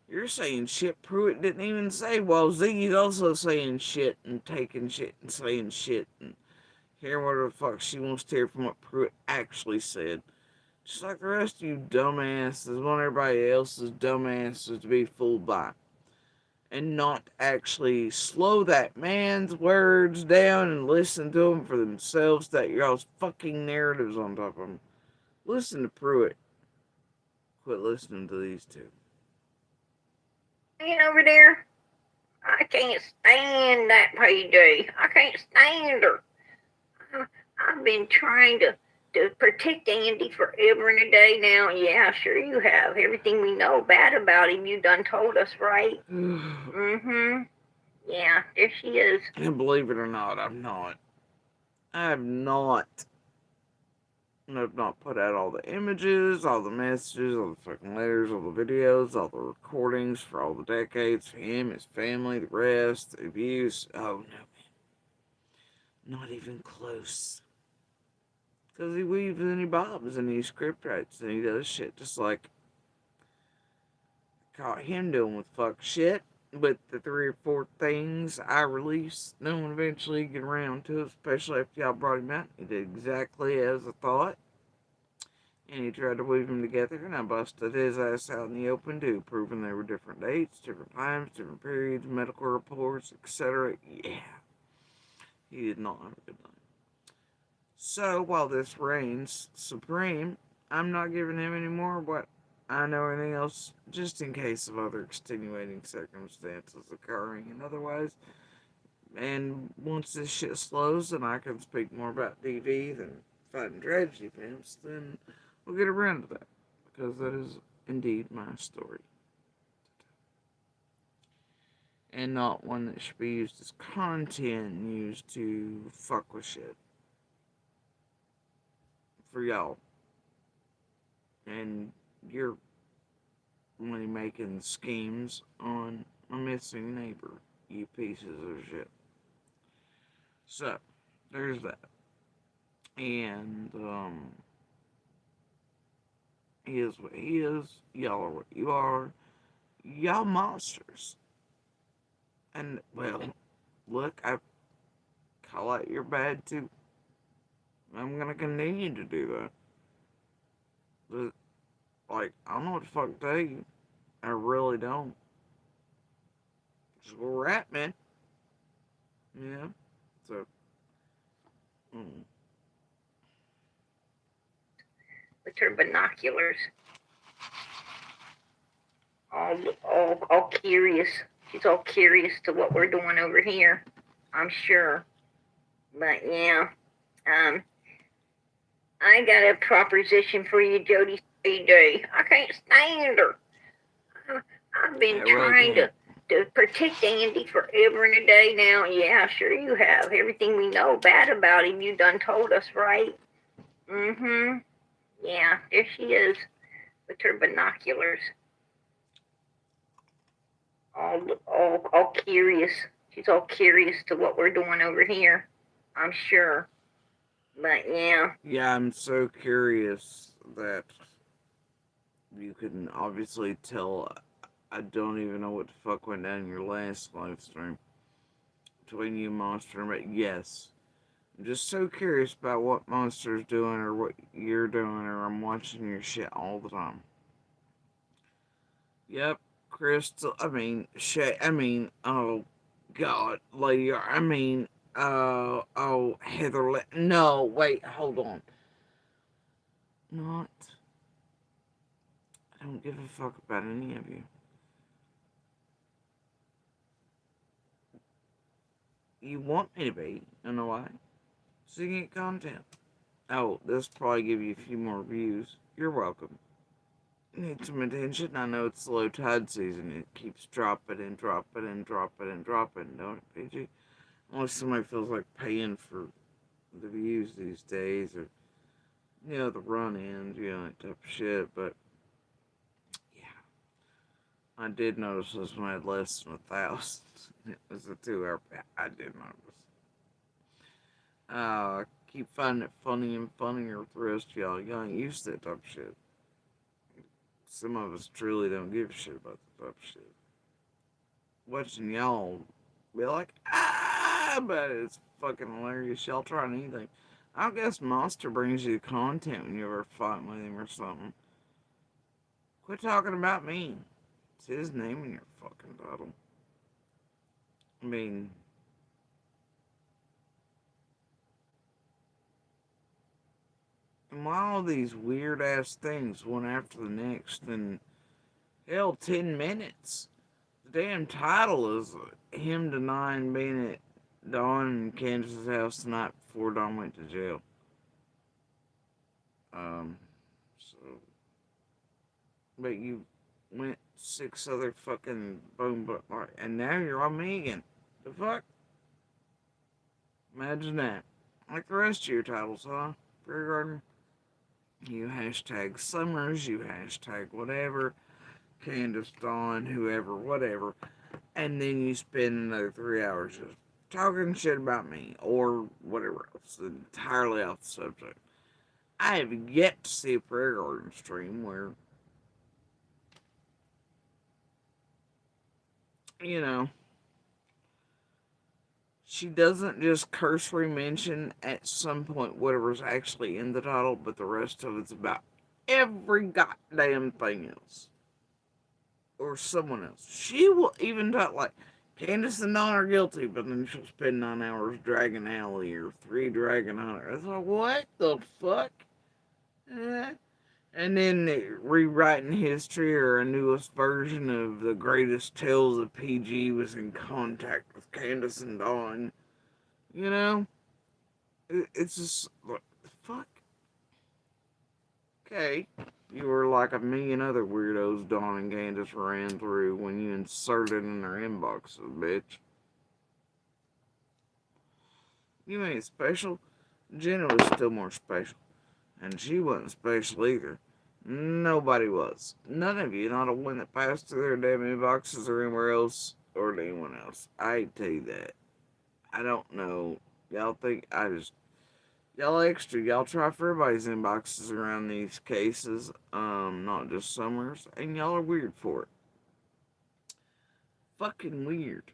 you're saying shit Pruitt didn't even say, while Ziggy's also saying shit and taking shit and saying shit and hearing whatever the fuck she wants to hear from what Pruitt actually said. Just like the rest of you dumbasses want everybody else's dumbasses to be fooled by. And not actually slow that man's words down and listen to them for themselves, that y'all's fucking narratives on top of them. Listen to Pruitt. Quit listening to these two. Ain't over there. I can't stand that payday. I can't stand her. I've been trying to protect Andy forever and a day now. Yeah, sure you have. Everything we know bad about him, you done told us, right? Mm-hmm. Yeah, there she is. And believe it or not, I'm not. I've not put out all the images, all the messages, all the fucking letters, all the videos, all the recordings for all the decades, for him, his family, the rest, the abuse. Oh, no, man. Not even close. Because he weaves and he bobs and he script writes and he does shit just like I caught him doing with fuck shit. But the 3 or 4 things I released, no one eventually get around to, especially after y'all brought him out. He did exactly as I thought. And he tried to weave them together, and I busted his ass out in the open too, proving there were different dates, different times, different periods, medical reports, etc. Yeah. He did not have a good night. So, while this reigns supreme, I'm not giving him any more what I know anything else, just in case of other extenuating circumstances occurring and otherwise. And once this shit slows and I can speak more about DV than fighting tragedy pimps, then we'll get around to that. Because that is indeed my story. And not one that should be used as content, used to fuck with shit. For y'all. And you're money making schemes on a missing neighbor, you pieces of shit. So, there's that. And, he is what he is, y'all are what you are, y'all monsters. And, well, look, I call out your bad too. I'm gonna continue to do that. But, like, I don't know what the fuck to tell you. I really don't. Just where we're at, man. Yeah. So. With her binoculars. All curious. She's all curious to what we're doing over here. I'm sure. But yeah. I got a proposition for you, Jody. I can't stand her. I've been trying to to protect Andy forever and a day now? Yeah, sure you have. Everything we know bad about him, you done told us, right? Mm-hmm. Yeah, there she is with her binoculars. All curious. She's all curious to what we're doing over here, I'm sure. But yeah. Yeah, I'm so curious that you can obviously tell. I don't even know what the fuck went down in your last live stream between you, Monster. But yes, I'm just so curious about what Monster's doing or what you're doing, or I'm watching your shit all the time. Yep, Crystal. Shay. Oh God, Lady. Heather. No, wait, hold on. Not. I don't give a fuck about any of you. You want me to be, in a way, so you can get content. Oh, this will probably give you a few more views. You're welcome. Need some attention. I know it's low tide season. It keeps dropping and dropping and dropping and dropping, don't it, PG? Unless somebody feels like paying for the views these days, or, the run-ins, that type of shit, but, yeah. I did notice this one had less than 1,000. It was a 2-hour. I did notice. I keep finding it funny and funnier with the rest of y'all. Y'all ain't used to that type of shit. Some of us truly don't give a shit about that type of shit. Watching y'all be like, but it's fucking hilarious. Y'all trying anything. I guess Monster brings you content when you're ever fighting with him or something. Quit talking about me. It's his name in your fucking title. I mean, and why all these weird ass things one after the next? And hell, 10 minutes. The damn title is him denying being at Dawn and Candace's house the night before Dawn went to jail. But you went 6 other fucking boom, and now you're on me again. The fuck? Imagine that. Like the rest of your titles, huh? Prairie Garden? You hashtag Summers, you hashtag whatever, Candace, Dawn, whoever, whatever. And then you spend another 3 hours just talking shit about me or whatever else, entirely off the subject. I have yet to see a Prairie Garden stream where, she doesn't just cursory mention at some point whatever's actually in the title, but the rest of it's about every goddamn thing else. Or someone else. She will even talk like, Candace and Dawn are guilty, but then she'll spend 9 hours dragging Allie or 3 dragging Hunter. It's like, what the fuck? And then rewriting history or a newest version of the greatest tales of PG was in contact with Candace and Dawn. It's just, what the fuck? Okay. You were like a million other weirdos Dawn and Candace ran through when you inserted in their inboxes, bitch. You ain't special. Jenna was still more special. And she wasn't special either. Nobody was. None of you, not a one that passed through their damn inboxes or anywhere else or to anyone else. I hate to tell you that. I don't know. Y'all think y'all extra. Y'all try for everybody's inboxes around these cases. Not just Summers. And y'all are weird for it. Fucking weird.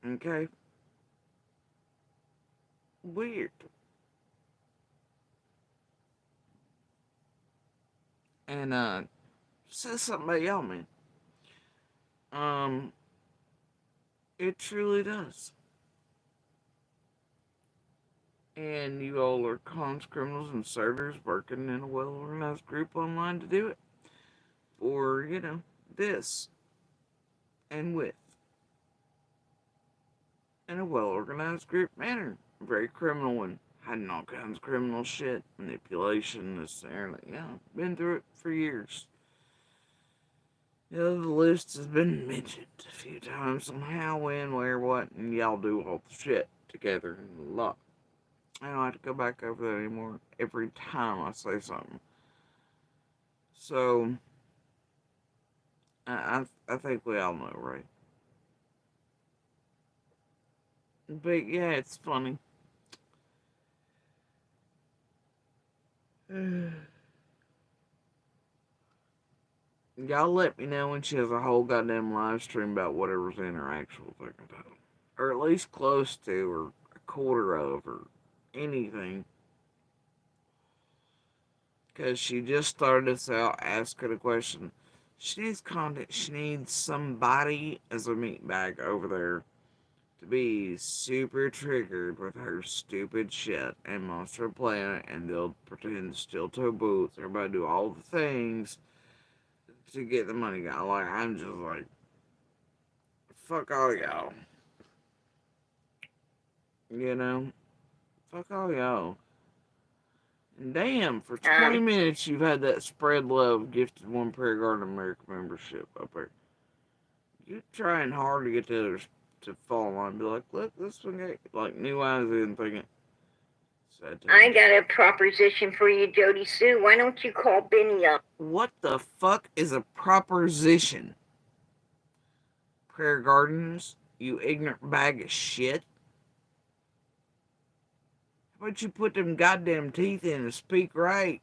Okay? Weird. And, says something about y'all, man. It truly does. And you all are cons, criminals, and servers working in a well-organized group online to do it. For, this. And with. In a well-organized group manner. Very criminal one. Hiding all kinds of criminal shit. Manipulation, this, there, been through it for years. The list has been mentioned a few times on how, when, where, what, and y'all do all the shit together and a lot. I don't have to go back over that anymore every time I say something. So, I think we all know, right? But yeah, it's funny. Y'all let me know when she has a whole goddamn live stream about whatever's in her actual fucking title. Or at least close to, or a quarter of, or anything. Because she just started us out asking a question. She needs content. She needs somebody as a meat bag over there to be super triggered with her stupid shit and Monster Planet, and they'll pretend steel toe boots. Everybody do all the things to get the money guy. Like, I'm just like, fuck all y'all. You know? Fuck all y'all. And damn, for 20 minutes you've had that spread love gifted one Prayer Garden America membership up there. You're trying hard to get the others to fall on and be like, look, this one got like new eyes in thinking. I got a proposition for you, Jody Sue. Why don't you call Benny up? What the fuck is a proposition? Prayer Gardens, you ignorant bag of shit. How about you put them goddamn teeth in and speak right?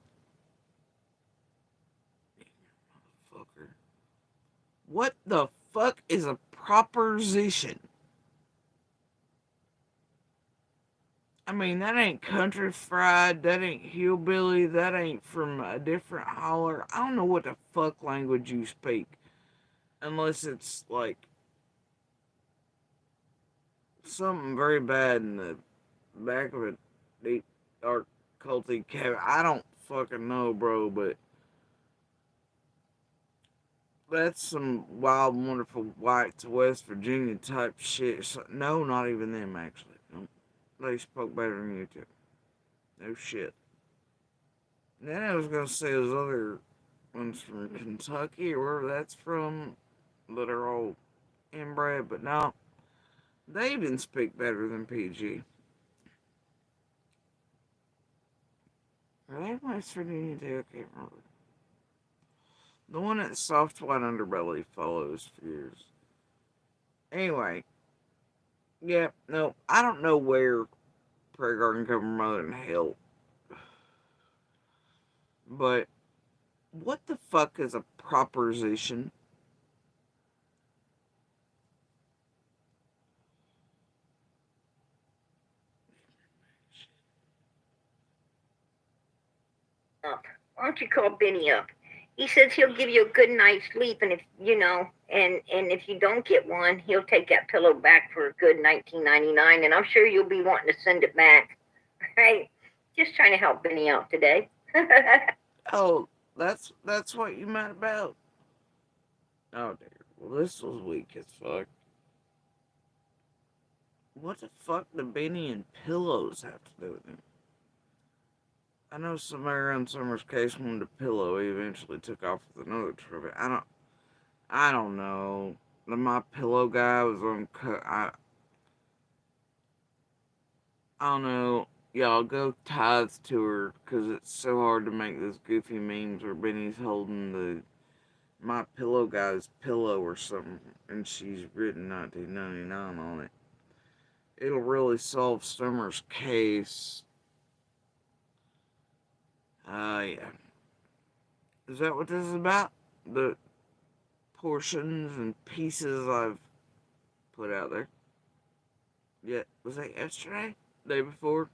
Motherfucker. What the fuck is a proposition? I mean, that ain't country fried, that ain't hillbilly, that ain't from a different holler. I don't know what the fuck language you speak. Unless it's like something very bad in the back of a deep, dark, culty cavern. I don't fucking know, bro, but that's some wild, wonderful whites West Virginia type shit. No, not even them, actually. No. They spoke better than you two. No shit. And then I was gonna say those other ones from Kentucky or wherever that's from that are all inbred, but no. They even speak better than PG. Are they West Virginia too? I can't remember. The one that Soft White Underbelly follows for years. Anyway. Yeah, no, I don't know where Prayer Garden come from other than hell. But what the fuck is a proposition? Up. Why don't you call Benny up? He says he'll give you a good night's sleep, and if you know, and if you don't get one, he'll take that pillow back for a good $19.99, and I'm sure you'll be wanting to send it back. Right? Just trying to help Benny out today. Oh, that's what you meant about. Oh dear. Well, this was weak as fuck. What the fuck do Benny and pillows have to do with him? I know somebody around Summer's case wanted a pillow. He eventually took off with another trophy. I don't know. My pillow guy was on cut. I don't know. Y'all go tithes to her because it's so hard to make those goofy memes where Benny's holding the My Pillow guy's pillow or something, and she's written 1999 on it. It'll really solve Summer's case. Yeah. Is that what this is about? The portions and pieces I've put out there? Yeah, was that yesterday? Day before?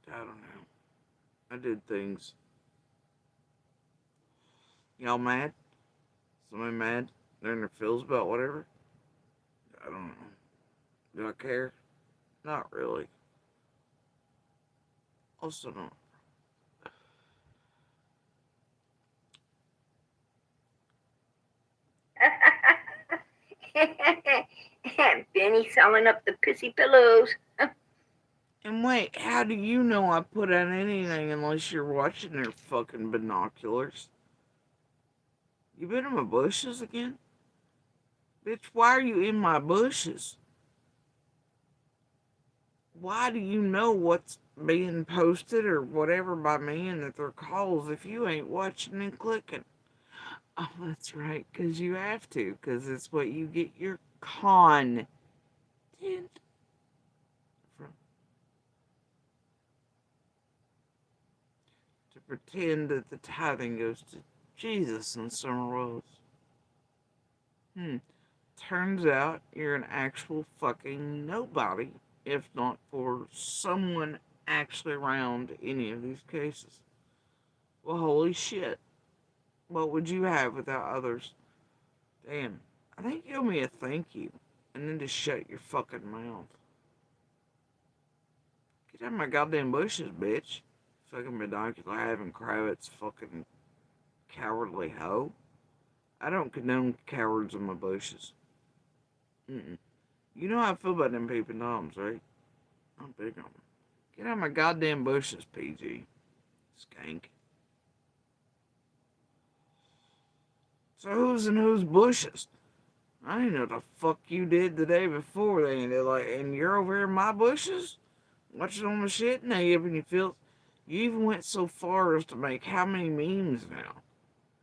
I don't know. I did things. Y'all mad? Somebody mad? They're in their feels about whatever? I don't know. Do I care? Not really. Also don't. Benny selling up the pissy pillows. And wait, how do you know I put out anything unless you're watching their fucking binoculars? You been in my bushes again? Bitch, why are you in my bushes? Why do you know what's being posted or whatever by me and that they're calls if you ain't watching and clicking? Oh, that's right, because you have to, because it's what you get your content from. To pretend that the tithing goes to Jesus in Summer Wells. Turns out you're an actual fucking nobody, if not for someone actually around any of these cases. Well, holy shit. What would you have without others? Damn. I think you owe me a thank you. And then just shut your fucking mouth. Get out of my goddamn bushes, bitch. Fucking binocular having Kravitz fucking cowardly hoe. I don't condone cowards in my bushes. You know how I feel about them peeping toms, right? I'm big on them. Get out of my goddamn bushes, PG. Skank. So who's in whose bushes? I didn't know what the fuck you did the day before then. And you're over here in my bushes? Watching on the shit? Now you feel. You even went so far as to make how many memes now?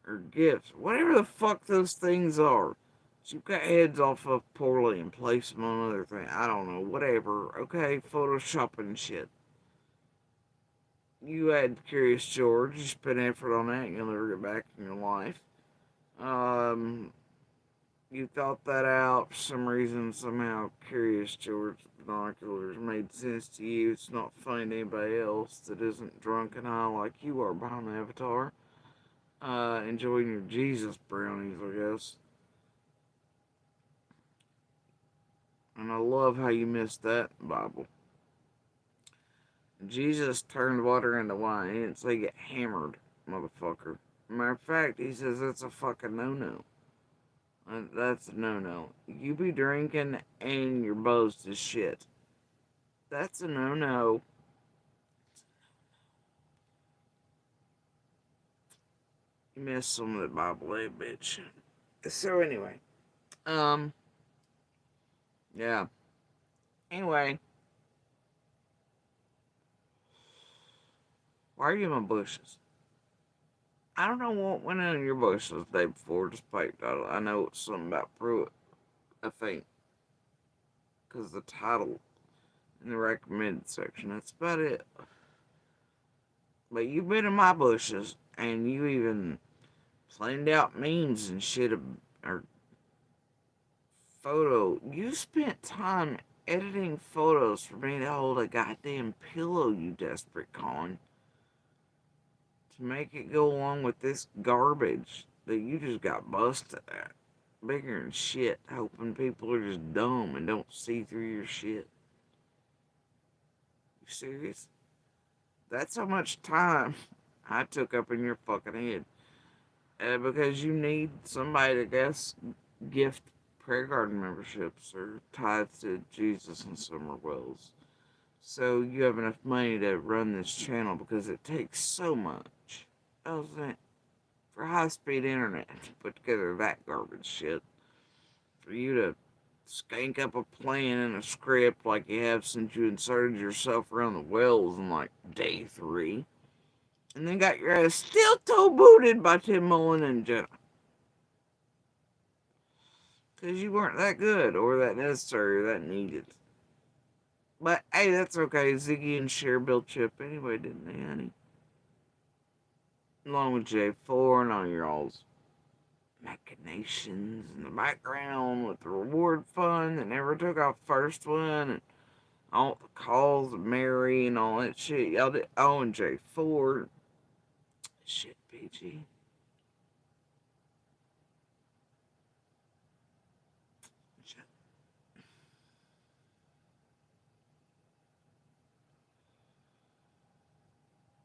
Or GIFs. Whatever the fuck those things are. You cut heads off of poorly and place them on other things. I don't know. Whatever. Okay, photoshopping shit. You had Curious George. You spent effort on that. You'll never get back in your life. You thought that out for some reason. Somehow Curious George binoculars made sense to you. It's not funny to anybody else that isn't drunk and high like you are behind the avatar. Enjoying your Jesus brownies, I guess. And I love how you missed that Bible. Jesus turned water into wine. He didn't say get hammered, motherfucker. Matter of fact, he says that's a fucking no-no. That's a no-no. You be drinking and you're buzzed as shit. That's a no-no. You missed some of the Bible, bitch. So anyway, yeah. Anyway, why are you in my bushes? I don't know what went on in your bushes the day before, despite I know it's something about Pruitt, I think. Because the title in the recommended section, that's about it. But you've been in my bushes, and you even planned out memes and shit, or photo. You spent time editing photos for me to hold a goddamn pillow, you desperate con. To make it go along with this garbage that you just got busted at. Bigger than shit, hoping people are just dumb and don't see through your shit. You serious? That's how much time I took up in your fucking head. Because you need somebody to gift prayer garden memberships or tithe to Jesus and Summer Wells. So you have enough money to run this channel because it takes so much. For high-speed internet to put together that garbage shit. For you to skank up a plan and a script like you have since you inserted yourself around the wells in like day 3. And then got your ass still toe booted by Tim Mullen and Jenna. Because you weren't that good or that necessary or that needed. But hey, that's okay. Ziggy and Cher built Chip anyway, didn't they, honey? Along with J4 and all your all's machinations in the background with the reward fund that never took off first one and all the calls of Mary and all that shit. Y'all did. Oh, and J4. Shit, PG. Shit.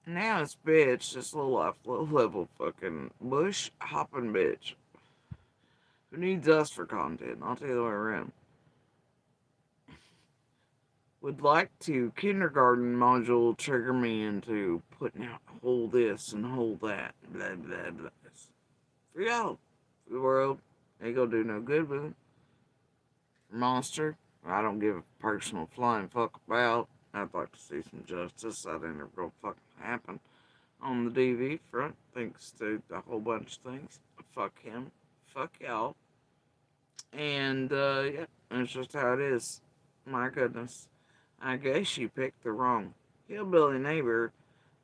And now it's bitch, this low level fucking bush hopping bitch. Who needs us for content? I'll tell you the way around. Would like to kindergarten module trigger me into putting out hold this and hold that. Blah, blah, blah. For y'all. For the world. Ain't gonna do no good with it. monster, I don't give a personal flying fuck about. I'd like to see some justice. That ain't ever gonna fucking happen on the DV front, thanks to a whole bunch of things. Fuck him. Fuck y'all. And, yeah, that's just how it is. My goodness. I guess you picked the wrong hillbilly neighbor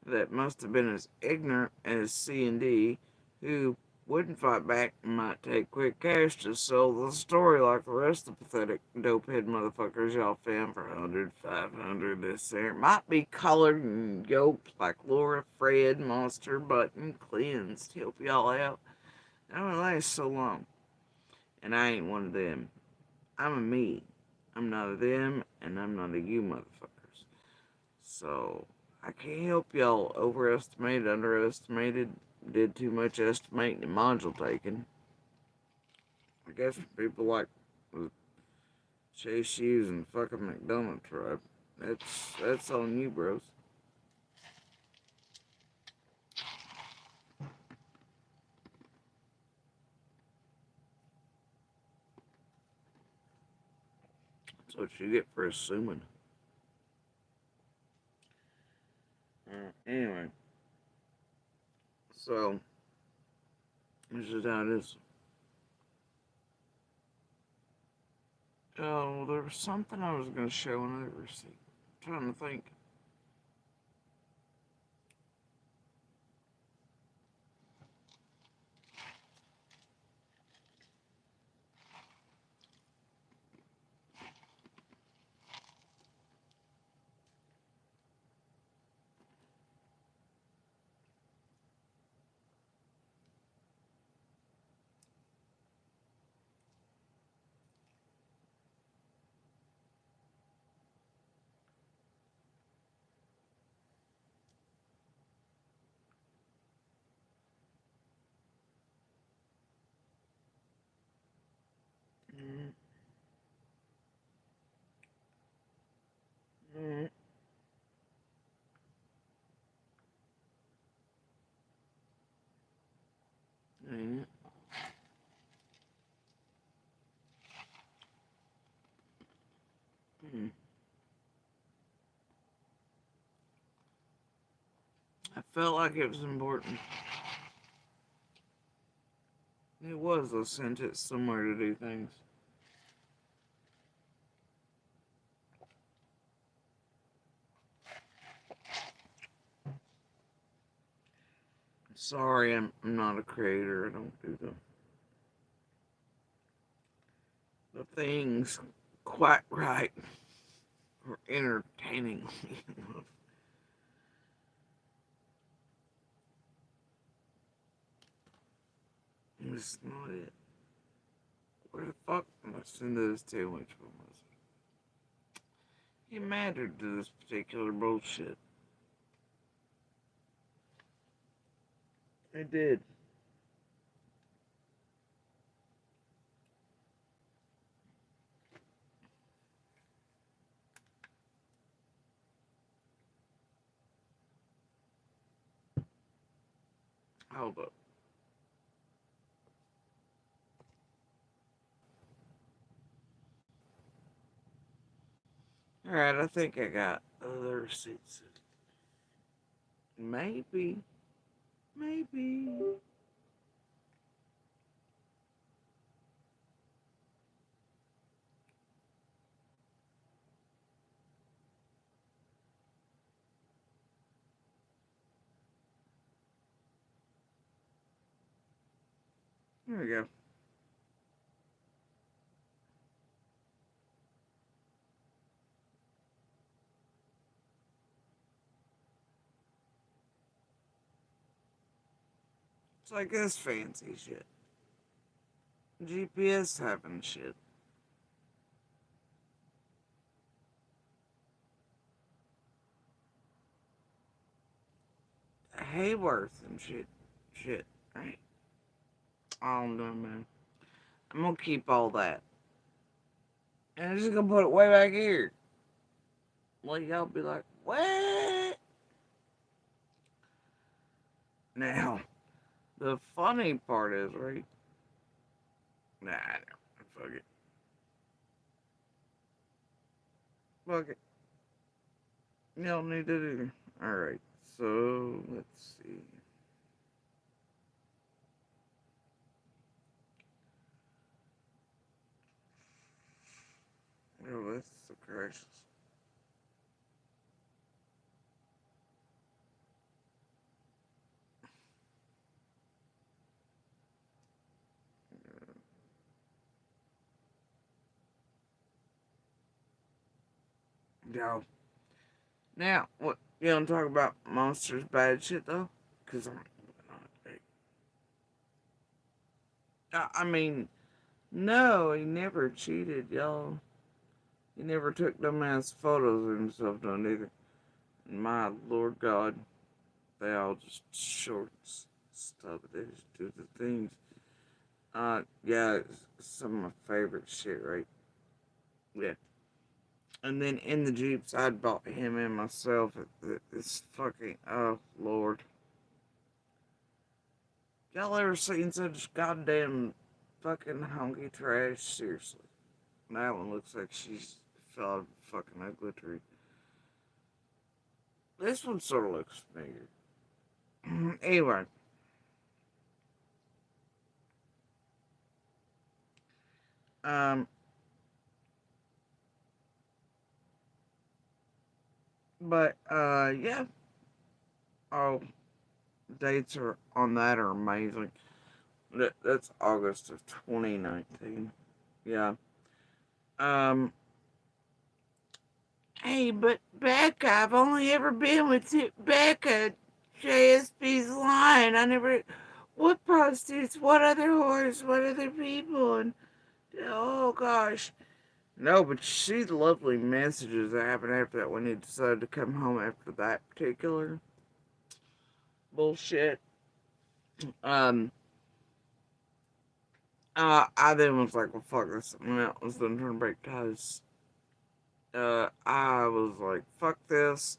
that must have been as ignorant as C&D, who wouldn't fight back and might take quick cash to sell the story like the rest of the pathetic dopehead motherfuckers y'all found for 100, 500 this year. Might be colored and yoked like Laura, Fred, Monster, Button, Cleansed. Help y'all out. That don't last so long. And I ain't one of them. I'm a me. I'm not a them, and I'm not a you motherfuckers. So, I can't help y'all overestimated, underestimated, did too much estimating and module taking. I guess people like the Chase Hughes and fucking McDonald tribe. That's on you, bros. That's what you get for assuming. Anyway. So, this is how it is. Oh, there was something I was going to show in the receipt. I'm trying to think. Mm-hmm. Mm-hmm. Mm-hmm. I felt like it was important. It was. I sent it somewhere to do things. Sorry, I'm not a creator. I don't do the things quite right or entertaining. It's not it. Where the fuck am I sending this to? Which one was it? It mattered to this particular bullshit. It did. Hold up. Alright, I think I got other receipts. Maybe. Maybe. There we go. It's like this fancy shit. GPS having shit. Hayworth and shit. Shit, right? I don't know, man. I'm gonna keep all that. And I'm just gonna put it way back here. Like, y'all be like, what? Now, the funny part is, right? Nah, fuck it. Fuck it. You don't need it either. Alright, so let's see. Oh, that's so gracious. No. Now, what you want to talk about Monsters bad shit though? Cause I mean, no, he never cheated, y'all. He never took dumbass photos of himself done either. And my Lord God, they all just short stuff. They just do the things. Yeah, it's some of my favorite shit, right? Yeah. And then in the Jeeps, I'd bought him and myself. It's fucking, oh, Lord. Y'all ever seen such goddamn fucking honky trash? Seriously. That one looks like she's fell out of a fucking ugly tree. This one sort of looks familiar. Anyway. Um, but, yeah. Oh, dates are on that are amazing. That's August of 2019. Yeah. Um, hey, but Becca, I've only ever been with Becca. JSB's lying. I never. What prostitutes? What other whores? What other people? And oh gosh. No, but see the lovely messages that happened after that when he decided to come home after that particular bullshit. Um, I then was like, well, fuck this. And that was then trying to break ties. I was like, fuck this.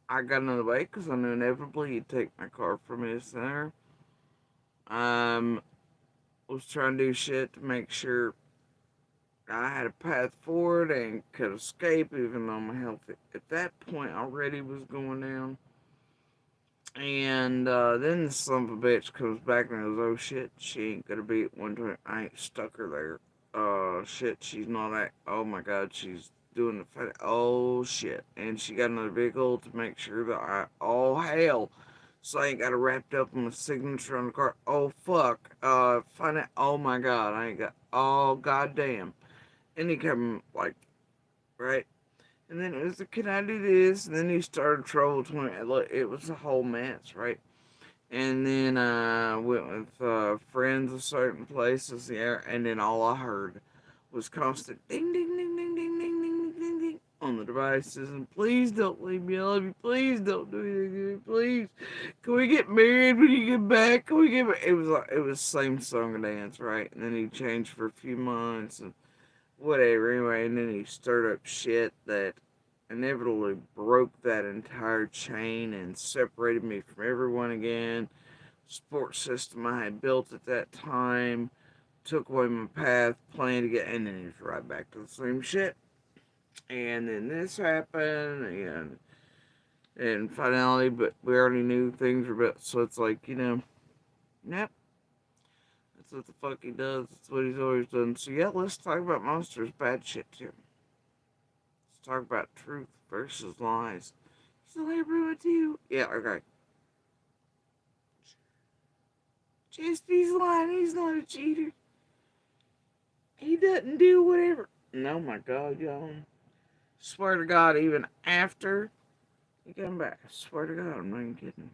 I got another way because I knew inevitably he'd take my car from me to center. Was trying to do shit to make sure I had a path forward and could escape, even though my health at that point already was going down. And then the son of a bitch comes back and goes, oh shit, she ain't gonna be at 120. I ain't stuck her there. Shit, she's not at. Oh my god, she's doing the fight. Oh shit. And she got another vehicle to make sure that oh hell. So I ain't got it wrapped up in my signature on the car. Oh fuck. Find out. Oh my god, I ain't got. Oh goddamn. And he come like, right? And then it was, can I do this? And then he started trouble to me. It was a whole mess, right? And then I went with friends of certain places, yeah. And then all I heard was constant ding, ding, ding, ding, ding, ding, ding, ding, ding on the devices. And please don't leave me. I love you. Please don't do anything to me. Please, can we get married when you get back? Can we get married? It was like it was same song and dance, right? And then he changed for a few months and whatever. Anyway, and then he stirred up shit that inevitably broke that entire chain and separated me from everyone again. Support system I had built at that time took away my path, planned to get, and then he was right back to the same shit. And then this happened, and finality, but we already knew things were about, so it's like, yep. That's what the fuck he does. That's what he's always done. So yeah, let's talk about monsters, bad shit too. Let's talk about truth versus lies. So I agree with you. Yeah, okay. JSP's lying. He's not a cheater. He doesn't do whatever. No, my God, y'all. Swear to God, even after he came back, I swear to God, I'm not even kidding.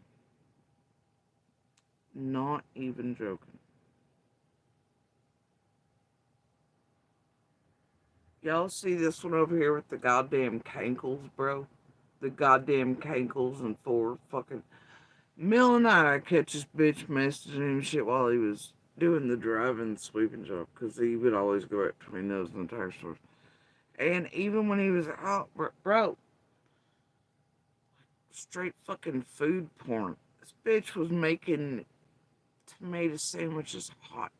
Not even joking. Y'all see this one over here with the goddamn cankles, bro? The goddamn cankles and 4 fucking... Middle of the night, I catch this bitch messaging him shit while he was doing the driving sweeping job, because he would always go out between those and the tire stores. And even when he was out, bro, straight fucking food porn. This bitch was making tomato sandwiches hot,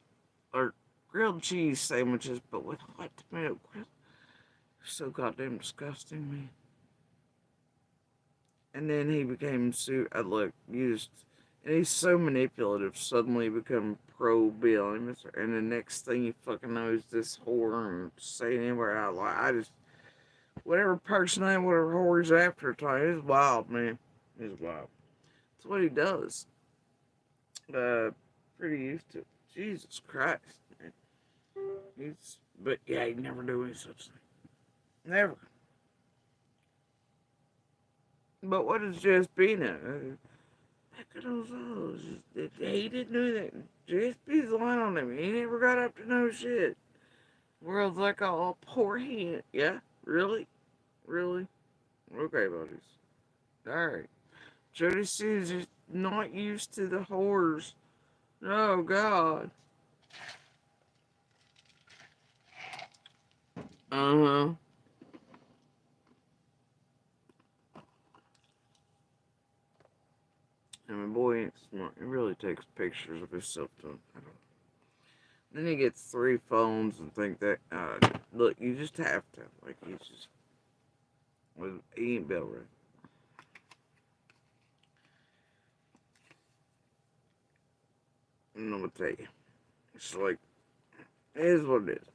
or grilled cheese sandwiches, but with hot tomato grill. So goddamn disgusting, man. And then he became look, and he's so manipulative. Suddenly become pro Bill, and the next thing you fucking know is this whore and saying anywhere out loud. Whatever person whatever whore he's after, it's wild, man. It's wild. That's what he does. Pretty used to it. Jesus Christ, man. But yeah, he'd never do any such thing. Never. But what is Jespina? Heck of those hoes. He didn't do that. Jespina's lying on him. He never got up to no shit. World's like, oh, poor hand. Yeah? Really? Really? Okay, buddies. Alright. Jody Sue's just not used to the whores. Oh, God. Uh-huh. And my boy ain't smart. He really takes pictures of himself, too. Then he gets 3 phones and think that, look, you just have to. Like, he's just, he ain't built right. I'm gonna tell you. It's like, it is what it is.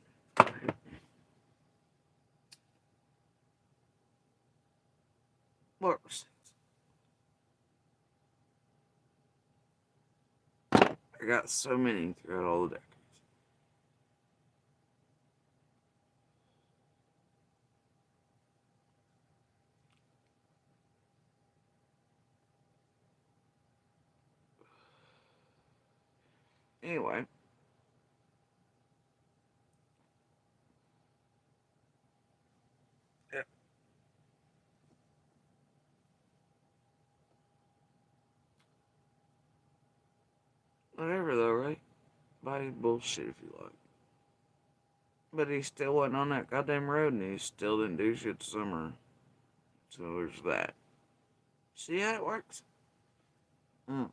What receipts? I got so many throughout all the decades. Anyway. Yeah. Whatever though, right? Buy bullshit if you like. But he still wasn't on that goddamn road and he still didn't do shit summer. So there's that. See how it works? Mm.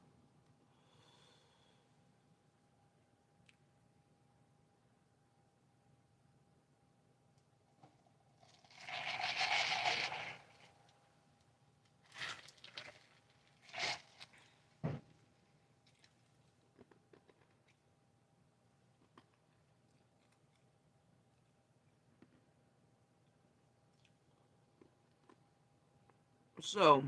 So,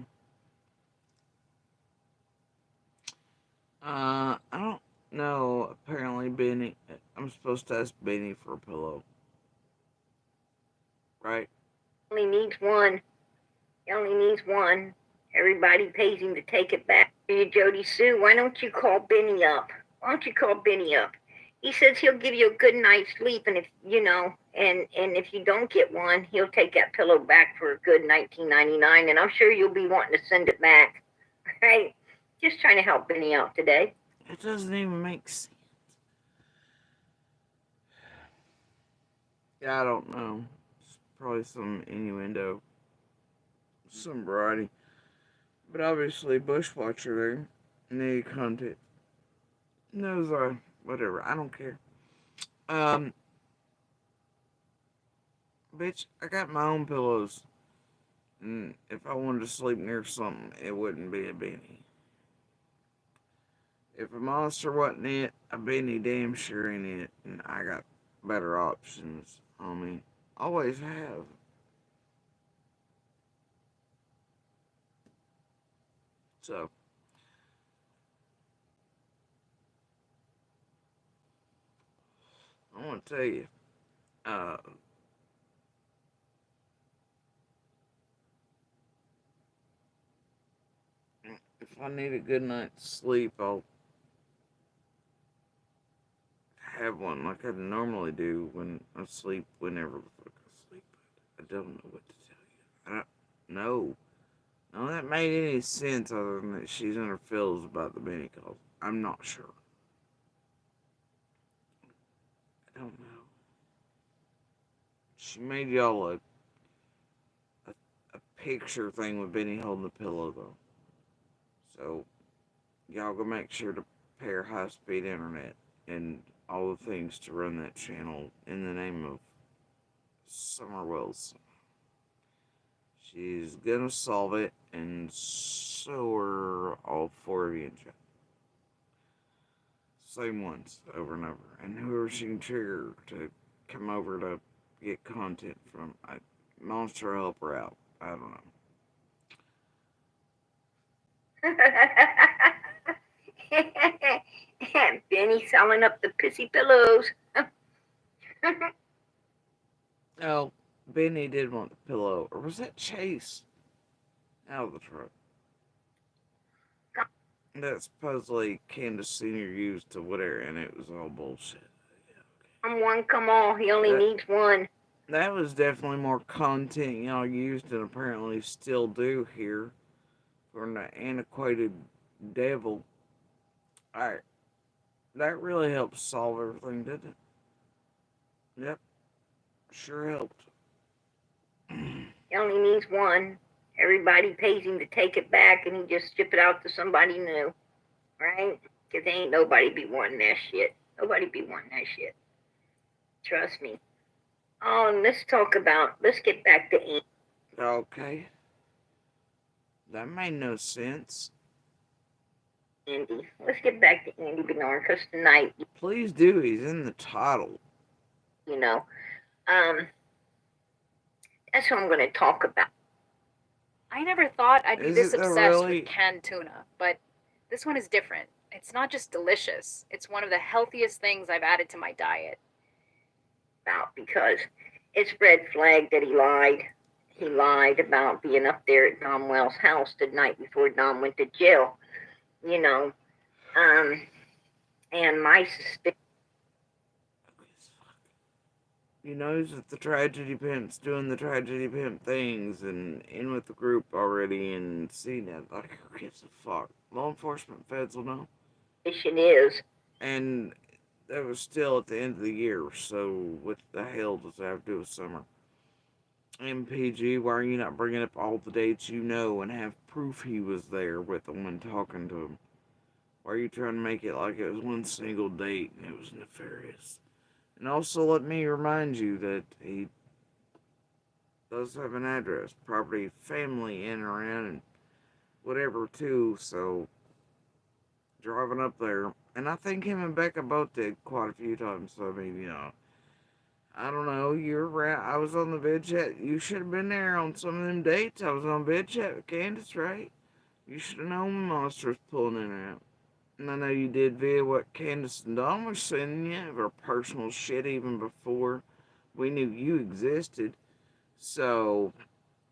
I don't know. Apparently, Benny, I'm supposed to ask Benny for a pillow. Right? Only needs one. He only needs one. Everybody pays him to take it back. You, Jody Sue, why don't you call Benny up? Why don't you call Benny up? He says he'll give you a good night's sleep, and if you know, and if you don't get one, he'll take that pillow back for a good $19.99, and I'm sure you'll be wanting to send it back. Right? Just trying to help Benny out today. It doesn't even make sense. Yeah, I don't know. It's probably some innuendo. Some variety. But obviously, Bushwatcher there. Any content. Those are, whatever. I don't care. Bitch, I got my own pillows. And if I wanted to sleep near something, it wouldn't be a Benny. If a monster wasn't it, a Benny damn sure ain't it. And I got better options on me. Always have. So, I want to tell you, if I need a good night's sleep, I'll have one like I normally do when I sleep whenever the fuck I sleep. I don't know what to tell you. I don't know. None of that made any sense other than that she's in her feels about the Benny calls. I'm not sure. I don't know. She made y'all a picture thing with Benny holding the pillow though. So y'all go make sure to pair high speed internet and all the things to run that channel in the name of Summer Wilson. She's gonna solve it, and so are all four of you in chat. Same ones over and over. And whoever she can trigger to come over to get content from, Monster will help her out. I don't know. Benny selling up the pissy pillows. Oh, Benny did want the pillow. Or was that Chase? Out of the truck. That supposedly Candace Sr. used to whatever, and it was all bullshit. Come one, come all. He only needs one. That was definitely more content y'all used and apparently still do here for an antiquated devil. Alright. That really helped solve everything, didn't it? Yep. Sure helped. He only needs one. Everybody pays him to take it back, and he just ship it out to somebody new. Right? Because ain't nobody be wanting that shit. Nobody be wanting that shit. Trust me. Oh, and let's get back to Andy. Okay. That made no sense. Andy. Let's get back to Andy Bernard, because tonight... Please do. He's in the title. You know. That's what I'm going to talk about. I never thought I'd be this obsessed really? with canned tuna, but this one is different. It's not just delicious. It's one of the healthiest things I've added to my diet. Because it's red flag that he lied. He lied about being up there at Dom Wells' house the night before Dom went to jail. You know. And my suspicion... He knows that the tragedy pimp's doing the tragedy pimp things and in with the group already and seeing it. Like, who gives a fuck? Law enforcement feds will know. It is. And that was still at the end of the year, so what the hell does that have to do with summer? MPG, why are you not bringing up all the dates you know and have proof he was there with them when talking to him? Why are you trying to make it like it was one single date and it was nefarious? And also let me remind you that he does have an address, property, family in and around, and whatever too, so driving up there. And I think him and Becca both did quite a few times, so I mean, you know, I don't know, you're right. I was on the vid chat. You should have been there on some of them dates. I was on vid chat with Candace, right? You should have known when Monster was pulling in and out. And I know you did via what Candace and Don were sending you, of our personal shit even before we knew you existed. So,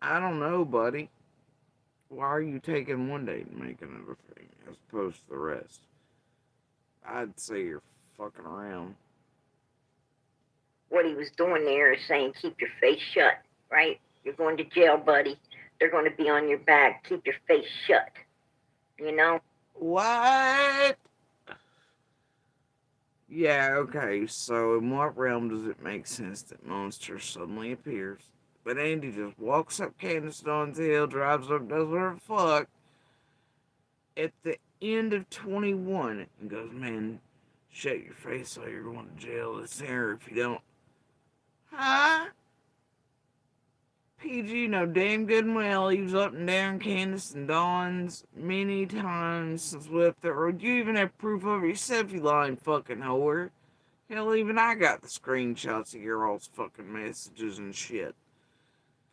I don't know, buddy. Why are you taking one date and making it a thing as opposed to the rest? I'd say you're fucking around. What he was doing there is saying, keep your face shut, right? You're going to jail, buddy. They're going to be on your back. Keep your face shut. You know? What? Yeah, okay, so in what realm does it make sense that Monster suddenly appears? But Andy just walks up Candace Dawn's hill, drives up, does whatever the fuck, at the end of 21, and goes, man, shut your face or you're going to jail this year if you don't. Huh? PG know damn good and well he was up and down Candace and Dawn's many times since we left that road. You even have proof of it yourself, you lying fucking whore. Hell, even I got the screenshots of your all's fucking messages and shit.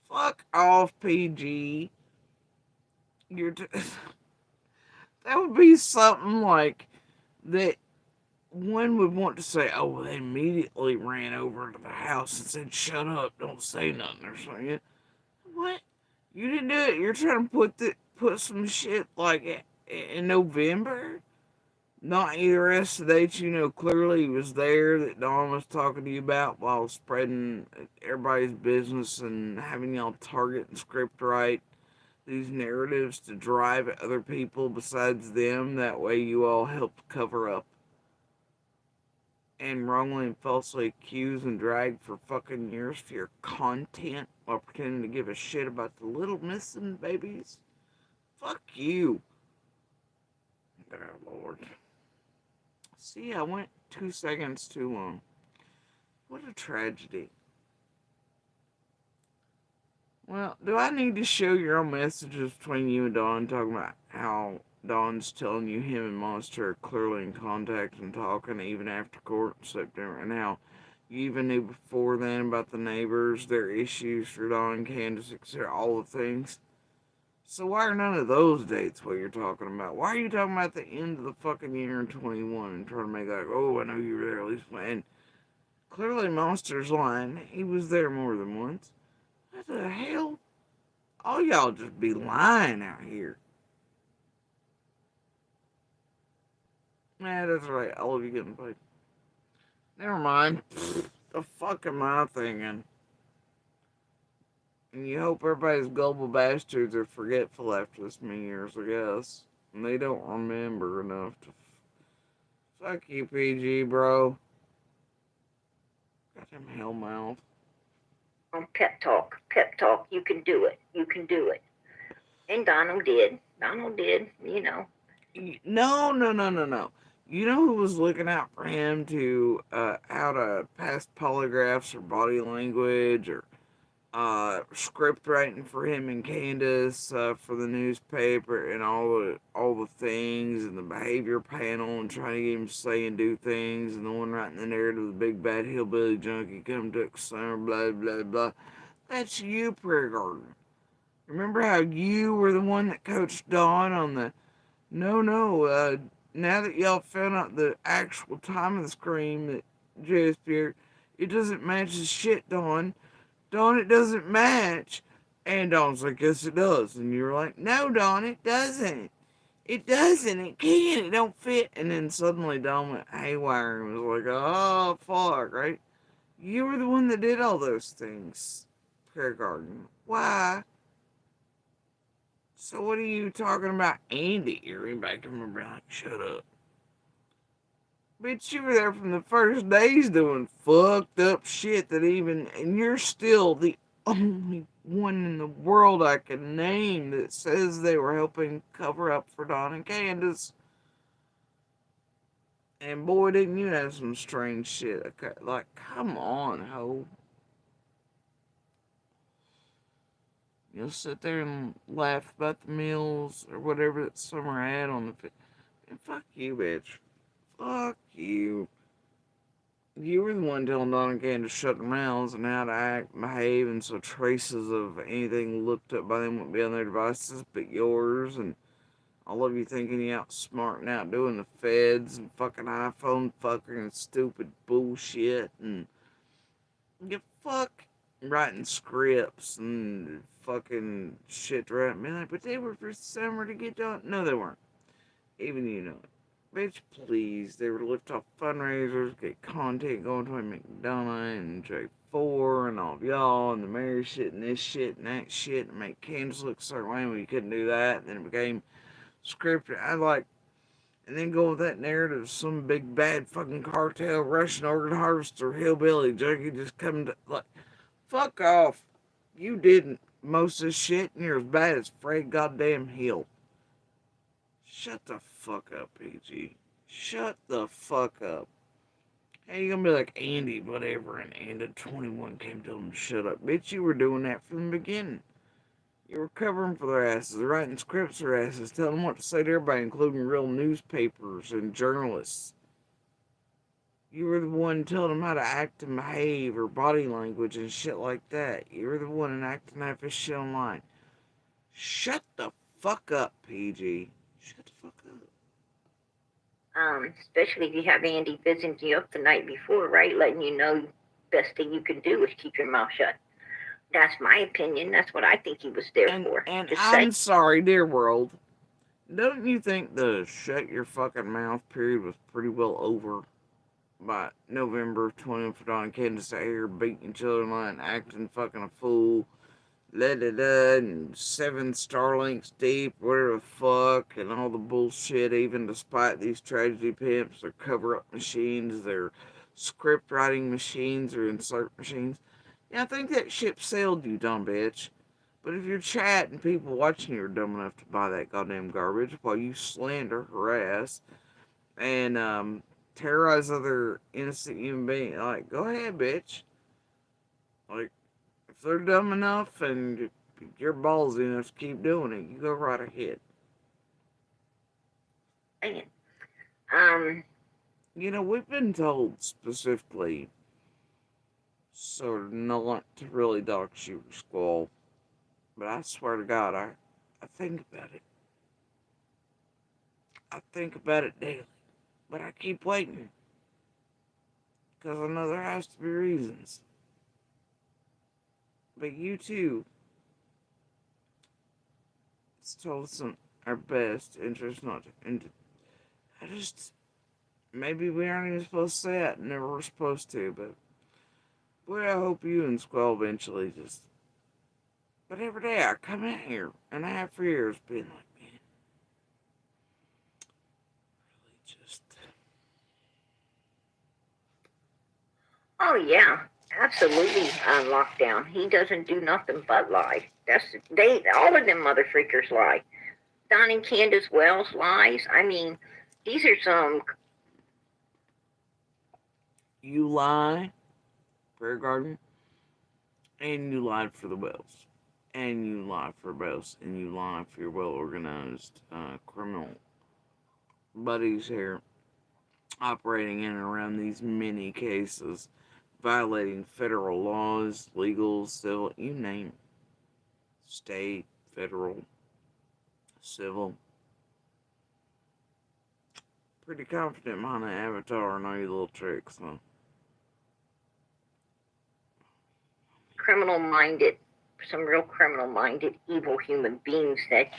Fuck off, PG. That would be something like that one would want to say, oh, well, they immediately ran over to the house and said, shut up, don't say nothing or something. What? You didn't do it. You're trying to put some shit like in November? Not any rest of the dates you know clearly was there that Dawn was talking to you about while spreading everybody's business and having y'all target and script write these narratives to drive at other people besides them. That way you all helped cover up and wrongly and falsely accused and dragged for fucking years for your content while pretending to give a shit about the little missing babies. Fuck you. Oh, Lord. See, I went 2 seconds too long. What a tragedy. Well, do I need to show your own messages between you and Dawn talking about how Dawn's telling you him and Monster are clearly in contact and talking even after court in September, and how you even knew before then about the neighbors, their issues for Dawn and Candace, etc., all the things? So why are none of those dates what you're talking about? Why are you talking about the end of the fucking year in 21 and trying to make like, oh, I know you were there at least when? And clearly Monster's lying. He was there more than once. What the hell? All y'all just be lying out here. Nah, that's right. All of you getting paid. Never mind. The fuck am I thinking? And you hope everybody's gullible bastards are forgetful after this many years, I guess. And they don't remember enough to... Fuck you, PG, bro. Goddamn hellmouth. Pep talk. Pep talk. You can do it. You can do it. And Donald did. Donald did, you know. No. You know who was looking out for him to how to pass polygraphs or body language or script writing for him and Candace for the newspaper and all the things and the behavior panel and trying to get him to say and do things and the one writing the narrative, the big bad hillbilly junkie come to summer, blah blah blah. That's you, Prairie Garden. Remember how you were the one that coached Dawn on the no, now that y'all found out the actual time of the scream that JSP, it doesn't match the shit, Dawn. Dawn, it doesn't match. And Dawn's like, yes, it does. And you're like, no, Dawn, it doesn't. It doesn't. It can't. It don't fit. And then suddenly Dawn went haywire and was like, oh, fuck, right? You were the one that did all those things, Prayer Garden. Why? So what are you talking about, Andy? Everybody can remember, like, shut up. Bitch, you were there from the first days doing fucked up shit that even, and you're still the only one in the world I can name that says they were helping cover up for Don and Candace. And boy, didn't you have some strange shit. Okay, like, come on, ho. You'll sit there and laugh about the meals or whatever that Summer had on the... And fuck you, bitch. Fuck you. You were the one telling Don and Candace to shut their mouths and how to act and behave, and so traces of anything looked up by them wouldn't be on their devices but yours, and all of you thinking you outsmarting, outdoing the feds and fucking iPhone fucking and stupid bullshit, and you fuck writing scripts and fucking shit to write. Man, but they were for Summer to get done. No, they weren't. Even you know it. Bitch, please. They were to lift off fundraisers, get content going to McDonough and J4 and all of y'all and the mayor shit and this shit and that shit and make Candace look a certain way when you couldn't do that. And then it became scripted. And then go with that narrative of some big bad fucking cartel, Russian organ harvester, hillbilly junkie just coming to, like, fuck off. You didn't most of this shit and you're as bad as Fred goddamn Hill. Shut the fuck up, PG. Shut the fuck up. Hey, you gonna be like Andy, whatever, and Andy 21 came to him to shut up. Bitch, you were doing that from the beginning. You were covering for their asses, writing scripts for their asses, telling them what to say to everybody, including real newspapers and journalists. You were the one telling them how to act and behave, or body language and shit like that. You were the one enacting that for shit online. Shut the fuck up, PG. Shut the fuck up. Especially if you have Andy visiting you up the night before, right? Letting you know best thing you can do is keep your mouth shut. That's my opinion. That's what I think he was there for. And Just I'm sorry, dear world. Don't you think the shut your fucking mouth period was pretty well over by November 20th for Don and Candace out here beating each other in line, acting fucking a fool, and 7 Starlinks deep, whatever the fuck, and all the bullshit, even despite these tragedy pimps, their cover-up machines, their script writing machines, or insert machines. Yeah, I think that ship sailed, you dumb bitch. But if your chat and people watching you are dumb enough to buy that goddamn garbage while you slander, harass, and terrorize other innocent human beings, like, go ahead, bitch. Like, if they're dumb enough and You're ballsy enough to keep doing it. You go right ahead. You know, we've been told specifically sort of not to really dog shoot or squall. But I swear to God, I think about it. I think about it daily. But I keep waiting. Because I know there has to be reasons. But you too. It's told us in our best interest not to. I just. Maybe we aren't even supposed to say that. Never were supposed to, but. Boy, I hope you and Squall eventually just. But every day I come in here and I have for years being like, man. Really just. Oh yeah, absolutely. Lockdown. He doesn't do nothing but lie. All of them mother freakers lie. Donnie Candace Wells lies. I mean, these are some. You lie, Prayer Garden, and you lied for the Wells, and you lie for Wells, and you lie for your well-organized criminal buddies here operating in and around these many cases, violating federal laws, legal, civil, you name it. State, federal, civil. Pretty confident behind that avatar and all your little tricks, huh? Criminal-minded, some real criminal-minded, evil human beings that,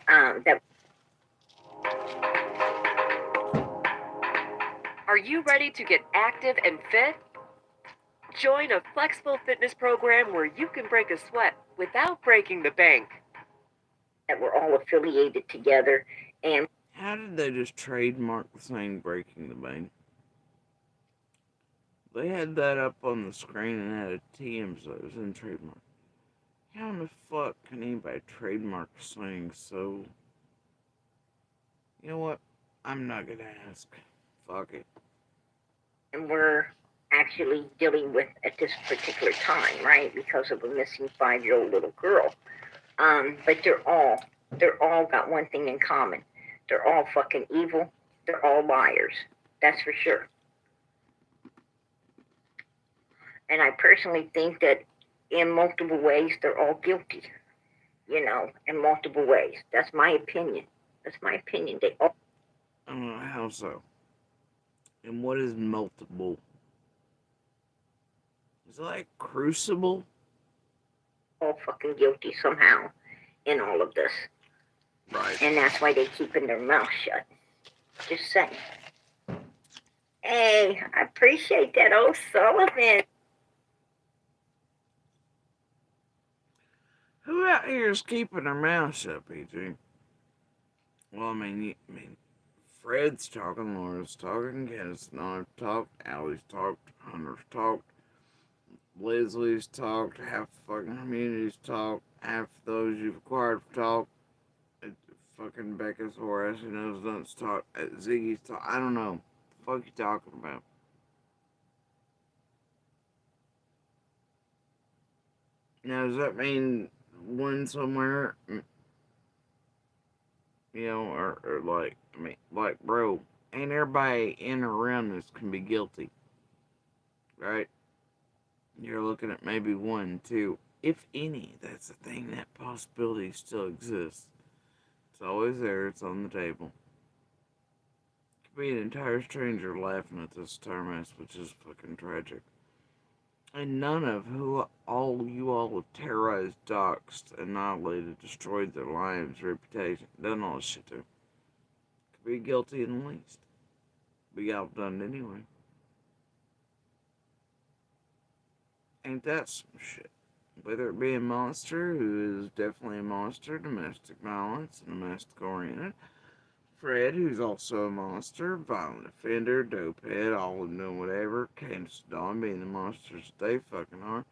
that. Are you ready to get active and fit? Join a flexible fitness program where you can break a sweat without breaking the bank. That we're all affiliated together, and. How did they just trademark the saying breaking the bank? They had that up on the screen and had a TM, so it was in trademark. How in the fuck can anybody trademark a saying so? You know what? I'm not gonna ask. Fuck it. And we're actually dealing with at this particular time, right? Because of a missing 5-year-old little girl. But they're all got one thing in common. They're all fucking evil. They're all liars. That's for sure. And I personally think that in multiple ways, they're all guilty. In multiple ways. That's my opinion. They all. I don't know how so. And what is multiple? Is it like crucible? All fucking guilty somehow in all of this. Right. And that's why they keeping their mouth shut. Just saying. Hey, I appreciate that, O'Sullivan. Who out here is keeping their mouth shut, PG? Well, I mean, Fred's talking, Laura's talking, Kenneth's not talked, Allie's talked, Hunter's talked, Leslie's talked, half the fucking community's talked, half those you've acquired have talked, fucking Becca's whore ass who knows nothing's talked, Ziggy's talked, I don't know. What the fuck you talking about? Now, does that mean one somewhere? Or like, bro, ain't everybody in or around this can be guilty, right? You're looking at maybe 1, 2, if any. That's the thing. That possibility still exists. It's always there. It's on the table. Could be an entire stranger laughing at this entire mess, which is fucking tragic. And none of you all have terrorized, doxed, annihilated, destroyed their lives, reputation, done all this shit to. Could be guilty in the least. But y'all done it anyway. Ain't that some shit? Whether it be a monster, who is definitely a monster, domestic violence, and domestic oriented. Fred, who's also a monster, violent offender, dopehead, all of them doing whatever. Candace Dawn being the monsters that they fucking are.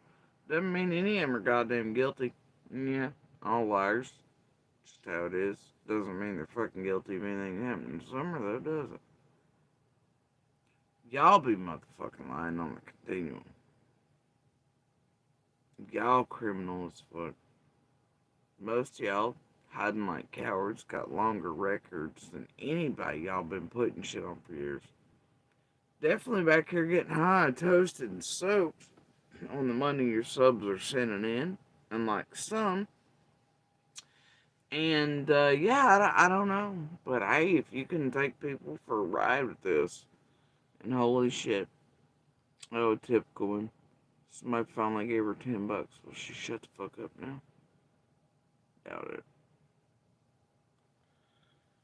Doesn't mean any of them are goddamn guilty. Yeah, all liars. Just how it is. Doesn't mean they're fucking guilty of anything happening to Summer, though, does it? Y'all be motherfucking lying on the continuum. Y'all criminal as fuck. Most of y'all, hiding like cowards, got longer records than anybody y'all been putting shit on for years. Definitely back here getting high, toasted, and soaked on the money your subs are sending in, unlike some. And, yeah, I don't know. But hey, if you can take people for a ride with this, and holy shit. Oh, typical one. Somebody finally gave her $10. Will she shut the fuck up now? Doubt it.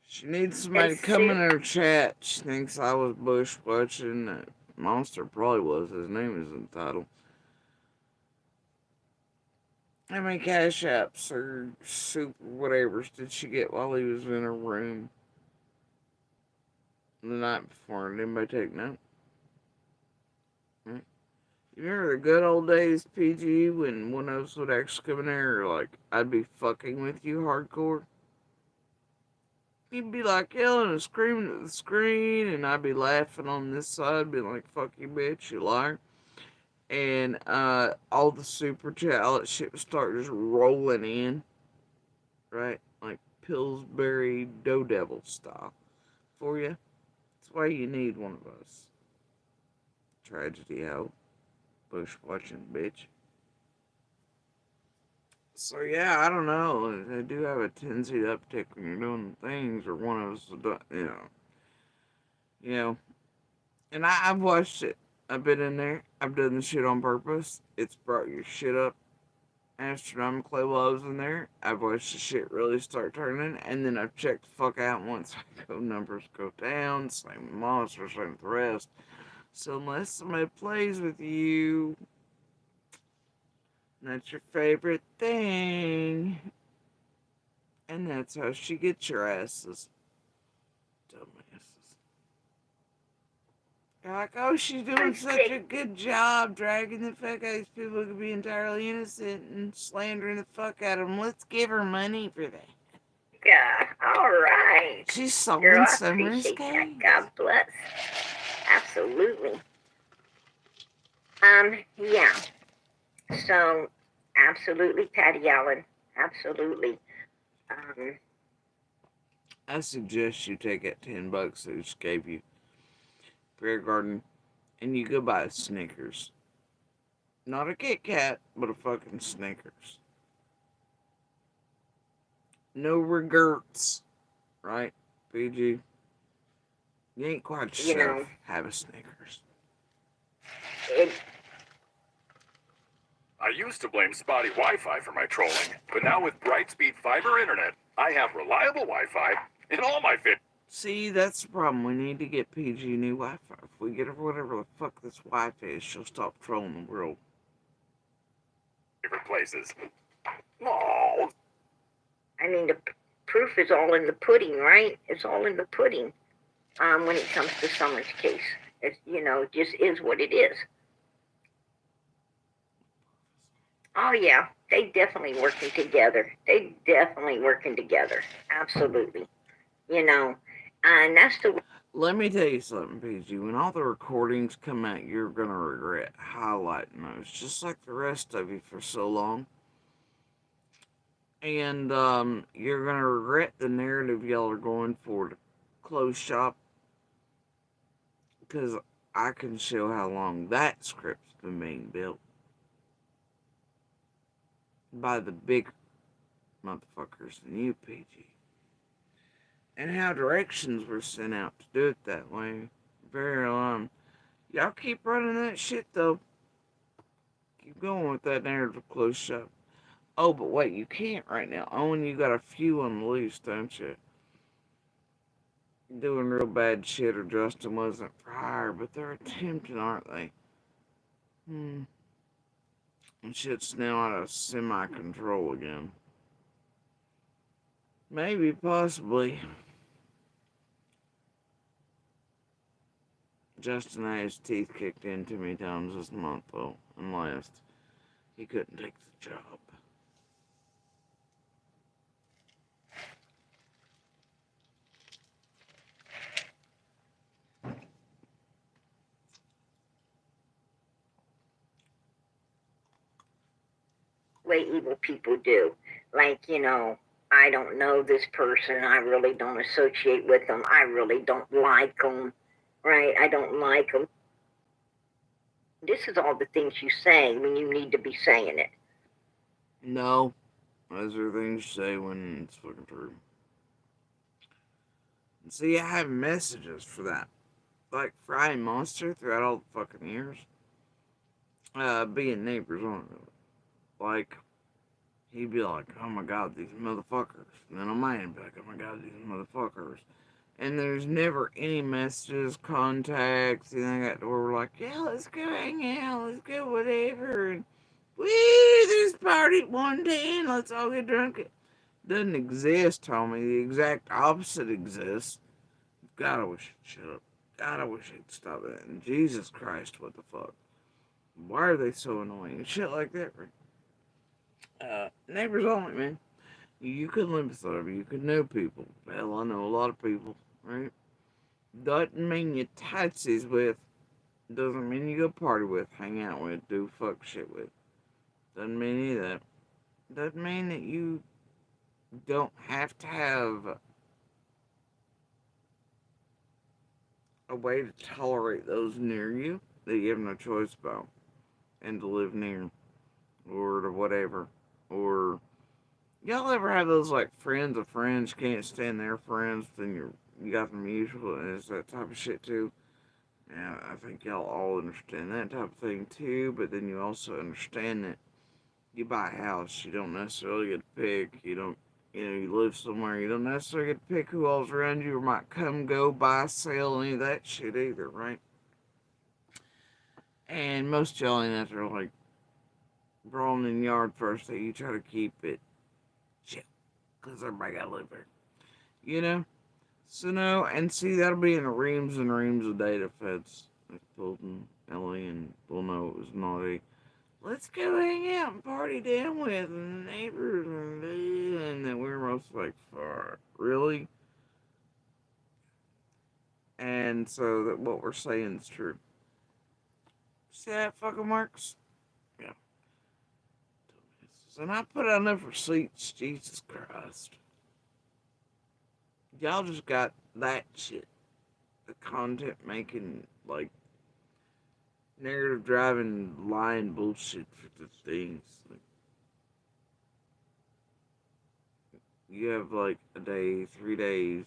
She needs somebody to come in her chat. She thinks I was bush watching. That monster probably was. His name is in the title. How many cash apps or super whatevers did she get while he was in her room the night before? Did anybody take note? Right? You remember the good old days, PG, when one of us would actually come in there, like, I'd be fucking with you hardcore? He'd be like yelling and screaming at the screen, and I'd be laughing on this side, being like, fuck you, bitch, you liar. And all the super chat, all that shit would start just rolling in, right? Like Pillsbury Dough Devil style for you. That's why you need one of us. Tragedy hoe. Bush watching bitch. So yeah, I don't know. They do have a tendency to uptick when you're doing things, or one of us, you know. And I've watched it. I've been in there. I've done the shit on purpose. It's brought your shit up astronomically while I was in there. I've watched the shit really start turning, and then I've checked the fuck out once numbers go down. Same with monsters, same with the rest. So unless somebody plays with you, that's your favorite thing. And that's how she gets your asses. Dumbasses. You're like, oh, she's doing such a good job dragging the fuck out of these people who could be entirely innocent and slandering the fuck out of them. Let's give her money for that. Yeah, all right. She's solving Girl, I Summer's appreciate that. case. God bless. Absolutely. Yeah. So, absolutely, Patty Allen. Absolutely. I suggest you take that $10 they just gave you, Bear Garden, and you go buy a Snickers. Not a Kit Kat, but a fucking Snickers. No regrets, right, PG? You ain't quite yourself. Have a Snickers. I used to blame spotty Wi-Fi for my trolling, but now with Brightspeed Fiber Internet, I have reliable Wi-Fi in all my See, that's the problem. We need to get PG new Wi-Fi. If we get her whatever the fuck this Wi-Fi is, she'll stop trolling the world. favorite places. Oh. I mean, the proof is all in the pudding, right? It's all in the pudding when it comes to Summer's case. It's, just is what it is. Oh, yeah. They definitely working together. Absolutely. And that's the... Let me tell you something, PG. When all the recordings come out, you're going to regret highlighting those, just like the rest of you for so long. And you're going to regret the narrative y'all are going for to close shop. Because I can show how long that script's been being built. By the big motherfuckers than you, PG. And how directions were sent out to do it that way. Very long. Y'all keep running that shit, though. Keep going with that narrative close shop. Oh, but wait, you can't right now. Owen, you got a few on the loose, don't you? Doing real bad shit, or Justin wasn't for hire, but they're attempting, aren't they? And shit's now out of semi-control again. Maybe, possibly. Justin had his teeth kicked in too many times this month, though, and last. He couldn't take the job. way evil people do. Like, I don't know this person. I really don't associate with them. I really don't like them. Right? I don't like them. This is all the things you say when you need to be saying it. No. Those are things you say when it's fucking true. See, I have messages for that. Like Fry Monster throughout all the fucking years. Being neighbors on it. Like, he'd be like, oh my god, these motherfuckers. And then on my end, be like, oh my god, these motherfuckers. And there's never any messages, contacts, anything like that, where we're like, yeah, let's go hang out, let's go whatever. And, woo, there's party at 1:10, let's all get drunk. It doesn't exist, homie. The exact opposite exists. God, I wish it'd shut up. God, I wish it'd stop that. And Jesus Christ, what the fuck? Why are they so annoying? And shit like that, right? Neighbors only, man. You could live with other, you could know people. Hell, I know a lot of people, right? Doesn't mean you tightsies with. Doesn't mean you go party with, hang out with, do fuck shit with. Doesn't mean any of that. Doesn't mean that you don't have to have a way to tolerate those near you that you have no choice about and to live near or to whatever. Or y'all ever have those like friends of friends can't stand their friends, then you got the mutual and it's that type of shit too. Yeah, I think y'all all understand that type of thing too, but then you also understand that you buy a house, you don't necessarily get to pick, you live somewhere, you don't necessarily get to pick who all's around you or might come, go, buy, sell, any of that shit either, right? And most y'all ain't out there like brawling in the yard first, that you try to keep it chill, because everybody gotta live there, you know? So no, and see, that'll be in reams and reams of data feds. Like Fulton, Ellie, and we'll know it was naughty. Let's go hang out and party down with the neighbors, and then we're most like, fuck, really? And so that what we're saying is true. See how that fucking works? Yeah. And I put out enough receipts, Jesus Christ. Y'all just got that shit. The content making, like, narrative driving, lying bullshit for the things. Like, you have like a day, 3 days,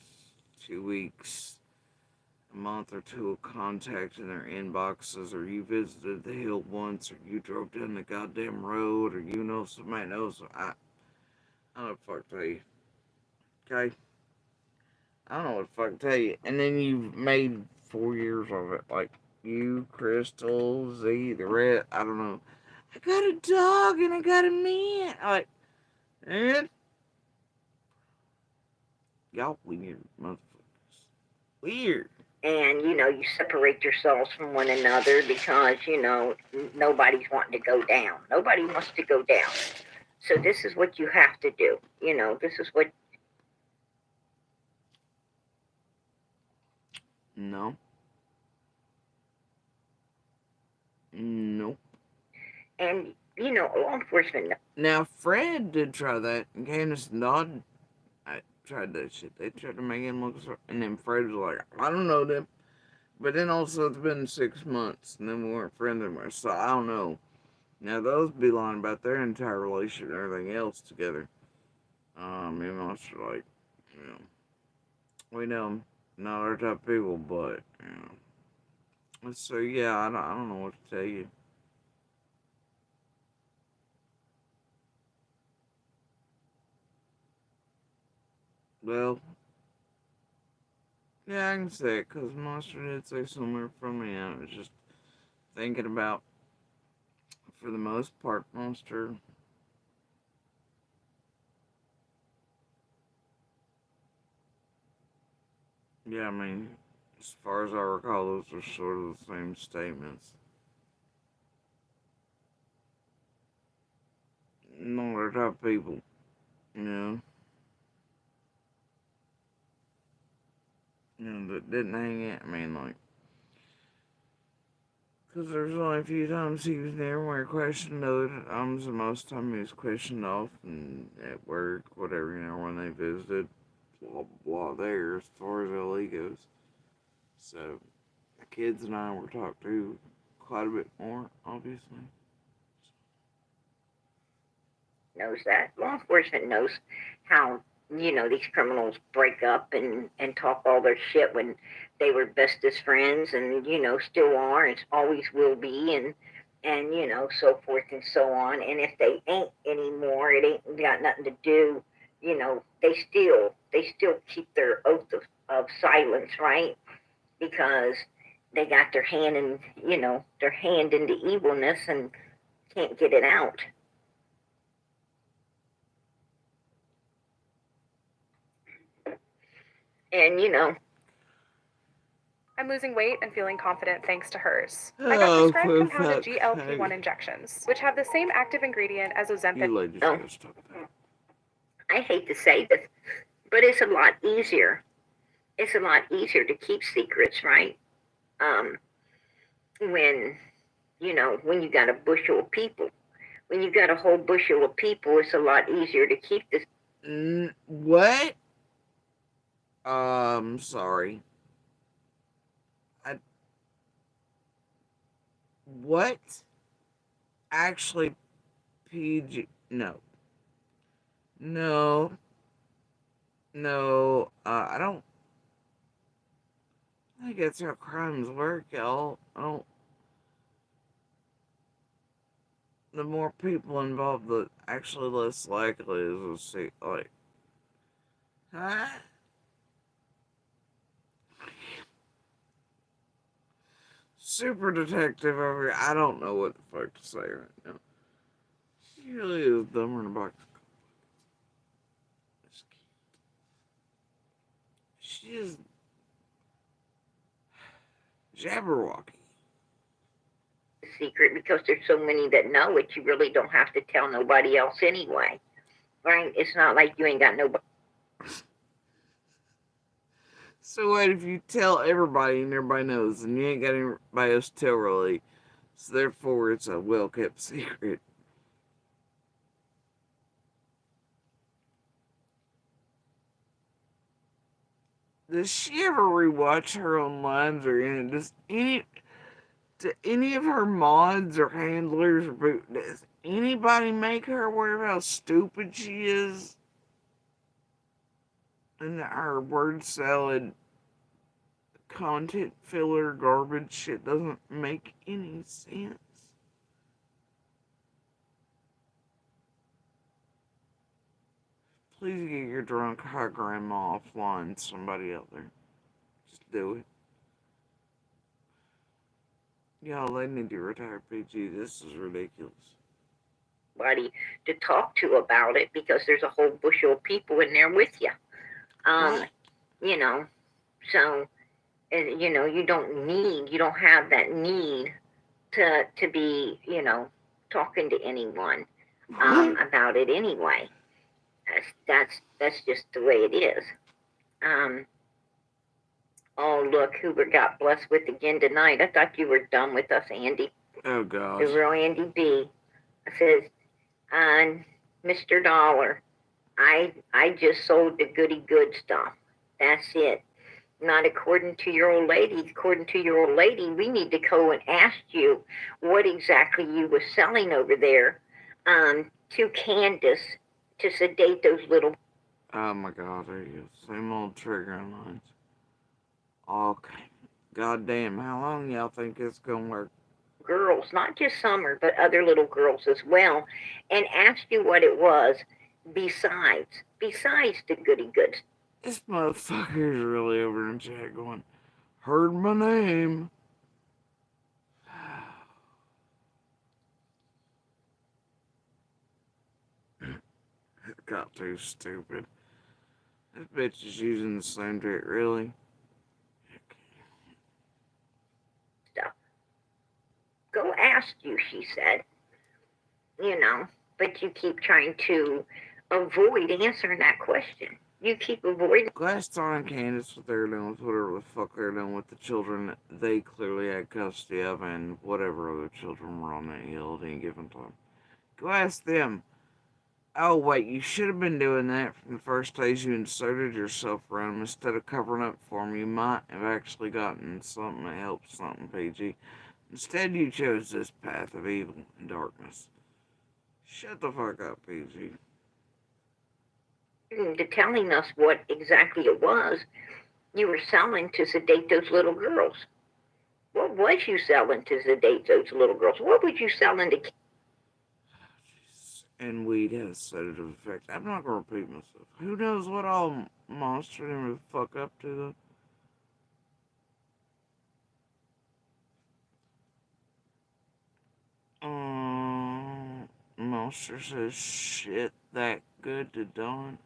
2 weeks, a month or two of contact in their inboxes, or you visited the hill once, or you drove down the goddamn road, or you know somebody knows. I don't know what the fuck to tell you. Okay? I don't know what the fuck to tell you. And then you've made 4 years of it. Like, you, Crystal, Z, the red, I don't know. I got a dog and I got a man. Like, and y'all weird motherfuckers. Weird. And, you separate yourselves from one another because, nobody's wanting to go down. Nobody wants to go down. So this is what you have to do. This is what... No. Nope. And, law enforcement... Now, Fred did try that, and Candace and Dodd tried that shit. They tried to make him look, and then Fred was like, I don't know them. But then also it's been 6 months, and then we weren't friends anymore, so I don't know. Now those be lying about their entire relationship and everything else together. Me and Monster, like, we know not our type of people, but, So yeah, I don't know what to tell you. Well, yeah, I can say it, because Monster did say somewhere from me, I was just thinking about, for the most part, Monster. Yeah, I mean, as far as I recall, those are sort of the same statements. Not our type of people, that didn't hang out. I mean, like, Because there's only a few times he was there where he questioned other times, and most of the time he was questioned off and at work, whatever, when they visited, blah, blah, there, as far as LE goes. So, the kids and I were talked to quite a bit more, obviously. Knows that. Law enforcement knows how, these criminals break up and talk all their shit when they were bestest friends and, still are and always will be and so forth and so on. And if they ain't anymore, it ain't got nothing to do, they still keep their oath of silence, right? Because they got their hand in, their hand into evilness and can't get it out. And I'm losing weight and feeling confident thanks to hers. I got prescribed compounded GLP-1 injections, which have the same active ingredient as Ozempic. I hate to say this, but it's a lot easier. It's a lot easier to keep secrets, right? When you got a bushel of people. When you got a whole bushel of people, it's a lot easier to keep this. What? Sorry. What? Actually, PG. No. No. No. I don't think that's how crimes work, y'all. The more people involved, the actually less likely is to see, like. Huh? Super detective over here. I don't know what the fuck to say right now. She really is dumber than a box. She is Jabberwocky. Secret because there's so many that know it. You really don't have to tell nobody else anyway, right? It's not like you ain't got nobody. So what if you tell everybody and everybody knows and you ain't got anybody else to tell really? So therefore it's a well-kept secret. Does she ever rewatch her own lines or do any of her mods or handlers or does anybody make her aware of how stupid she is? And that her word salad content filler garbage shit doesn't make any sense. Please get your drunk high grandma offline, somebody out there. Just do it. Y'all, they need to retire PG. This is ridiculous. Nobody to talk to about it because there's a whole bushel of people in there with you. So, and, you don't have that need to be, talking to anyone about it anyway. That's just the way it is. Oh, look, who we got blessed with again tonight. I thought you were done with us, Andy. Oh, God. The real Andy B. Says, Mr. Dollar, I just sold the goody good stuff. That's it. Not according to your old lady. According to your old lady, we need to go and ask you what exactly you were selling over there to Candace to sedate those little... Oh, my God. There you go. Same old triggering lines. Okay. God damn, how long y'all think it's gonna work? Girls, not just Summer, but other little girls as well, and ask you what it was besides the goody goods. This motherfucker's really over in chat going, heard my name. It got too stupid. This bitch is using the same trick, really? Stuff. Go ask you, she said. But you keep trying to avoid answering that question. You keep avoiding. Gladstone and Candace, what they're doing with whatever the fuck they're doing with the children they clearly had custody of, and whatever other children were on that hill at any given time. Go ask them. Oh, wait, you should have been doing that from the first days you inserted yourself around them. Instead of covering up for them, you might have actually gotten something that helps something, PG. Instead, you chose this path of evil and darkness. Shut the fuck up, PG. To telling us what exactly it was you were selling to sedate those little girls. What was you selling to sedate those little girls? What was you selling to? And weed has a sedative effect. I'm not gonna repeat myself. Who knows what all Monster would fuck up to though? Monster says shit that good to Dawn.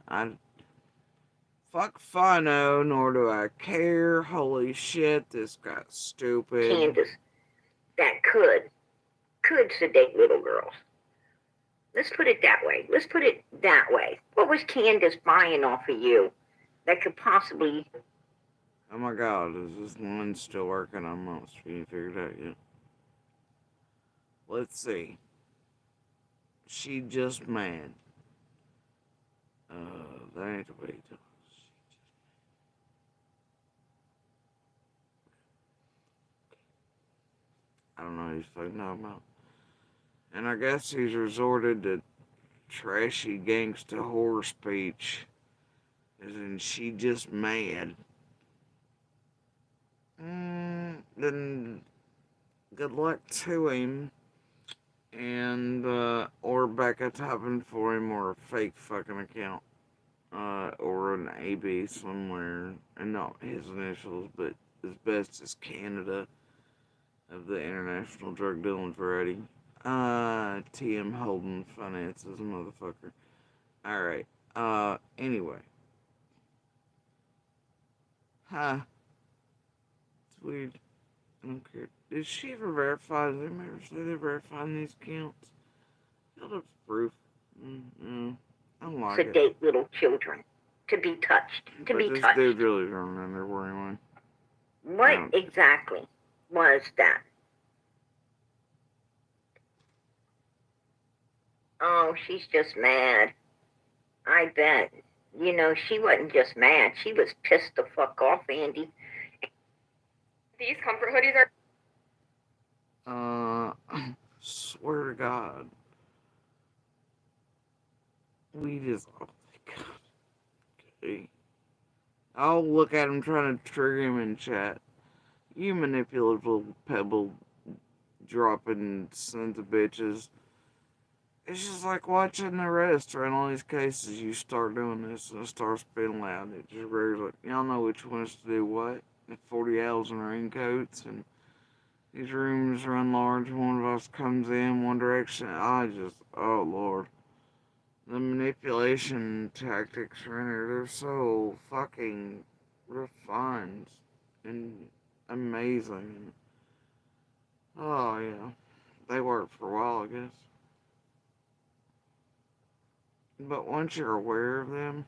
Fuck Fano, nor do I care. Holy shit, this got stupid. Candace, that could sedate little girls. Let's put it that way. Let's put it that way. What was Candace buying off of you that could possibly... Oh my god, is this one still working on Monster? You figured it out yet? Let's see. She just mad. That ain't the way to do it. I don't know what he's fucking talking about. And I guess he's resorted to trashy gangsta horror speech. As in, she just mad. Then good luck to him. And, or Becca typing for him, or a fake fucking account. Or an AB somewhere. And not his initials, but as best as Canada. Of the International Drug Dealing Variety. TM Holden Finances, motherfucker. Alright. Anyway. Huh. It's weird. I don't care. Did she ever verify? Did anybody ever say they're verifying these accounts? Held up proof. I don't like it. sedate little children to be touched. But this dude really don't remember where he went. What exactly was that? Oh, she's just mad. I bet. You know, she wasn't just mad. She was pissed the fuck off, Andy. These comfort hoodies are... Swear to God. We just... Oh, my God. Okay. I'll look at him trying to trigger him in chat. You manipulative little pebble dropping sons of bitches. It's just like watching the rest, right? All these cases, you start doing this and it starts being loud. It just rears like, y'all know which ones to do what. The 40 owls in raincoats, and these rooms run large. One of us comes in one direction. Oh Lord. The manipulation tactics are in here. They're so fucking refined and amazing. Oh yeah. They worked for a while, I guess. But once you're aware of them,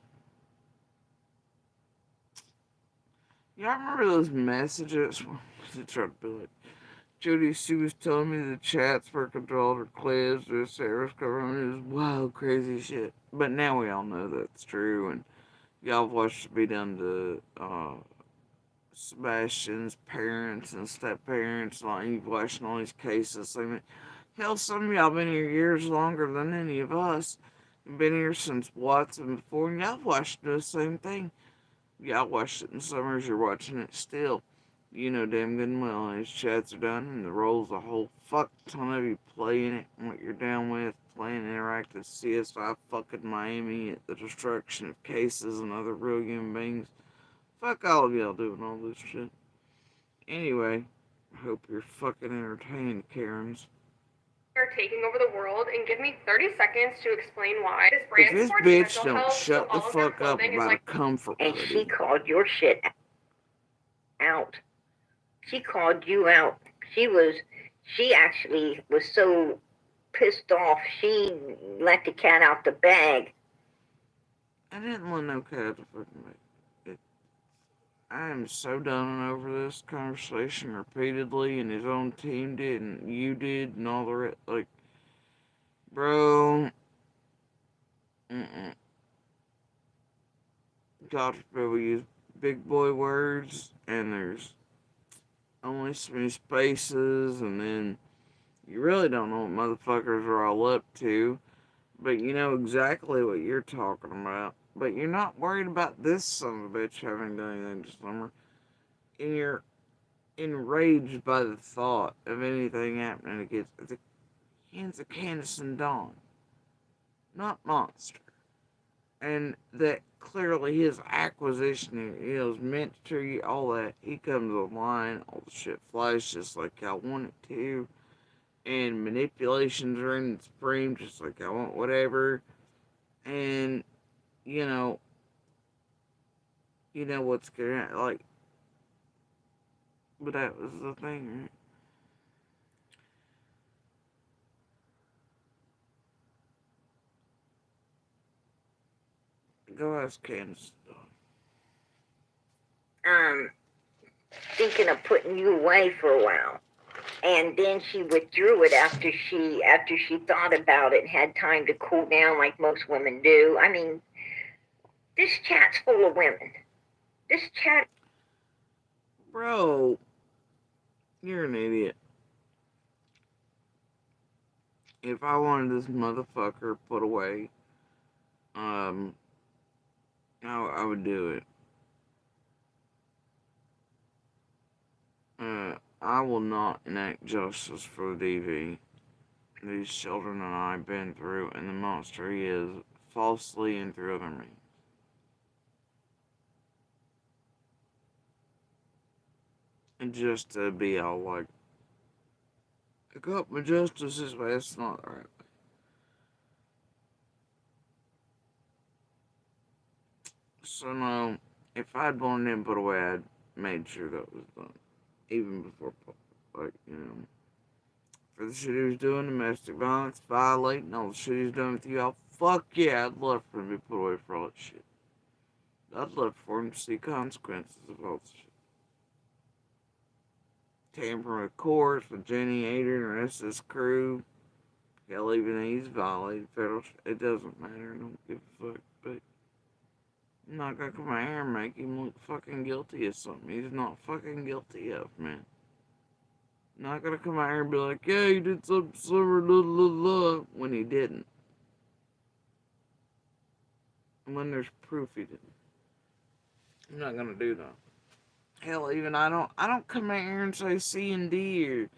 I remember those messages. To try to be like, Jody, she was telling me the chats were controlled or closed or Sarah's covering. It was wild, crazy shit. But now we all know that's true, and y'all have watched it be done to Sebastian's parents and step-parents. Like, you've watched all these cases. I mean, hell, some of y'all been here years longer than any of us. Been here since Watson before, and y'all watched the same thing. Y'all watched it in summers, you're watching it still. You know damn good and well these chats are done, and the roles a whole fuck ton of you playing it, and what you're down with, playing interactive CSI fucking Miami at the destruction of cases and other real human beings. Fuck all of y'all doing all this shit. Anyway, I hope you're fucking entertained, Karens. Are taking over the world, and give me 30 seconds to explain why. This brand If this supports bitch mental don't health, shut so the all of their fuck up clothing is about like... a comfort And hoodie. she called your shit out. She called you out. She actually was so pissed off, she let the cat out the bag. I didn't let no cat to fucking make it. I am so done and over this conversation repeatedly, and his own team did, and you did, and all the rest. Like, bro, God forbid we use big boy words, and there's only so many spaces, and then you really don't know what motherfuckers are all up to, but you know exactly what you're talking about. But you're not worried about this son of a bitch having done anything this summer, and you're enraged by the thought of anything happening against the hands of Candace and Dawn, not Monster. And that clearly his acquisition is meant to you, all that. He comes online, all the shit flies just like I want it to, and manipulations are in its frame just like I want whatever, and you know what's gonna, like, but that was the thing, right? Go ask Candace. Thinking of putting you away for a while. And then she withdrew it after she thought about it and had time to cool down like most women do. I mean, this chat's full of women. This chat... Bro, you're an idiot. If I wanted this motherfucker put away, I would do it. I will not enact justice for the DV. These children and I have been through, and the monster he is, falsely and through other means. And just to be all like, I got my justice this way, that's not the right way. So no, if I'd wanted him put away, I'd made sure that was done. Even before, like, for the shit he was doing, domestic violence, violating, all the shit he's done with you all, fuck yeah, I'd love for him to be put away for all that shit. I'd love for him to see consequences of all this shit. Tampering with courts, with Jenny, Adrian, and the rest of this crew. Hell, even he's violated federal shit. It doesn't matter, I don't give a fuck, but I'm not gonna come out here and make him look fucking guilty of something he's not fucking guilty of, man. I'm not gonna come out here and be like, yeah, he did something similar, when he didn't. And when there's proof he didn't. I'm not gonna do that. Hell, even I don't come out here and say C and D or,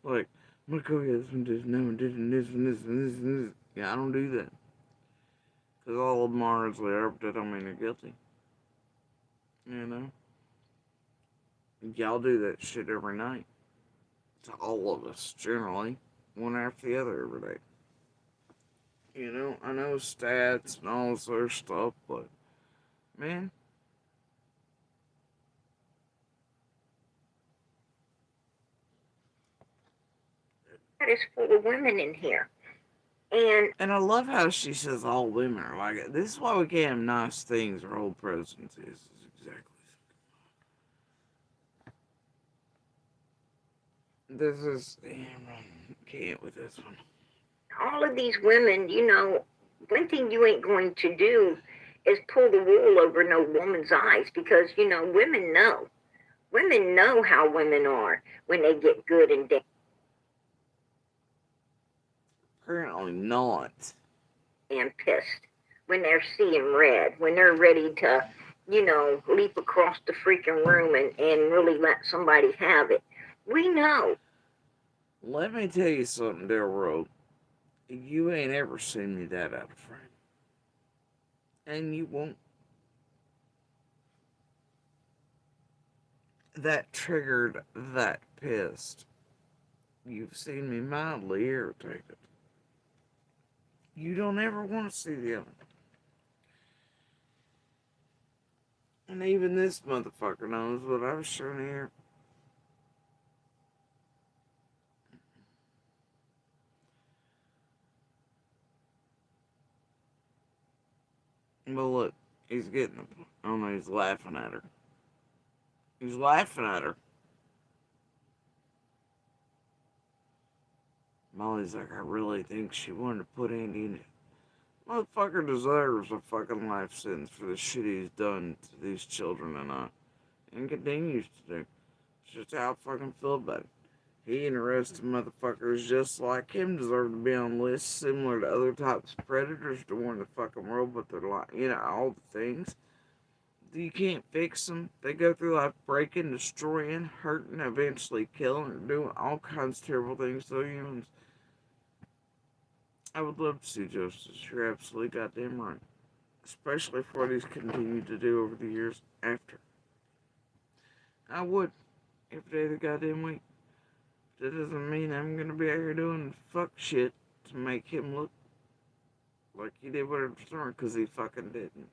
like, I'm gonna go, yeah, this one did, no one did, and this one, this and this and this. Yeah, I don't do that. Because all of them are as they are, but that don't mean they're guilty. You know? Y'all do that shit every night. To all of us, generally. One after the other every day. You know, I know stats and all this other stuff, but, man. That is full of women in here. And I love how she says all women are like it. This is why we can't have nice things or old presidency. This is exactly. This is, damn, I can't with this one. All of these women, one thing you ain't going to do is pull the wool over no woman's eyes, because, women know. Women know how women are when they get good and down. Apparently not. And pissed. When they're seeing red. When they're ready to, leap across the freaking room and really let somebody have it. We know. Let me tell you something, Delroy. You ain't ever seen me that out of frame. And you won't. That triggered that pissed. You've seen me mildly irritated. You don't ever want to see the other. And even this motherfucker knows what I was showing here. But look, he's getting the. Oh no, he's laughing at her. He's laughing at her. Molly's like, I really think she wanted to put Andy in it. Motherfucker deserves a fucking life sentence for the shit he's done to these children and continues to do. It's just how I fucking feel about it. He and the rest of the motherfuckers just like him deserve to be on lists similar to other types of predators to warn the fucking world, but they're like, all the things. You can't fix them. They go through life breaking, destroying, hurting, eventually killing, or doing all kinds of terrible things to humans. I would love to see justice. You're absolutely goddamn right. Especially for what he's continued to do over the years after. I would. Every day of the goddamn week. That doesn't mean I'm gonna be out here doing fuck shit to make him look like he did whatever storm, because he fucking didn't.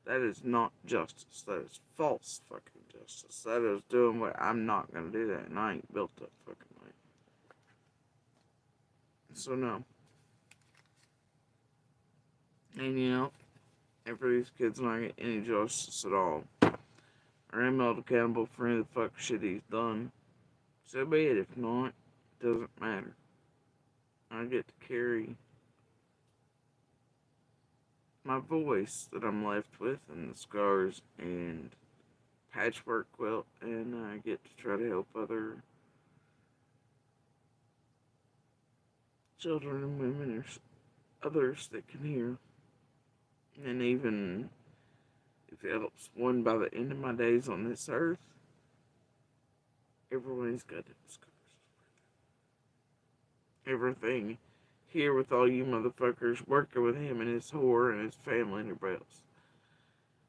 That is not justice. That is false fucking justice. That is doing what I'm not gonna do that, and I ain't built that fucking way. So no. And after these kids not get any justice at all, or am held accountable for any of the fuck shit he's done, so be it. If not, it doesn't matter. I get to carry my voice that I'm left with, and the scars and patchwork quilt, and I get to try to help other children and women or others that can hear. And even if it helps one by the end of my days on this earth, everyone's got them scars. Everything here with all you motherfuckers working with him and his whore and his family and everybody else.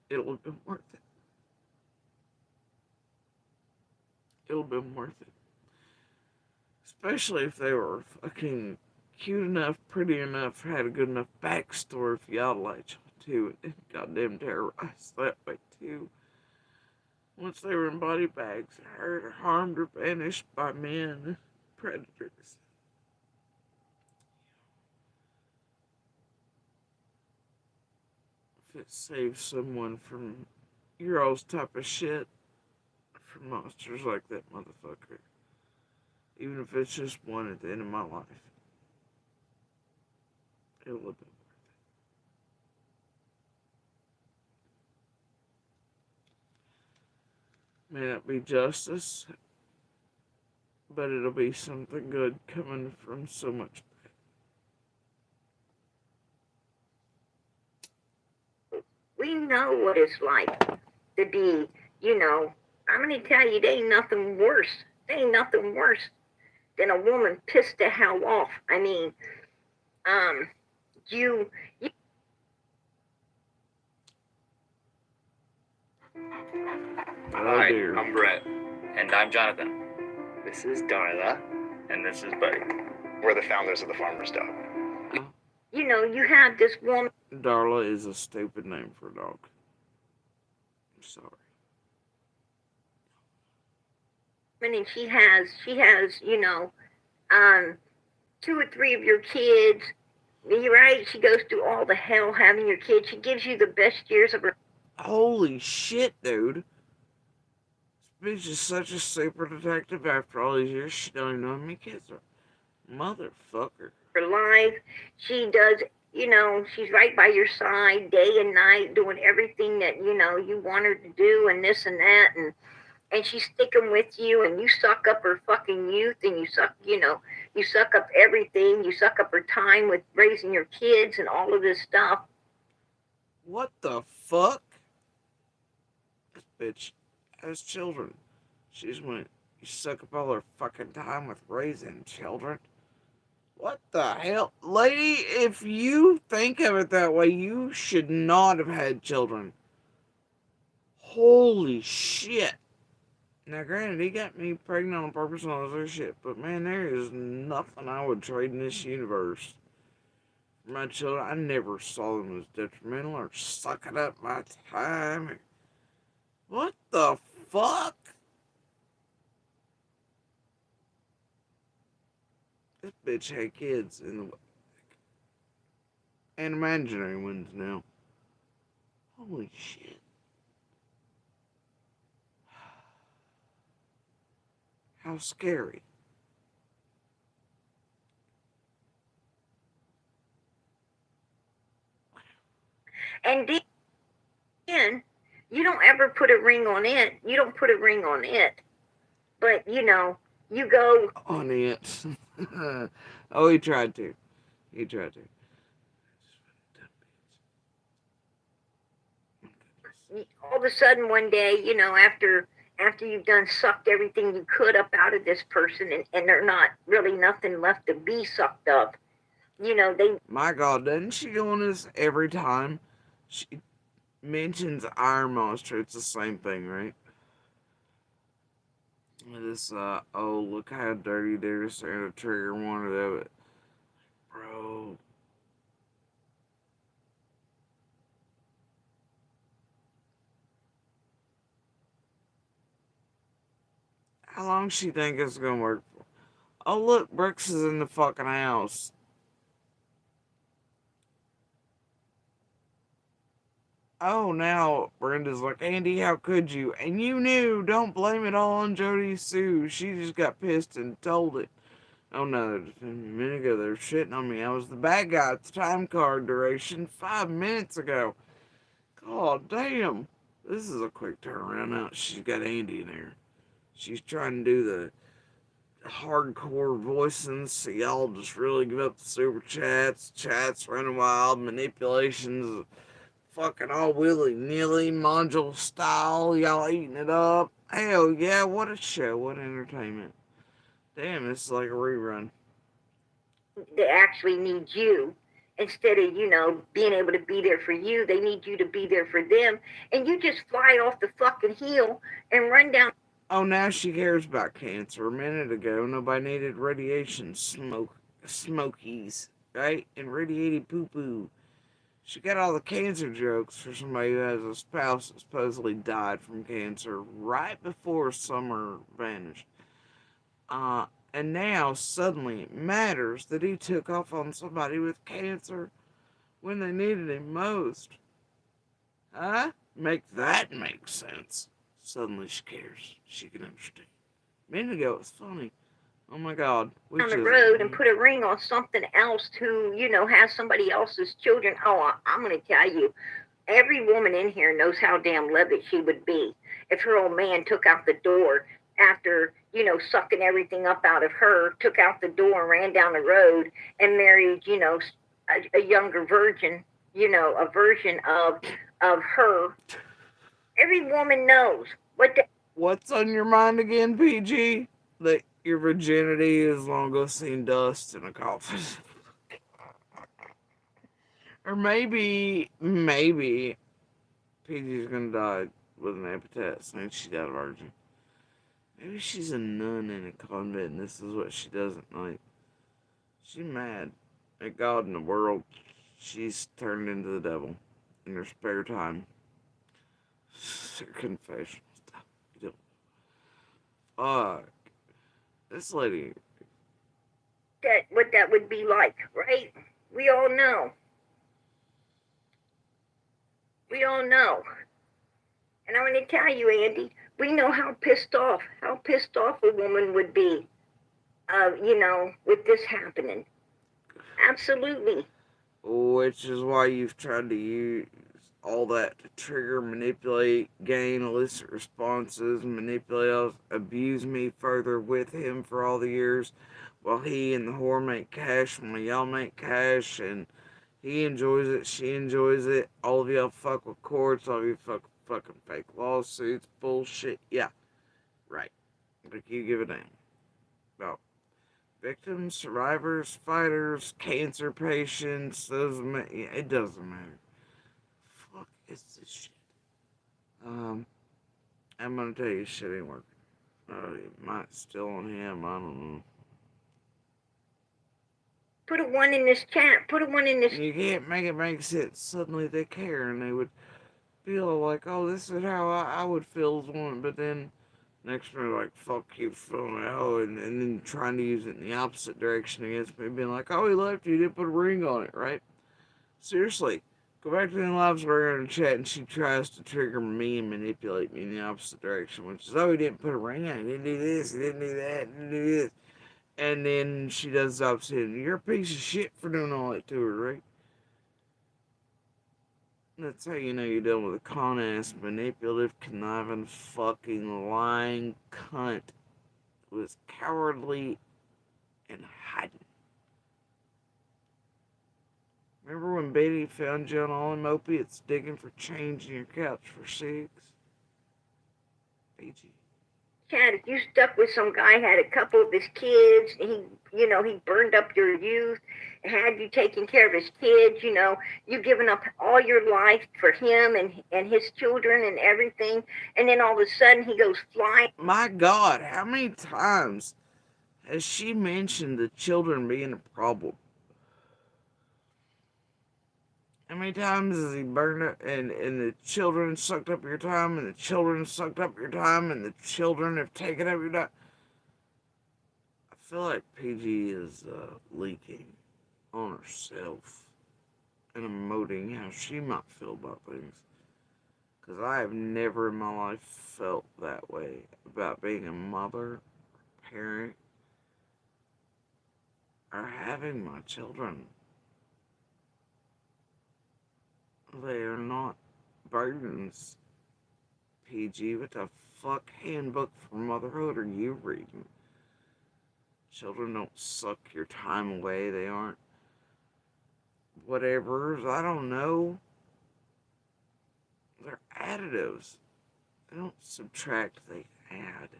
It'll have been worth it. It'll have been worth it. Especially if they were fucking cute enough, pretty enough, had a good enough backstory for y'all to latch on to and goddamn terrorized that way too. Once they were in body bags, hurt or harmed or banished by men, predators. If it saves someone from your all's type of shit, from monsters like that motherfucker, even if it's just one at the end of my life, it'll have been worth it. May not be justice, but it'll be something good coming from so much. We know what it's like to be, I'm going to tell you, there ain't nothing worse. There ain't nothing worse than a woman pissed the hell off. I mean, you Hi, I'm Brett. And I'm Jonathan. This is Darla. And this is Buddy. We're the founders of the Farmer's Dog. you have this woman. Darla is a stupid name for a dog. I'm sorry. And she has, 2 or 3 of your kids. You're right. She goes through all the hell having your kids. She gives you the best years of her. Holy shit, dude. This bitch is such a super detective after all these years. She don't even know how many kids are. Motherfucker. Her life. She does, she's right by your side day and night doing everything that, you want her to do and this and that. And she's sticking with you, and you suck up her fucking youth, and you suck up everything. You suck up her time with raising your kids and all of this stuff. What the fuck? This bitch has children. She's went, you suck up all her fucking time with raising children. What the hell? Lady, if you think of it that way, you should not have had children. Holy shit. Now, granted, he got me pregnant on purpose and all this other shit, but man, there is nothing I would trade in this universe for my children. I never saw them as detrimental or sucking up my time. What the fuck? This bitch had kids and imaginary ones now. Holy shit. How scary. And then, you don't ever put a ring on it. You don't put a ring on it. But, you know, you go... On it. Oh, he tried to. He tried to. All of a sudden one day, you know, after you've done sucked everything you could up out of this person and they're not really nothing left to be sucked up, you know, they... My God, doesn't she go on this every time she mentions Iron Monster? It's the same thing, right? This, oh, look how dirty they're saying to trigger one of them. Bro. How long she think it's gonna work for? Oh, look, Brooks is in the fucking house. Oh, now Brenda's like, Andy, how could you? And you knew. Don't blame it all on Jody Sue. She just got pissed and told it. Oh no, a minute ago they were shitting on me. I was the bad guy at the time card duration 5 minutes ago. God damn. This is a quick turnaround now. She's got Andy in there. She's trying to do the hardcore voicing, so y'all just really give up the super chats running wild, manipulations, fucking all willy-nilly, module style, y'all eating it up. Hell yeah, what a show, what entertainment. Damn, this is like a rerun. They actually need you. Instead of, you know, being able to be there for you, they need you to be there for them. And you just fly off the fucking hill and run down. Oh, now she cares about cancer. A minute ago, nobody needed radiation smokies, right? And radiated poo-poo. She got all the cancer jokes for somebody who has a spouse that supposedly died from cancer right before Summer vanished. And now, suddenly, it matters that he took off on somebody with cancer when they needed him most. Huh? Make that make sense. Suddenly she cares. She can understand. A minute ago, it was funny. Oh my God. Down the road and put a ring on something else who, you know, has somebody else's children. Oh, I'm going to tell you, every woman in here knows how damn livid she would be if her old man took out the door after, you know, sucking everything up out of her, took out the door and ran down the road and married, you know, a younger virgin, you know, a version of her. Every woman knows What's on your mind again, PG? That your virginity is long ago seen dust in a coffin. Or maybe PG's gonna die with an epitaph saying she died a virgin. Maybe she's a nun in a convent and this is what she does at night. She's mad at God and the world. She's turned into the devil in her spare time. Her confession. Fuck. This lady. What that would be like, right? We all know. We all know. And I'm going to tell you, Andy, we know how pissed off a woman would be, you know, with this happening. Absolutely. Which is why you've tried to use all that to trigger, manipulate, gain illicit responses, manipulate, abuse me further with him for all the years while he and the whore make cash, while y'all make cash, and he enjoys it, she enjoys it, all of y'all fuck with courts, all of you fucking fake lawsuits, bullshit, yeah, right, like you give a damn about victims, survivors, fighters, cancer patients, it doesn't matter. Fuck is this shit? I'm gonna tell you shit ain't working. It might still on him, I don't know. Put a 1 in this chat, put a 1 in this... You can't make it make sense. Suddenly they care and they would feel like, oh, this is how I would feel as one, but then next minute, like, fuck you, feeling out, and then trying to use it in the opposite direction against me, being like, oh, he left you, didn't put a ring on it, right? Seriously, Go back to the lives we're in a chat and she tries to trigger me and manipulate me in the opposite direction, which is, oh, he didn't put a ring on, he didn't do this, he didn't do that, he didn't do this. And then she does the opposite. You're a piece of shit for doing all that to her, right? That's how you know you're dealing with a con-ass, manipulative, conniving, fucking lying cunt who is cowardly and hiding. Remember when Betty found you on all them opiates digging for change in your couch for $6? PG. Chad, if you stuck with some guy, had a couple of his kids, he burned up your youth, had you taking care of his kids, you given up all your life for him and his children and everything, and then all of a sudden he goes flying. My God, how many times has she mentioned the children being a problem? How many times has he burned it and the children sucked up your time and the children sucked up your time and the children have taken up your time? I feel like PG is leaking on herself and emoting how she might feel about things. Because I have never in my life felt that way about being a mother, parent, or having my children. They are not burdens. PG, what the fuck handbook for motherhood are you reading? Children don't suck your time away. They aren't whatevers. I don't know. They're additives. They don't subtract, they add.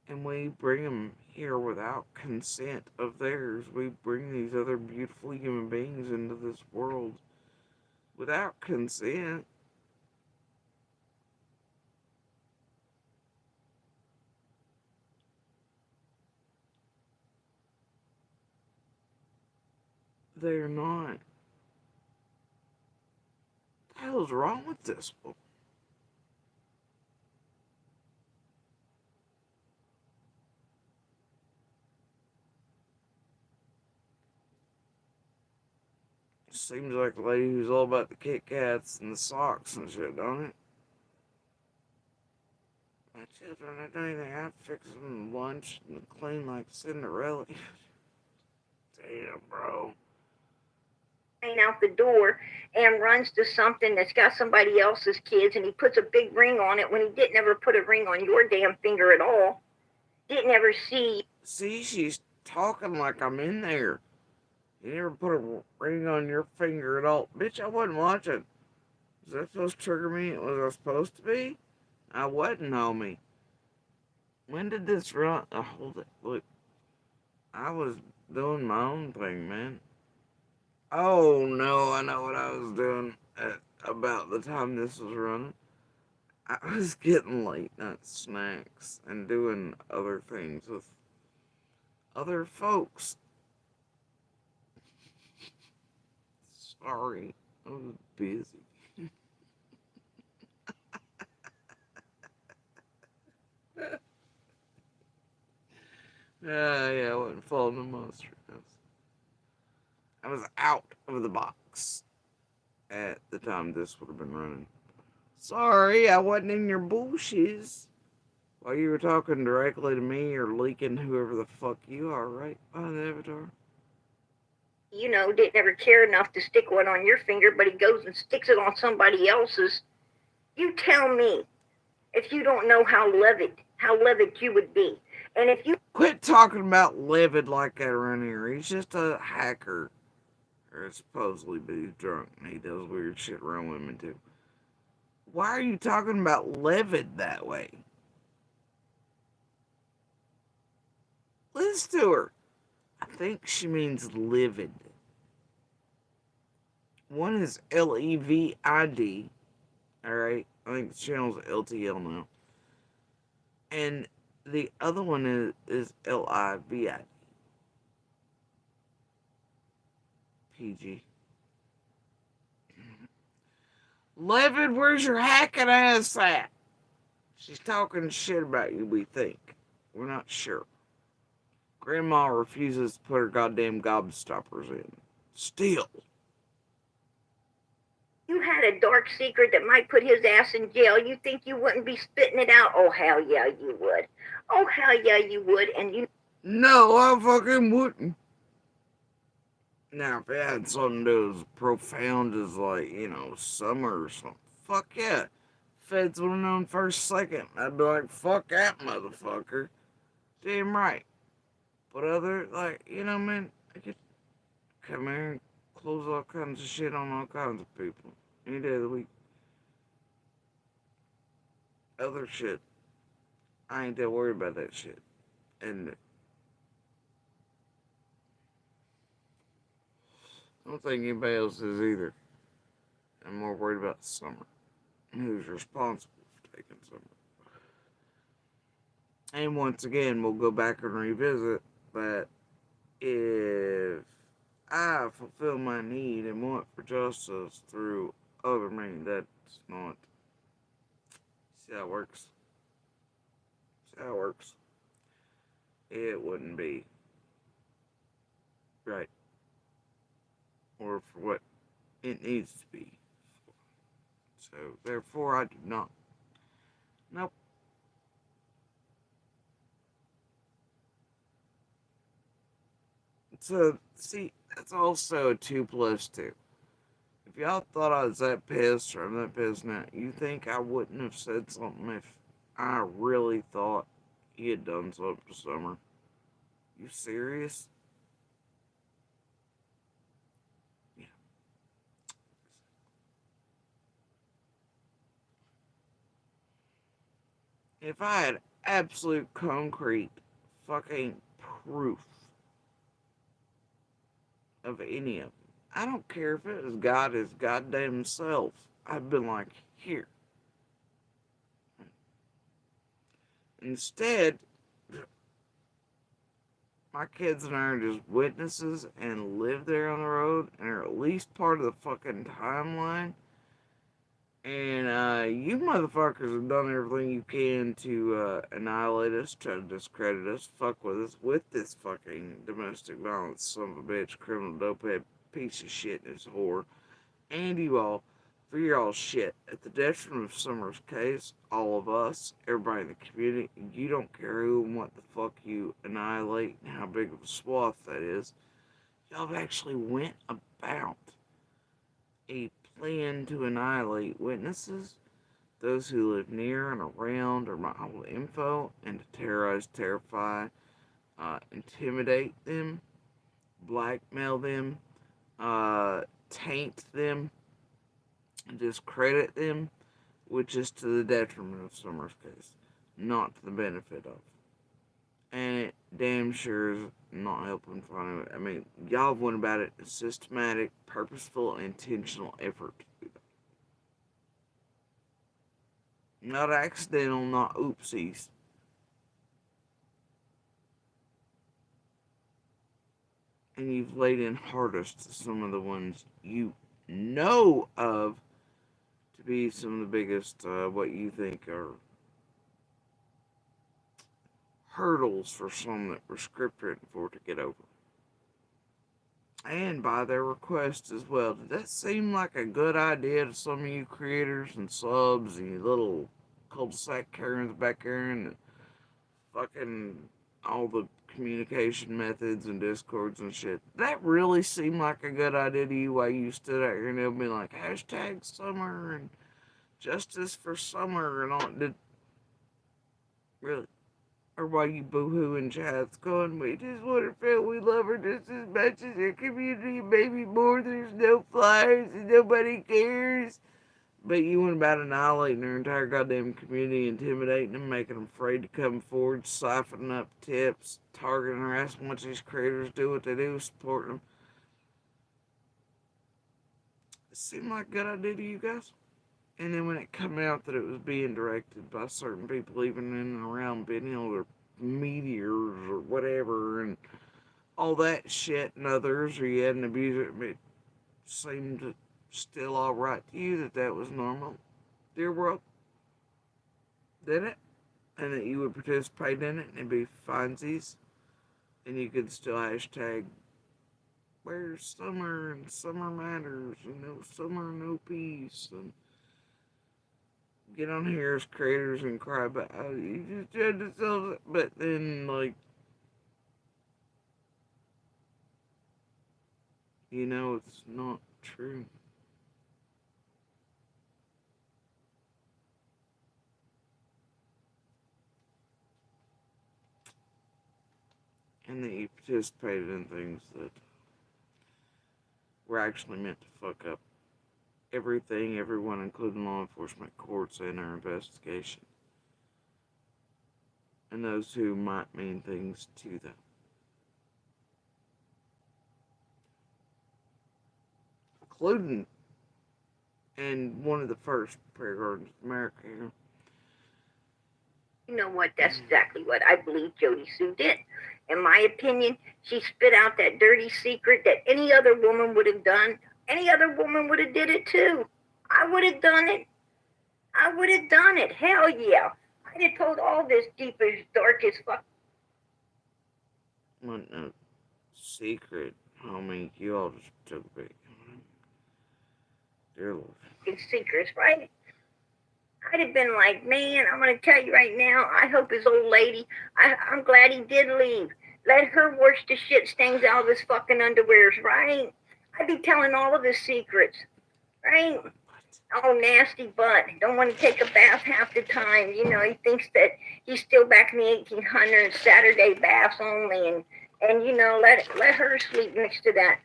And we bring them here without consent of theirs. We bring these other beautiful human beings into this world without consent. They're not. What the hell's wrong with this book? Seems like a lady who's all about the Kit Kats and the socks and shit, don't it? My children are doing anything. I fix them lunch and clean like Cinderella. Damn, bro. Out the door and runs to something that's got somebody else's kids, and he puts a big ring on it when he didn't ever put a ring on your damn finger at all. Didn't ever see. See, she's talking like I'm in there. You never put a ring on your finger at all. Bitch, I wasn't watching. Was that supposed to trigger me? Was I supposed to be? I wasn't, homie. When did this run? Oh, hold it. Look. I was doing my own thing, man. Oh, no, I know what I was doing at about the time this was running. I was getting late night snacks and doing other things with other folks. Sorry, I was busy. Yeah, I wasn't following the monster house. I was out of the box at the time this would have been running. Sorry, I wasn't in your bushes. While you were talking directly to me or leaking whoever the fuck you are, right? Behind the avatar. Didn't ever care enough to stick one on your finger, but he goes and sticks it on somebody else's. You tell me if you don't know how livid you would be. And if you quit talking about livid like that around here. He's just a hacker. Or supposedly, but he's drunk and he does weird shit around women too. Why are you talking about livid that way? Listen to her. I think she means livid. One is L-E-V-I-D. Alright? I think the channel's LTL now. And the other one is L-I-V-I-D. PG. Livid, where's your hacking ass at? She's talking shit about you, we think. We're not sure. Grandma refuses to put her goddamn gobstoppers in. Still. you had a dark secret that might put his ass in jail, you think you wouldn't be spitting it out? Oh, hell yeah, you would. Oh, hell yeah, you would. And you... No, I fucking wouldn't. Now, if it had something to do as profound as, like, you know, summer or something, fuck yeah. Feds would have known first, second. I'd be like, fuck that motherfucker. Damn right. But other, like, you know, man, I could come here and close all kinds of shit on all kinds of people. Any day of the week. Other shit. I ain't that worried about that shit. And I don't think anybody else is either. I'm more worried about summer. Who's responsible for taking summer? And once again, we'll go back and revisit that if I fulfill my need and want for justice through other means, that's not. See how it works? See how it works? It wouldn't be right. Or for what it needs to be. So, therefore, I do not. Nope. So, see, that's also a 2 plus 2. If y'all thought I was that pissed or I'm that pissed now, you think I wouldn't have said something if I really thought he had done something to Summer? You serious? Yeah. If I had absolute concrete fucking proof of any of them, I don't care if it was God his goddamn self, I've been like, here. Instead, my kids and I are just witnesses and live there on the road and are at least part of the fucking timeline. And you motherfuckers have done everything you can to annihilate us, try to discredit us, fuck with us with this fucking domestic violence son of a bitch, criminal dopehead, piece of shit, and this whore. And you all, for your all shit. At the detriment of Summer's case, all of us, everybody in the community, you don't care who and what the fuck you annihilate and how big of a swath that is. Y'all have actually went about a plan to annihilate witnesses, those who live near and around or might hold info, and to terrorize, terrify, intimidate them, blackmail them, taint them, discredit them, which is to the detriment of Summer's case, not to the benefit of. And it damn sure is not helping find it. I mean, y'all have went about it in a systematic, purposeful, intentional effort to do that. Not accidental, not oopsies. And you've laid in hardest to some of the ones you know of to be some of the biggest, what you think are hurdles for some that were scripted for to get over. And by their request as well. Did that seem like a good idea to some of you creators and subs and you little cul-de-sac Karens back there and fucking all the communication methods and discords and shit? That really seemed like a good idea to you while you stood out here and they'll be like, hashtag Summer and justice for Summer and all. Did really? Or why you boo-hoo in chats going, we just want to feel we love her just as much as her community, maybe more. There's no flyers and nobody cares. But you went about annihilating her entire goddamn community, intimidating them, making them afraid to come forward, siphoning up tips, targeting, harassing what these creators do, what they do, supporting them. It seemed like a good idea to you guys. And then when it came out that it was being directed by certain people, even in and around Ben Hill, or meteors, or whatever, and all that shit, and others, or you had an abuser, it seemed still alright to you that was normal, dear world, did it? And that you would participate in it, and it'd be funsies, and you could still hashtag where's summer and summer matters and no summer, no peace, and get on here as creators and cry about how you just judge yourself, but then, like, you know, it's not true. And that you participated in things that were actually meant to fuck up everything, everyone, including law enforcement, courts, and our investigation. And those who might mean things to them. Including, and one of the first prayer gardens of America here. You know what? That's exactly what I believe Jody Sue did. In my opinion, she spit out that dirty secret that any other woman would have done. Any other woman would have did it too. I would have done it. I would have done it. Hell yeah. I'd have told all this deepest, darkest fuck. What no secret, homie. You all just took a big. Dear Lord. Secrets, right? I'd have been like, man, I'm going to tell you right now, I hope his old lady, I'm glad he did leave. Let her wash the shit stains out of his fucking underwears, right? I'd be telling all of his secrets, right? Oh, nasty butt. Don't want to take a bath half the time. You know, he thinks that he's still back in the 1800s, Saturday baths only, and you know, let her sleep next to that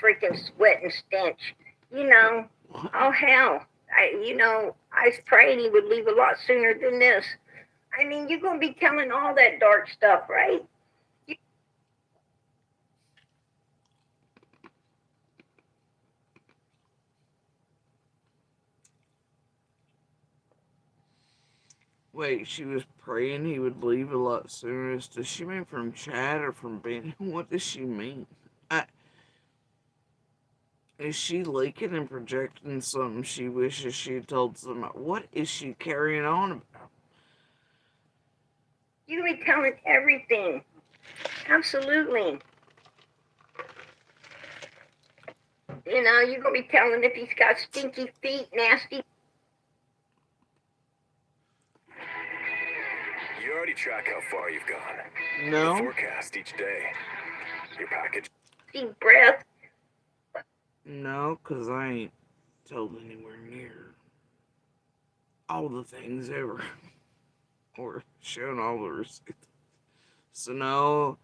freaking sweat and stench. You know, oh hell. I was praying he would leave a lot sooner than this. I mean, you're going to be telling all that dark stuff, right? Wait, she was praying he would leave a lot sooner. Does she mean from Chad or from Ben? What does she mean? Is she leaking and projecting something she wishes she had told somebody? What is she carrying on about? You be telling everything. Absolutely. You know, you're going to be telling if he's got stinky feet, nasty. You already track how far you've gone. No. The forecast each day. Your package. Deep breath. No, because I ain't told anywhere near all the things ever. Or shown all the receipts. So no,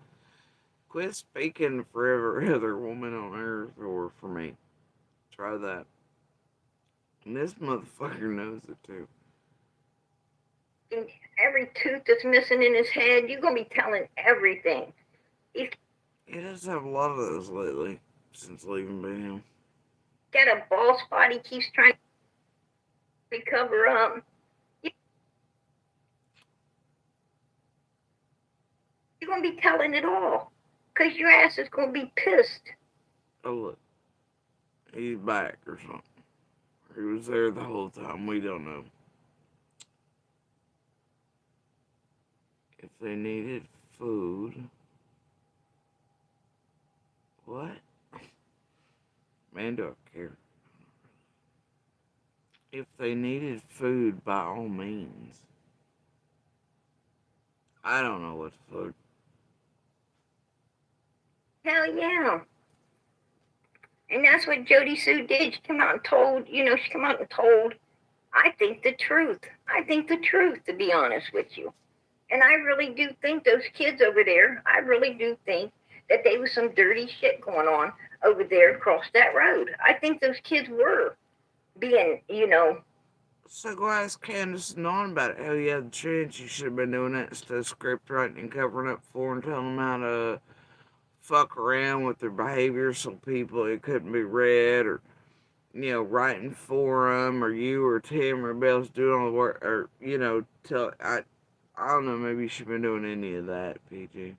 quit speaking for every other woman on earth or for me. Try that. And this motherfucker knows it too. Every tooth that's missing in his head, you're going to be telling everything. He does have a lot of those lately, since leaving Bam. Got a bald spot he keeps trying to cover up. You're going to be telling it all. Because your ass is going to be pissed. Oh, look. He's back or something. He was there the whole time. We don't know. If they needed food. What? Man, do I care. If they needed food, by all means. I don't know what food. Hell yeah. And that's what Jody Sue did. She came out and told, she came out and told, I think the truth. I think the truth, to be honest with you. And I really do think those kids over there, I really do think that there was some dirty shit going on over there across that road. I think those kids were being, So go ask Candace and Dawn about it. Hell yeah, the chance you should have been doing that instead of script writing and covering up for and telling them how to fuck around with their behavior so people it couldn't be read, or writing for them, or you or Tim or Bell's doing all the work, or I don't know, maybe you should have been doing any of that, PG.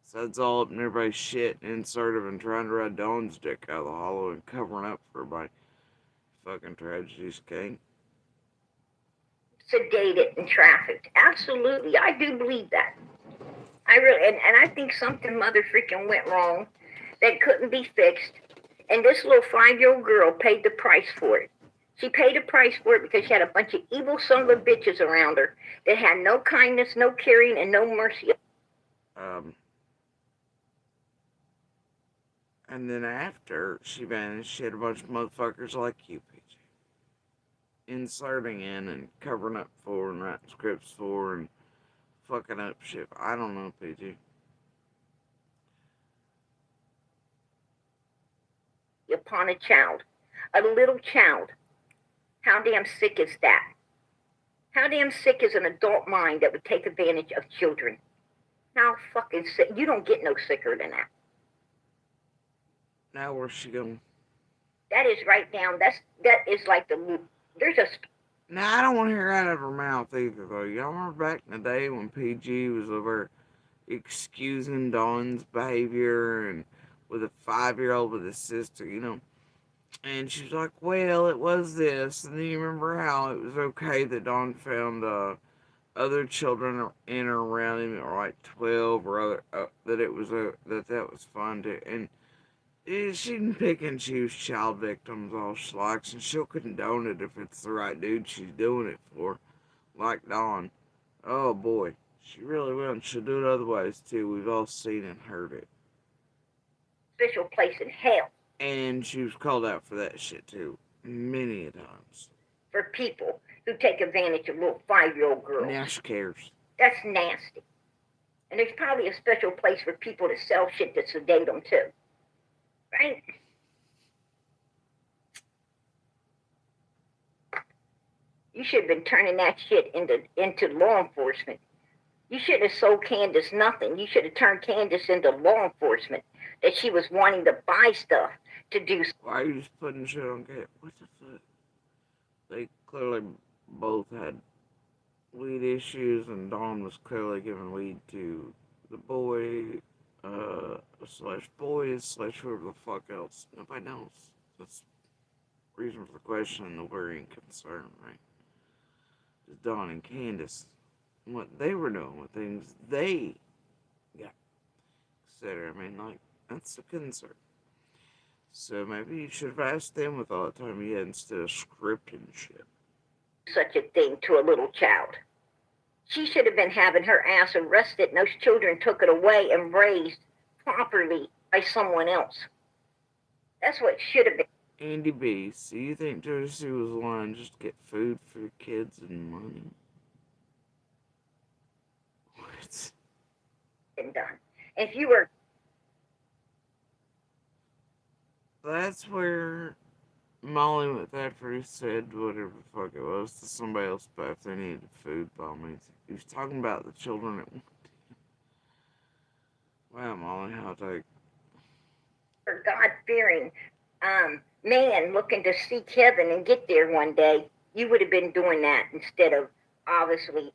So it's all up in everybody's shit and insertive and trying to ride Dawn's dick out of the hollow and covering up for everybody. Fucking tragedies, King. Sedated and trafficked. Absolutely, I do believe that. I really, and I think something mother freaking went wrong. that couldn't be fixed, and this little 5-year-old girl paid the price for it. She paid a price for it because she had a bunch of evil son of a bitches around her that had no kindness, no caring, and no mercy. And then after she vanished, she had a bunch of motherfuckers like you, PG, inserting in and covering up for and writing scripts for and fucking up shit. I don't know, PG. Upon a child, a little child. How damn sick is that? How damn sick is an adult mind that would take advantage of children? How fucking sick? You don't get no sicker than that. Now where's she going? That is right down. That is like there's a. Now I don't want to hear out of her mouth either, though. Y'all remember back in the day when PG was over excusing Dawn's behavior and with a 5-year-old with his sister, you know? And she was like, well, it was this. And then you remember how it was okay that Dawn found other children in or around him, or like 12, or other, that it was that was fun to. And she can pick and choose child victims all she likes, and she'll condone it if it's the right dude she's doing it for, like Dawn. Oh boy, she really will, and she'll do it other ways too. We've all seen and heard it. Special place in hell. And she was called out for that shit too, many a times. For people who take advantage of little 5-year-old girls. Now she cares. That's nasty. And there's probably a special place for people to sell shit to sedate them too. Right? You should have been turning that shit into law enforcement. You shouldn't have sold Candace nothing. You should have turned Candace into law enforcement. That she was wanting to buy stuff to do. Why are you just putting shit on Cat? What the fuck? They clearly both had weed issues, and Dawn was clearly giving weed to the boy, slash boys, slash whoever the fuck else. Nobody knows. That's the reason for the question and the worrying concern, right? Just Dawn and Candace, and what they were doing with things they got, etc. I mean, like, that's the concern. So maybe you should have asked them with all the time you had instead of scripting shit. Such a thing to a little child. She should have been having her ass arrested, and those children took it away and raised properly by someone else. That's what should have been. Andy B, so you think Josie was lying just to get food for the kids and money? What? Been done. If you were. That's where Molly went after he said whatever the fuck it was to somebody else about if they needed food by me. He was talking about the children at one time. Wow, Molly, how take. For God-fearing man looking to seek heaven and get there one day, you would have been doing that instead of, obviously,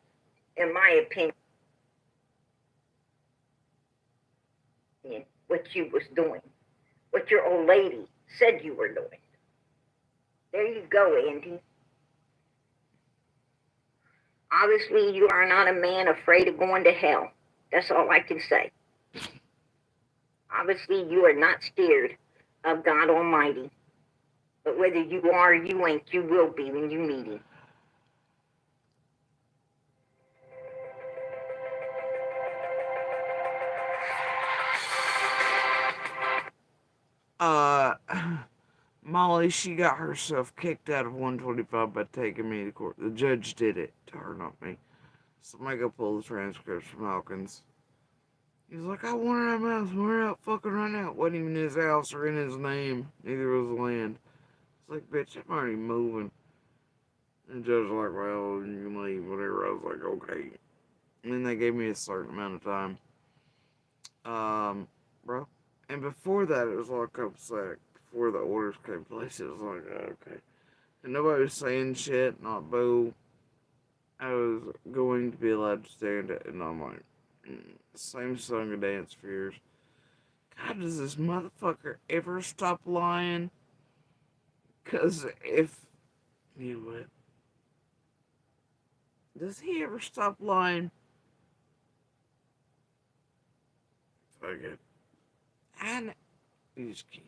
in my opinion, what you was doing. What your old lady said you were doing. There you go, Andy. Obviously, you are not a man afraid of going to hell. That's all I can say. Obviously, you are not scared of God Almighty. But whether you are or you ain't, you will be when you meet Him. Molly, she got herself kicked out of 125 by taking me to court. The judge did it to her, not me. Somebody go pull the transcripts from Hawkins. He was like, I want her out of my house. We're out fucking right now. It wasn't even his house or in his name. Neither was the land. It's like, bitch, I'm already moving. And the judge was like, well, you can leave, whatever. I was like, okay. And then they gave me a certain amount of time. Bro. And before that, it was like upset. Before the orders came in place, it was like, okay. And nobody was saying shit, not boo. I was going to be allowed to stand it, and I'm like, same song and dance for years. God, does this motherfucker ever stop lying? Because if, you know what? Does he ever stop lying? Fuck it. And You just can't.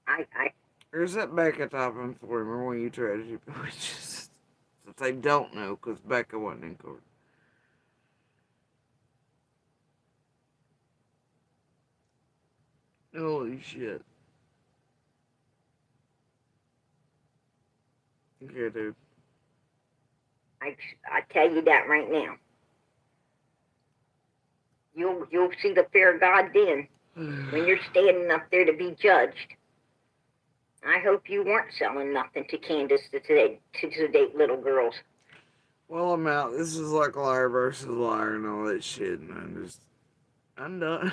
I Or is that Becca topping for him, or when you tragedy bitches? That they don't know, because Becca wasn't in court. Holy shit. Okay, dude. I tell you that right now. You'll see the fear of God then, when you're standing up there to be judged. I hope you weren't selling nothing to Candace to sedate little girls. Well, I'm out. This is like liar versus liar and all that shit, and I'm done.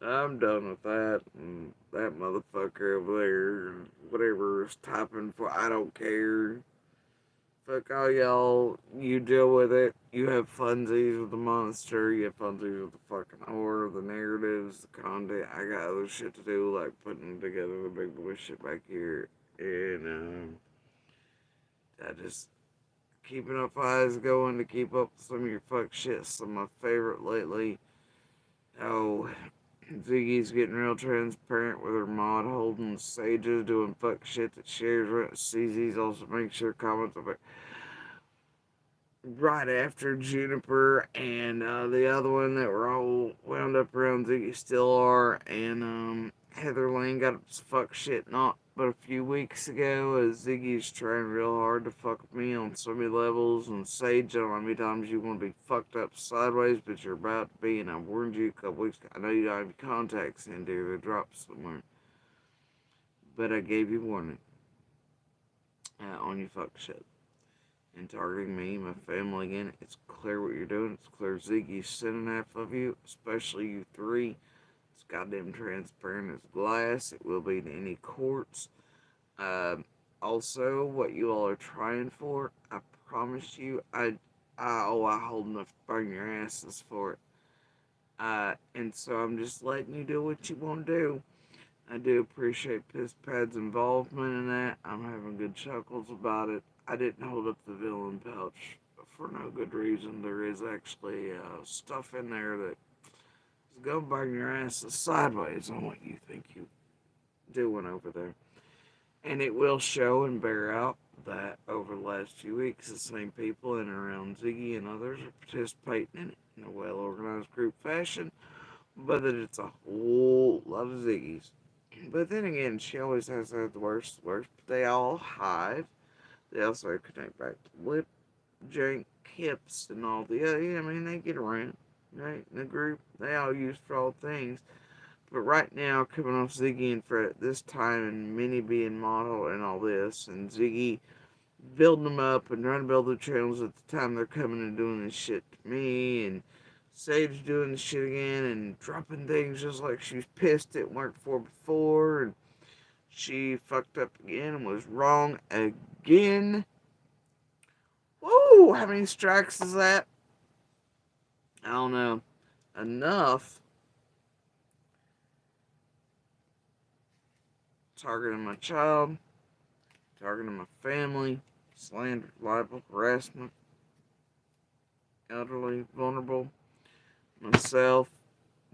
I'm done with that. And that motherfucker over there, whatever is typing for, I don't care. Fuck all y'all. You deal with it. You have funsies with the monster. You have funsies with the fucking horror, the narratives, the content. I got other shit to do, like putting together the big boy shit back here. And, I just keep enough eyes going to keep up with some of your fuck shit. Some of my favorite lately. Oh, Ziggy's getting real transparent with her mod holding Sages doing fuck shit that shares CZ's also make sure comments about right after Juniper and the other one that were all wound up around Ziggy still are, and Heather Lane got fuck shit not but a few weeks ago as Ziggy's trying real hard to fuck with me on so many levels, and Sage, I don't know how many times you want to be fucked up sideways, but you're about to be, and I warned you a couple weeks ago. I know you don't have your contacts in there, they dropped somewhere, but I gave you warning on your fuck shit. And targeting me, my family again, it's clear what you're doing. It's clear Ziggy's sending half of you, especially you three. It's goddamn transparent as glass. It will be to any courts. Also, what you all are trying for, I promise you, I hold enough to burn your asses for it. And so I'm just letting you do what you want to do. I do appreciate Piss Pad's involvement in that. I'm having good chuckles about it. I didn't hold up the villain pouch for no good reason. There is actually stuff in there that is going to burn your asses sideways on what you think you're doing over there. And it will show and bear out that over the last few weeks, the same people in and around Ziggy and others are participating in it in a well-organized group fashion, but that it's a whole lot of Ziggies. But then again, she always has the worst. But they all hive. They also connect back to Lip, Jank, Hips, and all the other. I mean, they get around, right? In the group, they all use for all things. But right now, coming off Ziggy and Fred at this time, and Minnie being model and all this, and Ziggy building them up and trying to build the channels at the time they're coming and doing this shit to me, and Sage doing this shit again and dropping things just like she was pissed it worked for before, and she fucked up again and was wrong again. Woo! How many strikes is that? I don't know. Enough. Targeting my child. Targeting my family. Slander, libel, harassment. Elderly, vulnerable. Myself.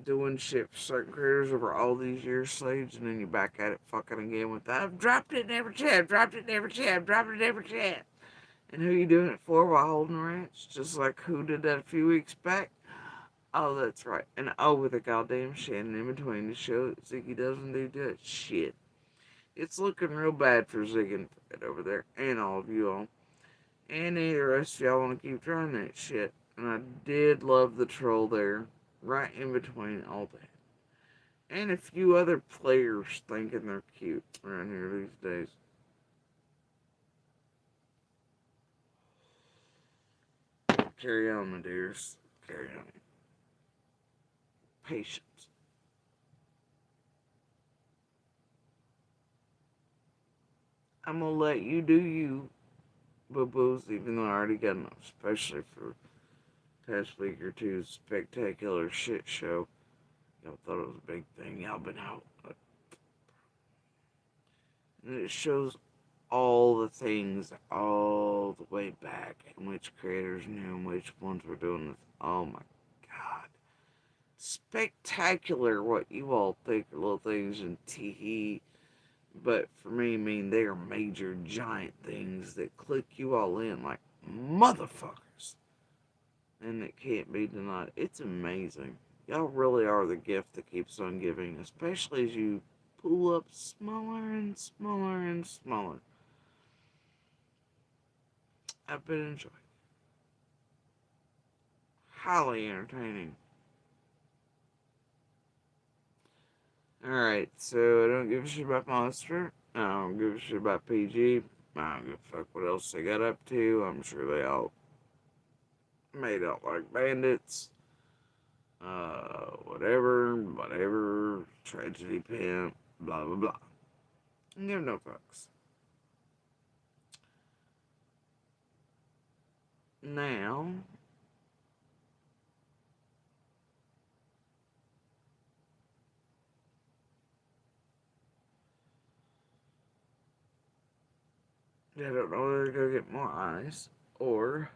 Doing shit for certain creators over all these years, Sage, and then you're back at it fucking again with that. I've dropped it in every chat. I've dropped it in every chat. I've dropped it in every chat. And who you doing it for while holding a ranch? Just like who did that a few weeks back? Oh, that's right. And with the goddamn Shannon in between to show that Ziggy doesn't do that shit. It's looking real bad for Ziggy and Fred over there, and all of you all. And any of the rest of y'all want to keep trying that shit. And I did love the troll there, right in between all that. And a few other players thinking they're cute around here these days. Carry on, my dears. Carry on. Patience. I'm gonna let you do you, boo-boos, even though I already got enough, especially for past week or two's spectacular shit show. Y'all thought it was a big thing. Y'all been out. And it shows all the things all the way back and which creators knew and which ones were doing this. Oh my god. spectacular what you all think are little things and tee. But for me, I mean, they are major, giant things that click you all in like motherfuckers. And it can't be denied. It's amazing. Y'all really are the gift that keeps on giving, especially as you pull up smaller and smaller and smaller. I've been enjoying. Highly entertaining. Alright, so I don't give a shit about Monster. I don't give a shit about PG. I don't give a fuck what else they got up to. I'm sure they all made out like bandits. Whatever. Tragedy pimp. Blah, blah, blah. Give no fucks. Now, I don't know whether to go get more ice or.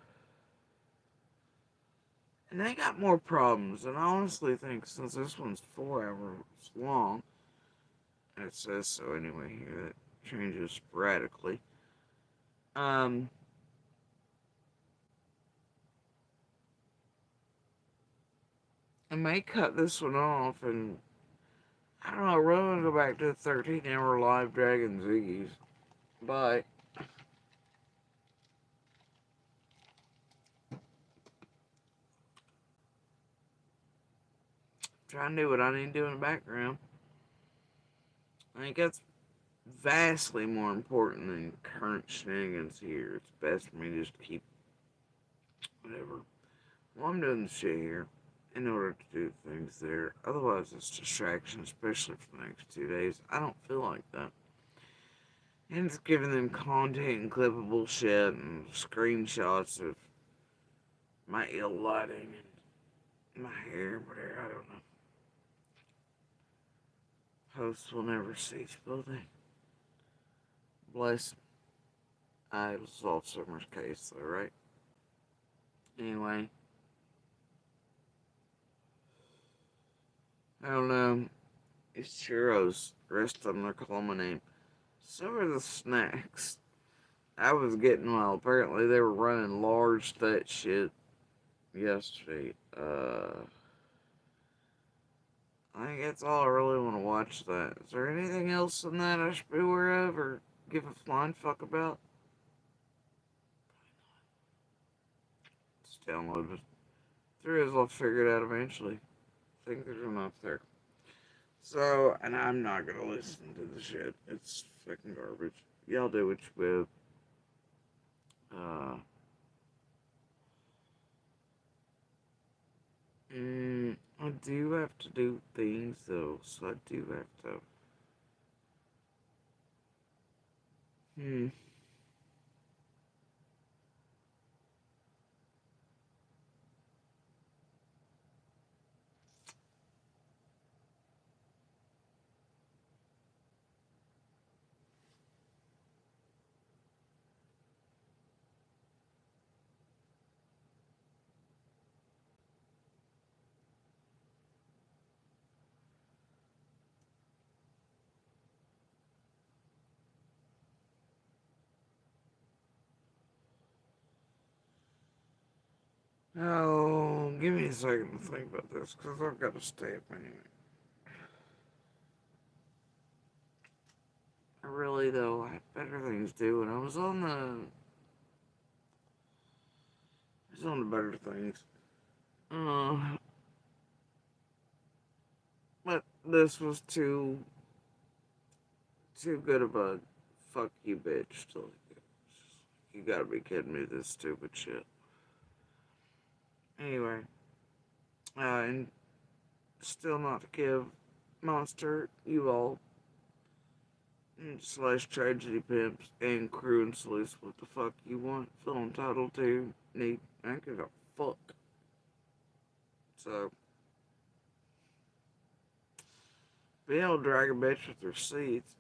And they got more problems, and I honestly think since this one's 4 hours long, and it says so anyway here, that changes sporadically. I may cut this one off, and I don't know, I really want to go back to the 13-hour live Dragon Ziggies. Bye. Trying to do what I need to do in the background. I think that's vastly more important than current shenanigans here. It's best for me to just keep whatever. Well, I'm doing the shit here in order to do things there. Otherwise, it's distraction, especially for the next 2 days. I don't feel like that. And it's giving them content and clippable shit and screenshots of my ill lighting and my hair, whatever, I don't know. Posts will never cease, will they? Bless. It'll solve Summer's case, though, right? Anyway. I don't know. It's churros. The rest of them are calling my name. So are the snacks. I was getting, well, apparently they were running large that shit yesterday. I think that's all I really want to watch that. Is there anything else in that I should be aware of or give a flying fuck about? It's downloaded. If there is, I'll figure it out eventually. I think there's enough there. So, and I'm not gonna listen to the shit. It's fucking garbage. Y'all do what you will. I do have to do things though, so I do have to. Oh, give me a second to think about this, because I've got to stay up anyway. Really, though, I had better things to do, and I was on the better things. But this was too good of a fuck you bitch to like, you gotta be kidding me, this stupid shit. Anyway, and still not to give Monster, you all, / tragedy pimps and crew and sluice what the fuck you want, feel entitled to, need, I don't give a fuck. So, be able to drag a bitch with their seats,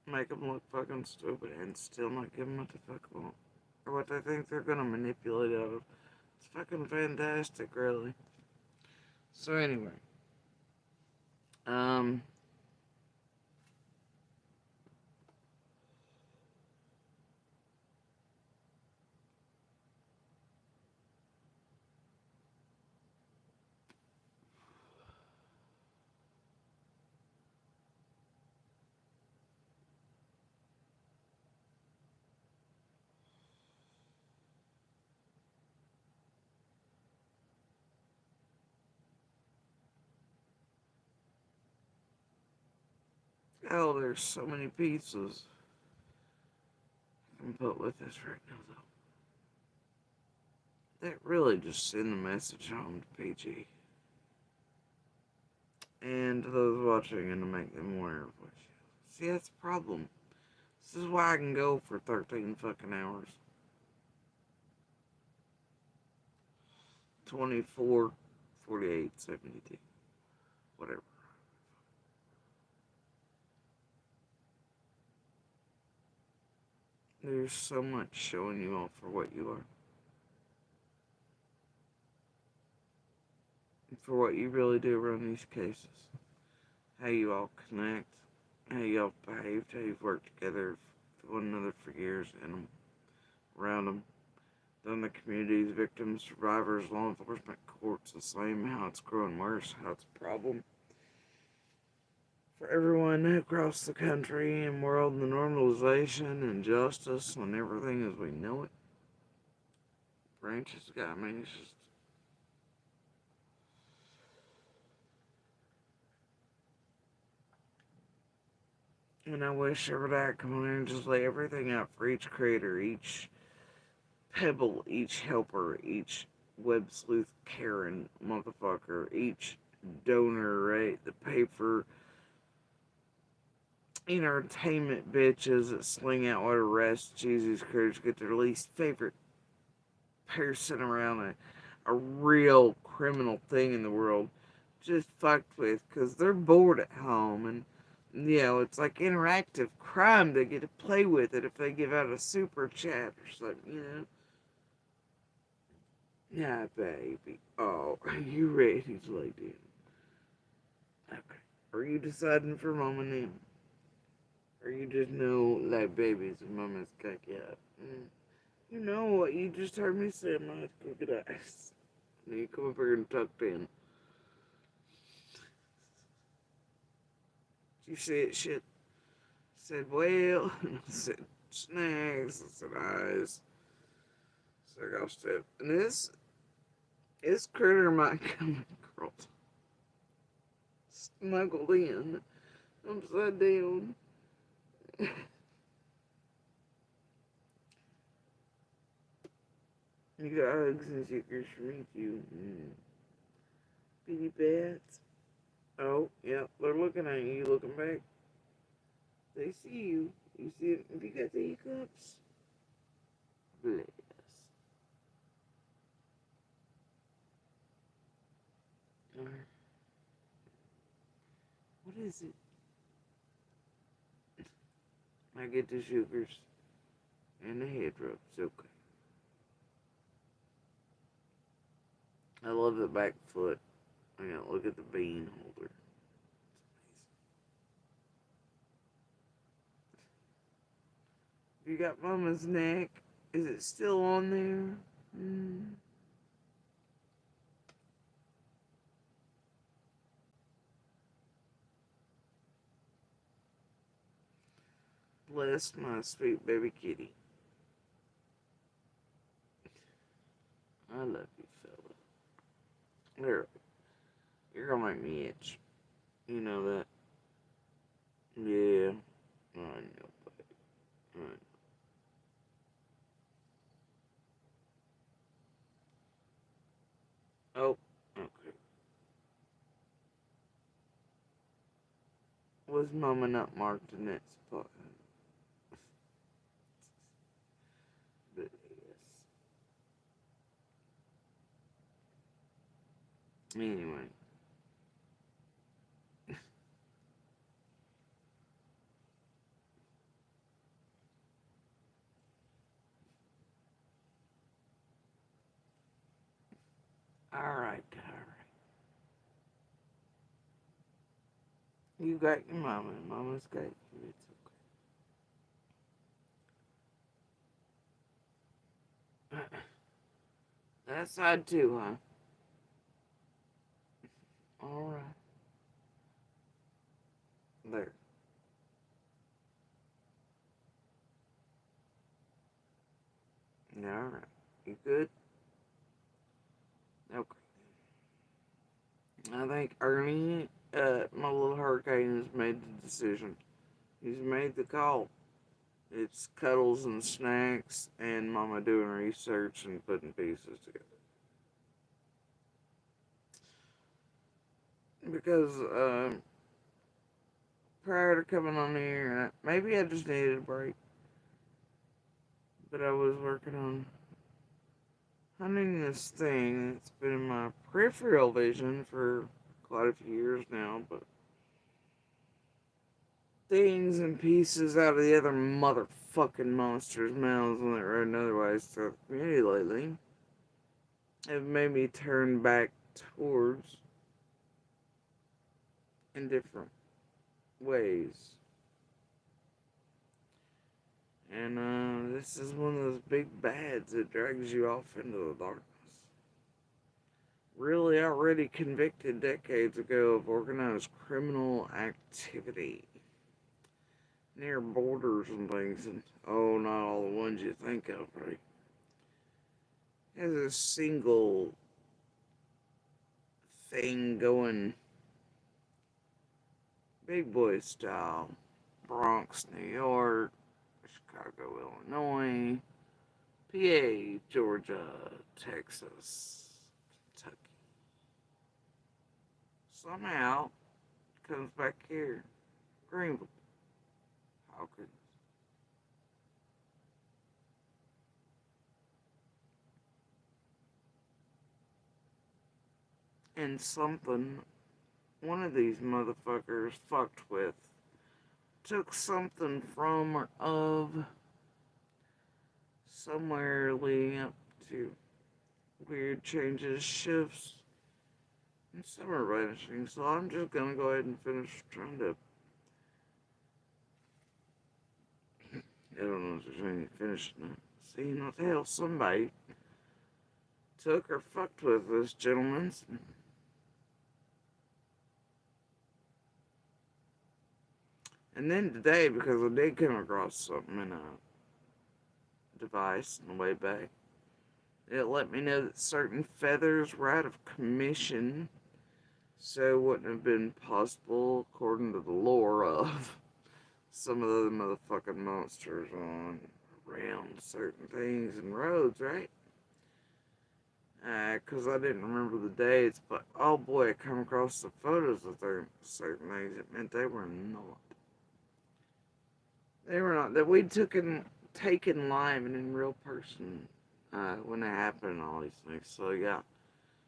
make them look fucking stupid, and still not give them what the fuck they want, or what they think they're gonna manipulate out of. It's fucking fantastic, really. So anyway, um, oh, there's so many pieces I can put with this right now, though. That really just send a message home to PG and to those watching, and to make them aware of what you. See, that's the problem. This is why I can go for 13 fucking hours. 24, 48, 72, whatever. There's so much showing you all for what you are. And for what you really do around these cases. How you all connect, how you all behaved, how you've worked together with one another for years in them, around them. Then the communities, victims, survivors, law enforcement, courts, the same, how it's growing worse, how it's a problem for everyone across the country and world, and the normalization and justice and everything as we know it. Branches, I mean, it's just. And I wish every day I'd come on here and just lay everything out for each creator, each pebble, each helper, each web sleuth Karen motherfucker, each donor, right? The paper entertainment bitches that sling out what arrest Jesus Christ get their least favorite person around a real criminal thing in the world just fucked with because they're bored at home, and you know, it's like interactive crime. They get to play with it if they give out a super chat or something, you know. Yeah, baby. Oh, are you ready to lay down? Okay. Are you deciding for mama now? Or you just know, like babies and mama's cock up? You know what you just heard me say, my crooked eyes. Now you come up here and tucked in. You said shit. I said, well, I said snacks, I said eyes. So I got step. And this critter might come and curl, snuggled in, upside down. You got hugs and stickers for me too. Bitty bats. Oh, yeah, they're looking at you. You looking back? They see you. You see it? Have you got the hiccups? Bless. What is it? I get the sugars and the head rubs. Okay. I love the back foot. I gotta look at the bean holder. You got mama's neck. Is it still on there? Bless my sweet baby kitty. I love you, fella. You're gonna make me itch. You know that? Yeah. I know, baby. I know. Oh, okay. Was mama not marked in that spot? But yes. Anyway. Alright. You got your mama, and mama's got you. It's okay. That side too, huh? Alright. There. Alright. You good? Okay. I think Ernie, my little hurricane, has made the decision. He's made the call. It's cuddles and snacks and mama doing research and putting pieces together. Because, prior to coming on here, maybe I just needed a break. But I was working on hunting this thing that's been in my peripheral vision for quite a few years now, but things and pieces out of the other motherfucking monsters' mouths on that road and otherwise throughout the community lately have made me turn back towards in different ways. And this is one of those big bads that drags you off into the darkness. Really already convicted decades ago of organized criminal activity near borders and things, and oh, not all the ones you think of, right? Has a single thing going big boy style. Bronx, New York, Chicago, Illinois, PA, Georgia, Texas, Kentucky. Somehow comes back here, Greenville. How could and something one of these motherfuckers fucked with took something from or of somewhere leading up to weird changes, shifts, and summer vanishing. So I'm just gonna go ahead and finish trying to. I don't know if there's any finishing it. See, what the hell, somebody took or fucked with this gentleman's. And then today, because I did come across something in a device on the way back, it let me know that certain feathers were out of commission, so it wouldn't have been possible, according to the lore of some of the other motherfucking monsters on around certain things and roads, right? Because I didn't remember the dates, but oh boy, I come across the photos of certain things. It meant they were not. They were not. That we'd taken live and in real person when it happened and all these things. So yeah,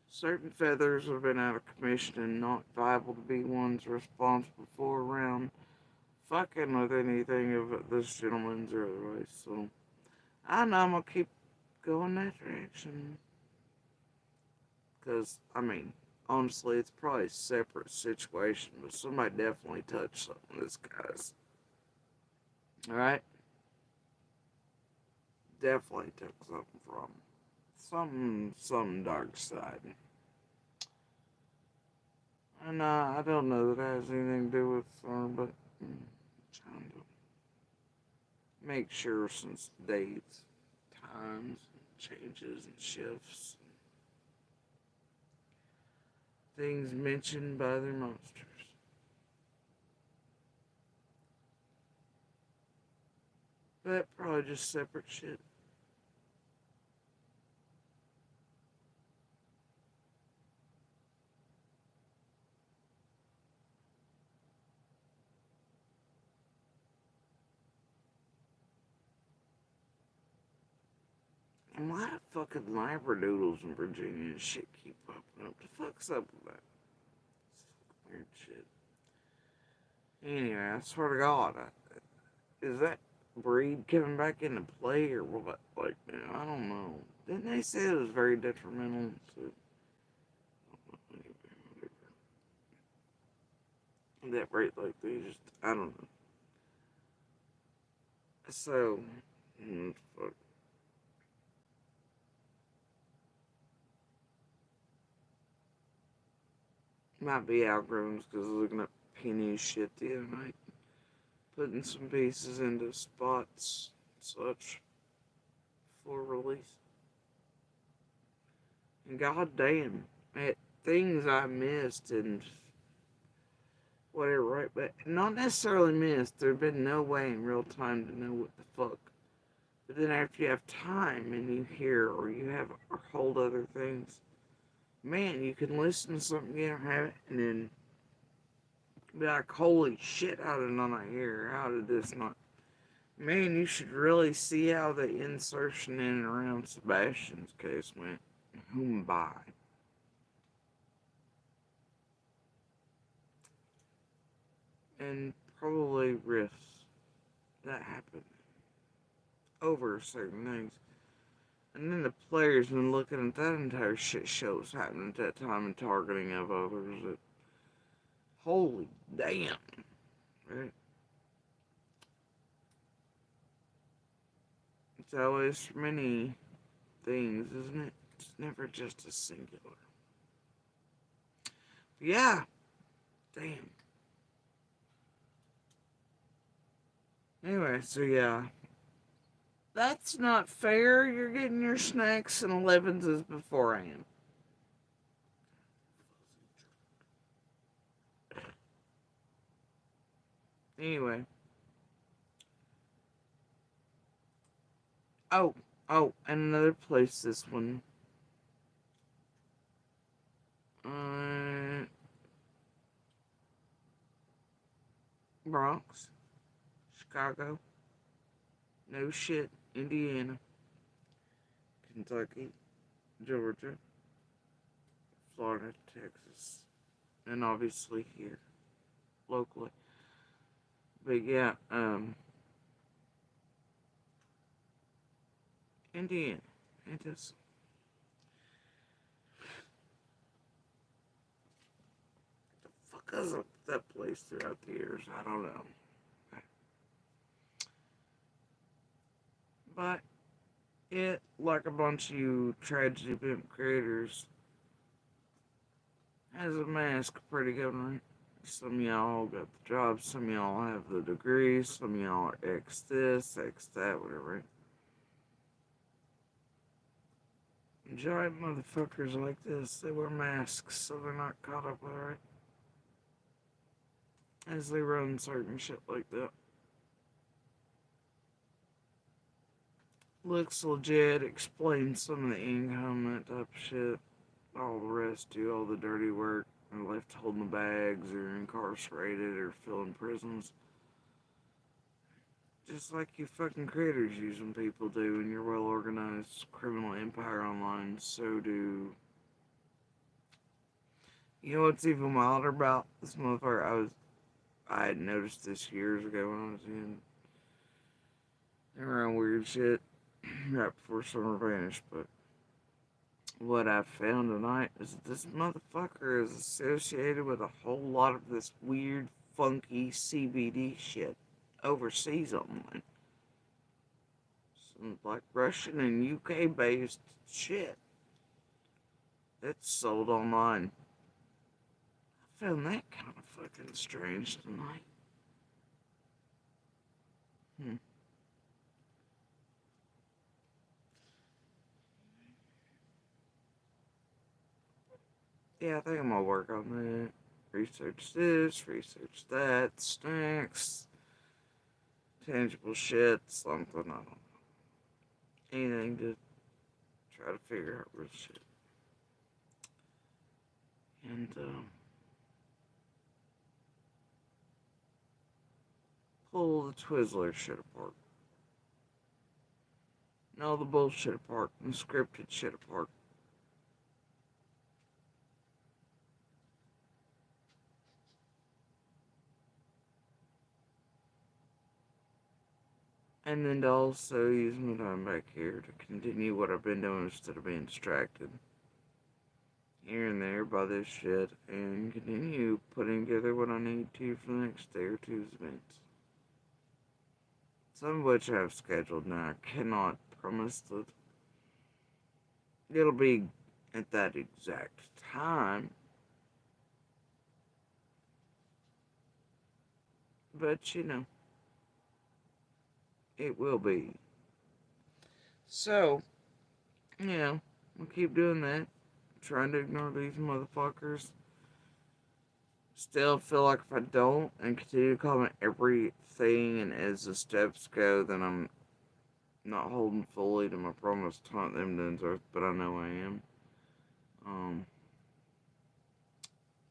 certain feathers have been out of commission and not viable to be ones responsible for around fucking with anything of this gentleman's or otherwise. So I know I'm gonna keep going that direction. Because, I mean, honestly, it's probably a separate situation, but somebody definitely touched something of this guy's. Alright? Definitely took something from some dark side. And I don't know that it has anything to do with but I'm trying to make sure since dates, times, changes, and shifts. Things mentioned by their monsters. But probably just separate shit. And why do fucking labradoodles in Virginia and shit keep popping up? The fuck's up with that? It's weird shit. Anyway, I swear to God, is that breed coming back into play or what? Like, I don't know. Didn't they say it was very detrimental? So, that rate like they just, I don't know. So, fuck. Might be algorithms because I was looking at penny shit the other night. Putting some pieces into spots, such, for release. And goddamn, things I missed and whatever, right? But not necessarily missed. There'd been no way in real time to know what the fuck. But then after you have time and you hear or you have or hold other things, man, you can listen to something you don't have it and then be like, holy shit, how did I not hear? How did this not? Man, you should really see how the insertion in and around Sebastian's case went. By. And probably riffs that happen over certain things. And then the players been looking at that entire shit show was happening at that time and targeting of others. That, holy damn. Right? It's always many things, isn't it? It's never just a singular. But yeah. Damn. Anyway, so yeah. That's not fair. You're getting your snacks and 11s before I am. Anyway. Oh, and another place this one. Bronx. Chicago. No shit. Indiana. Kentucky. Georgia. Florida. Texas. And obviously here. Locally. But yeah, Indiana. It is. The fuck is that place throughout the years? I don't know. But it, like a bunch of you tragedy pimp creators, has a mask pretty good, right? Some of y'all got the job, some of y'all have the degrees, some of y'all are X this, X that, whatever, right? Giant motherfuckers like this, they wear masks so they're not caught up with it, right? As they run certain shit like that. Looks legit, explains some of the income, that type of shit. All the rest do all the dirty work. Are left holding the bags or incarcerated or filling prisons. Just like you fucking creators using people do in your well-organized criminal empire online, so do... You know what's even wilder about this motherfucker? I had noticed this years ago when I was in around weird shit right before summer vanished, but what I found tonight is that this motherfucker is associated with a whole lot of this weird, funky CBD shit overseas online. Some like Russian and UK based shit that's sold online. I found that kind of fucking strange tonight. Yeah, I think I'm gonna work on that. Research this, research that, snacks, tangible shit, something, I don't know. Anything to try to figure out real shit. And, pull the Twizzler shit apart. And all the bullshit apart, and the scripted shit apart. And then to also use my time back here to continue what I've been doing instead of being distracted. here and there by this shit and continue putting together what I need to for the next day or two's events. Some of which I have scheduled now. I cannot promise that it'll be at that exact time. But, you know, it will be. So, you know, we'll keep doing that. Trying to ignore these motherfuckers. Still feel like if I don't and continue to comment everything and as the steps go, then I'm not holding fully to my promise to hunt them to earth, but I know I am.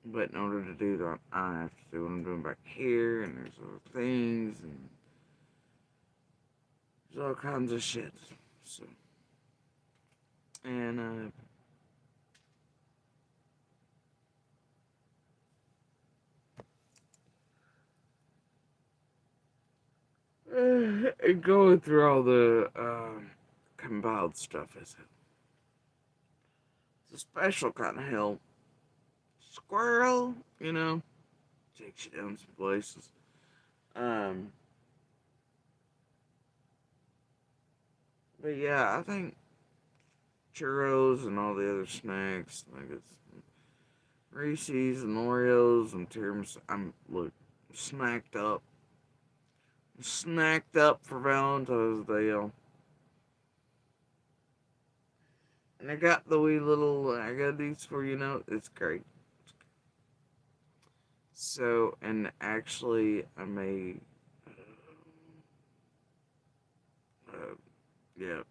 But in order to do that, I have to do what I'm doing back here, and there's other things, and there's all kinds of shit. So, and going through all the compiled stuff is it's a special kind of help. Squirrel, you know, takes you down some places. But yeah, I think churros and all the other snacks, like it's Reese's and Oreos and tiramisu. I'm snacked up. Snacked up for Valentine's Day, y'all. And I got the wee little, I got these for you know, it's great. So, and actually, I may, yeah,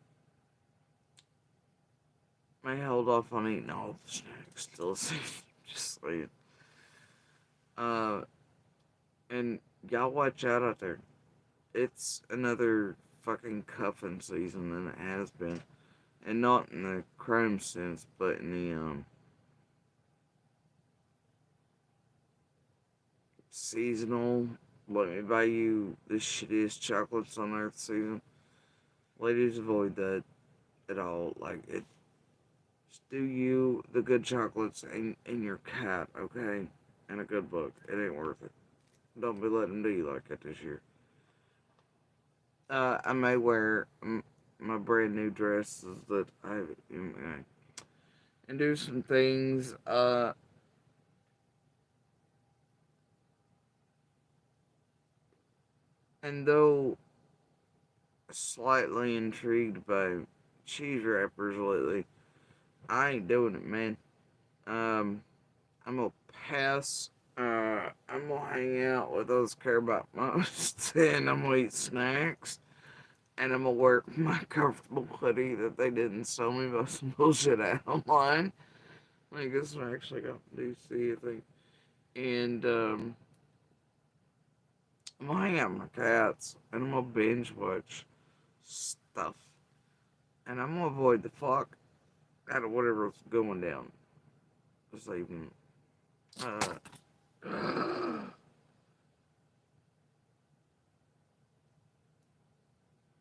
may hold off on eating all the snacks till just saying. And y'all watch out there. It's another fucking cuffing season than it has been. And not in the crime sense, but in the, seasonal, let me buy you the shittiest chocolates on earth season. Ladies, avoid that at all. Like, it, just do you the good chocolates and your cat, okay? And a good book. It ain't worth it. Don't be letting them do you like that this year. I may wear my brand new dresses that I have, and do some things, and though slightly intrigued by cheese wrappers lately, I ain't doing it, man. I'm gonna pass. I'm gonna hang out with those care about most, and I'm gonna eat snacks, and I'm gonna wear my comfortable hoodie that they didn't sell me by some bullshit out online. I guess I actually got from DC, I think. And I'm gonna hang out with my cats, and I'm gonna binge watch stuff, and I'm gonna avoid the fuck out of whatever's going down this evening.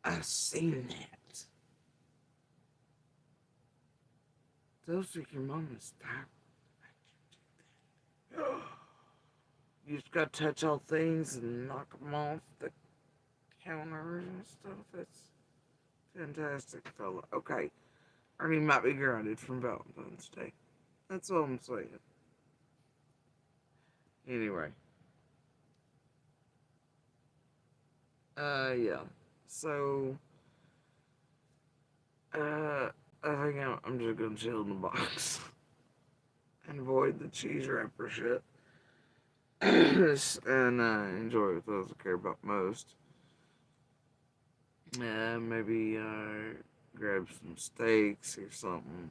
I've seen that. Those are your mama's time. You just gotta touch all things and knock them off the counters and stuff. That's fantastic, fella. Okay. Ernie might be grounded from Valentine's Day. That's all I'm saying. Anyway. Yeah. So, I think I'm just gonna chill in the box. And avoid the cheese wrapper shit. And enjoy what those I care about most. Maybe grab some steaks or something.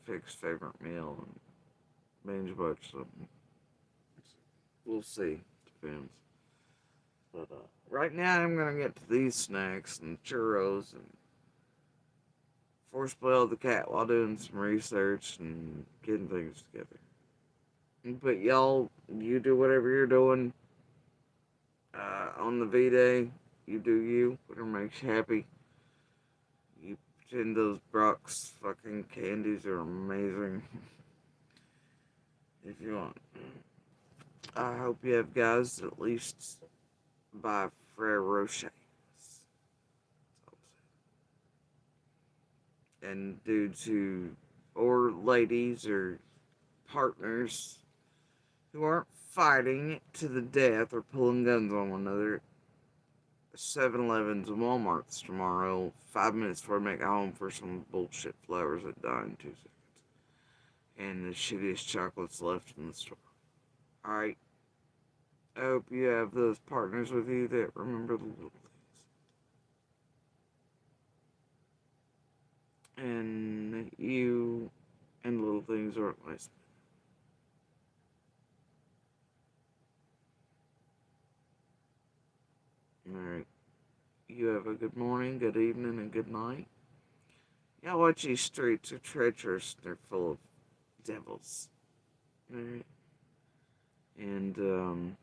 Fix favorite meal and binge watch something. We'll see. Depends. But right now I'm gonna get to these snacks and churros and force spoil the cat while doing some research and getting things together. But y'all, you do whatever you're doing on the V-Day. You do you. Whatever makes you happy. You And those Brock's fucking candies are amazing. If you want. I hope you have guys at least buy Frere Rocher. And dudes who, or ladies or partners who aren't fighting to the death or pulling guns on one another. 7-Elevens and Walmarts tomorrow, 5 minutes before I make it home for some bullshit flowers that die in 2 seconds. And the shittiest chocolates left in the store. Alright. I hope you have those partners with you that remember the little things. And you and little things aren't less. Alright. You have a good morning, good evening, and good night. Y'all watch these streets are treacherous. They're full of devils. Alright. And,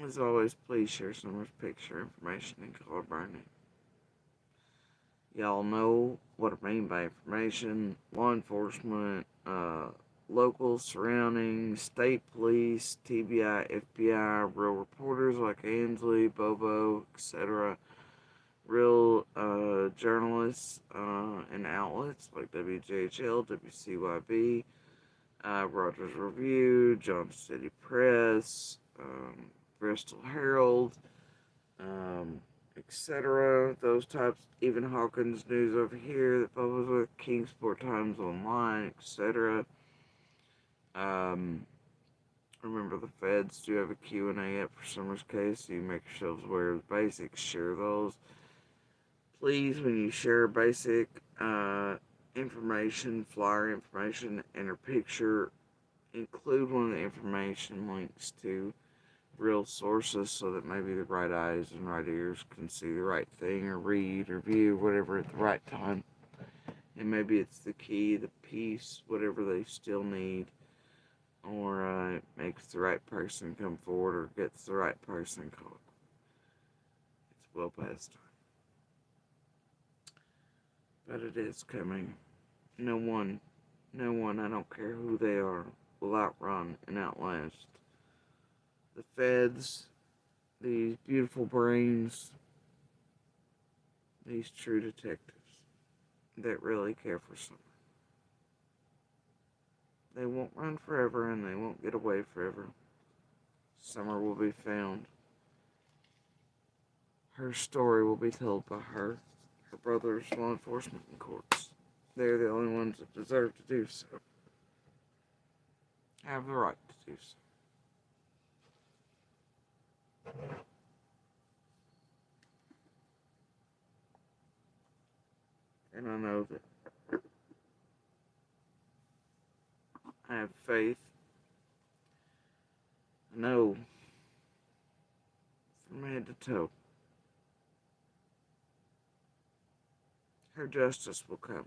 as always, please share someone's picture, information, and color by name. Y'all know what I mean by information. Law enforcement, local surroundings, state police, TBI, FBI, real reporters like Ainsley, Bobo, etc. Real journalists and outlets like WJHL, WCYB, Rogers Review, Johnson City Press, Bristol Herald, etc. Those types, even Hawkins News over here that publishes with Kingsport Times Online, etc. Remember the feds do have a Q&A up for Summer's case, so you make yourselves aware of the basics, share those. Please, when you share basic information, flyer information, and a picture, include one of the information links to real sources so that maybe the right eyes and right ears can see the right thing or read or view whatever at the right time. And maybe it's the key, the piece, whatever they still need, or it makes the right person come forward or gets the right person called. It's well past time. But it is coming. No one, I don't care who they are, will outrun and outlast the feds, these beautiful brains, these true detectives that really care for someone. They won't run forever and they won't get away forever. Summer will be found. Her story will be told by her brothers, law enforcement, and courts. They're the only ones that deserve to do so. Have the right to do so. And I know that I have faith. I know from head to toe her justice will come.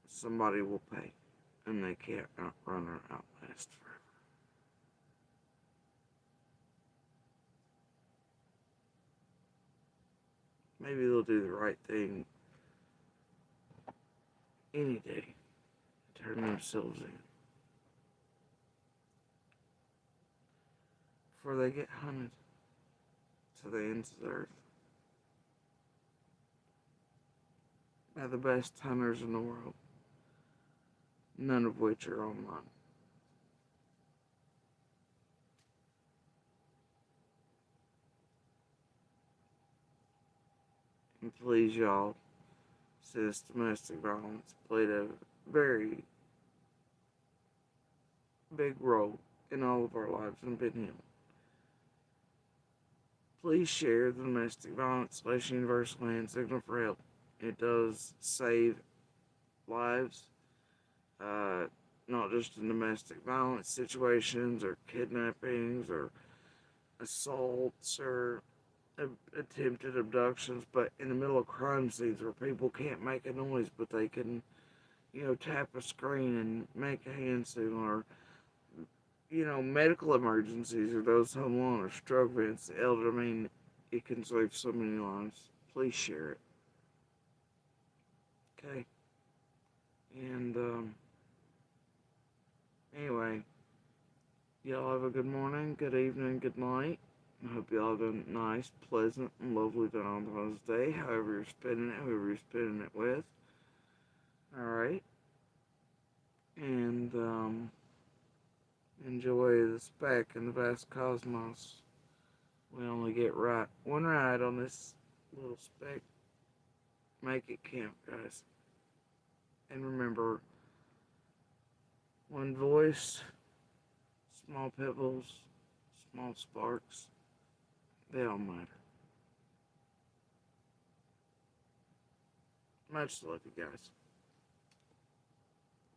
Somebody will pay, and they can't outrun or outlast forever. Maybe they'll do the right thing any day, turn themselves in, before they get hunted to the ends of the earth by the best hunters in the world, none of which are online. And please, y'all, since domestic violence played a very big role in all of our lives and been healed, please share the domestic violence / universal hand signal for help. It does save lives, not just in domestic violence situations or kidnappings or assaults or attempted abductions, but in the middle of crime scenes where people can't make a noise, but they can, tap a screen and make a hand signal, or, medical emergencies, or those home alone, or stroke events, the elder, I mean, it can save so many lives. Please share it. Okay? And, anyway, y'all have a good morning, good evening, good night. I hope y'all have a nice, pleasant, and lovely Valentine's Day, however you're spending it, whoever you're spending it with. Alright? And, enjoy the speck in the vast cosmos. We only get one ride on this little speck. Make it count, guys. And remember, one voice, small pebbles, small sparks, they all matter. Much love, you guys.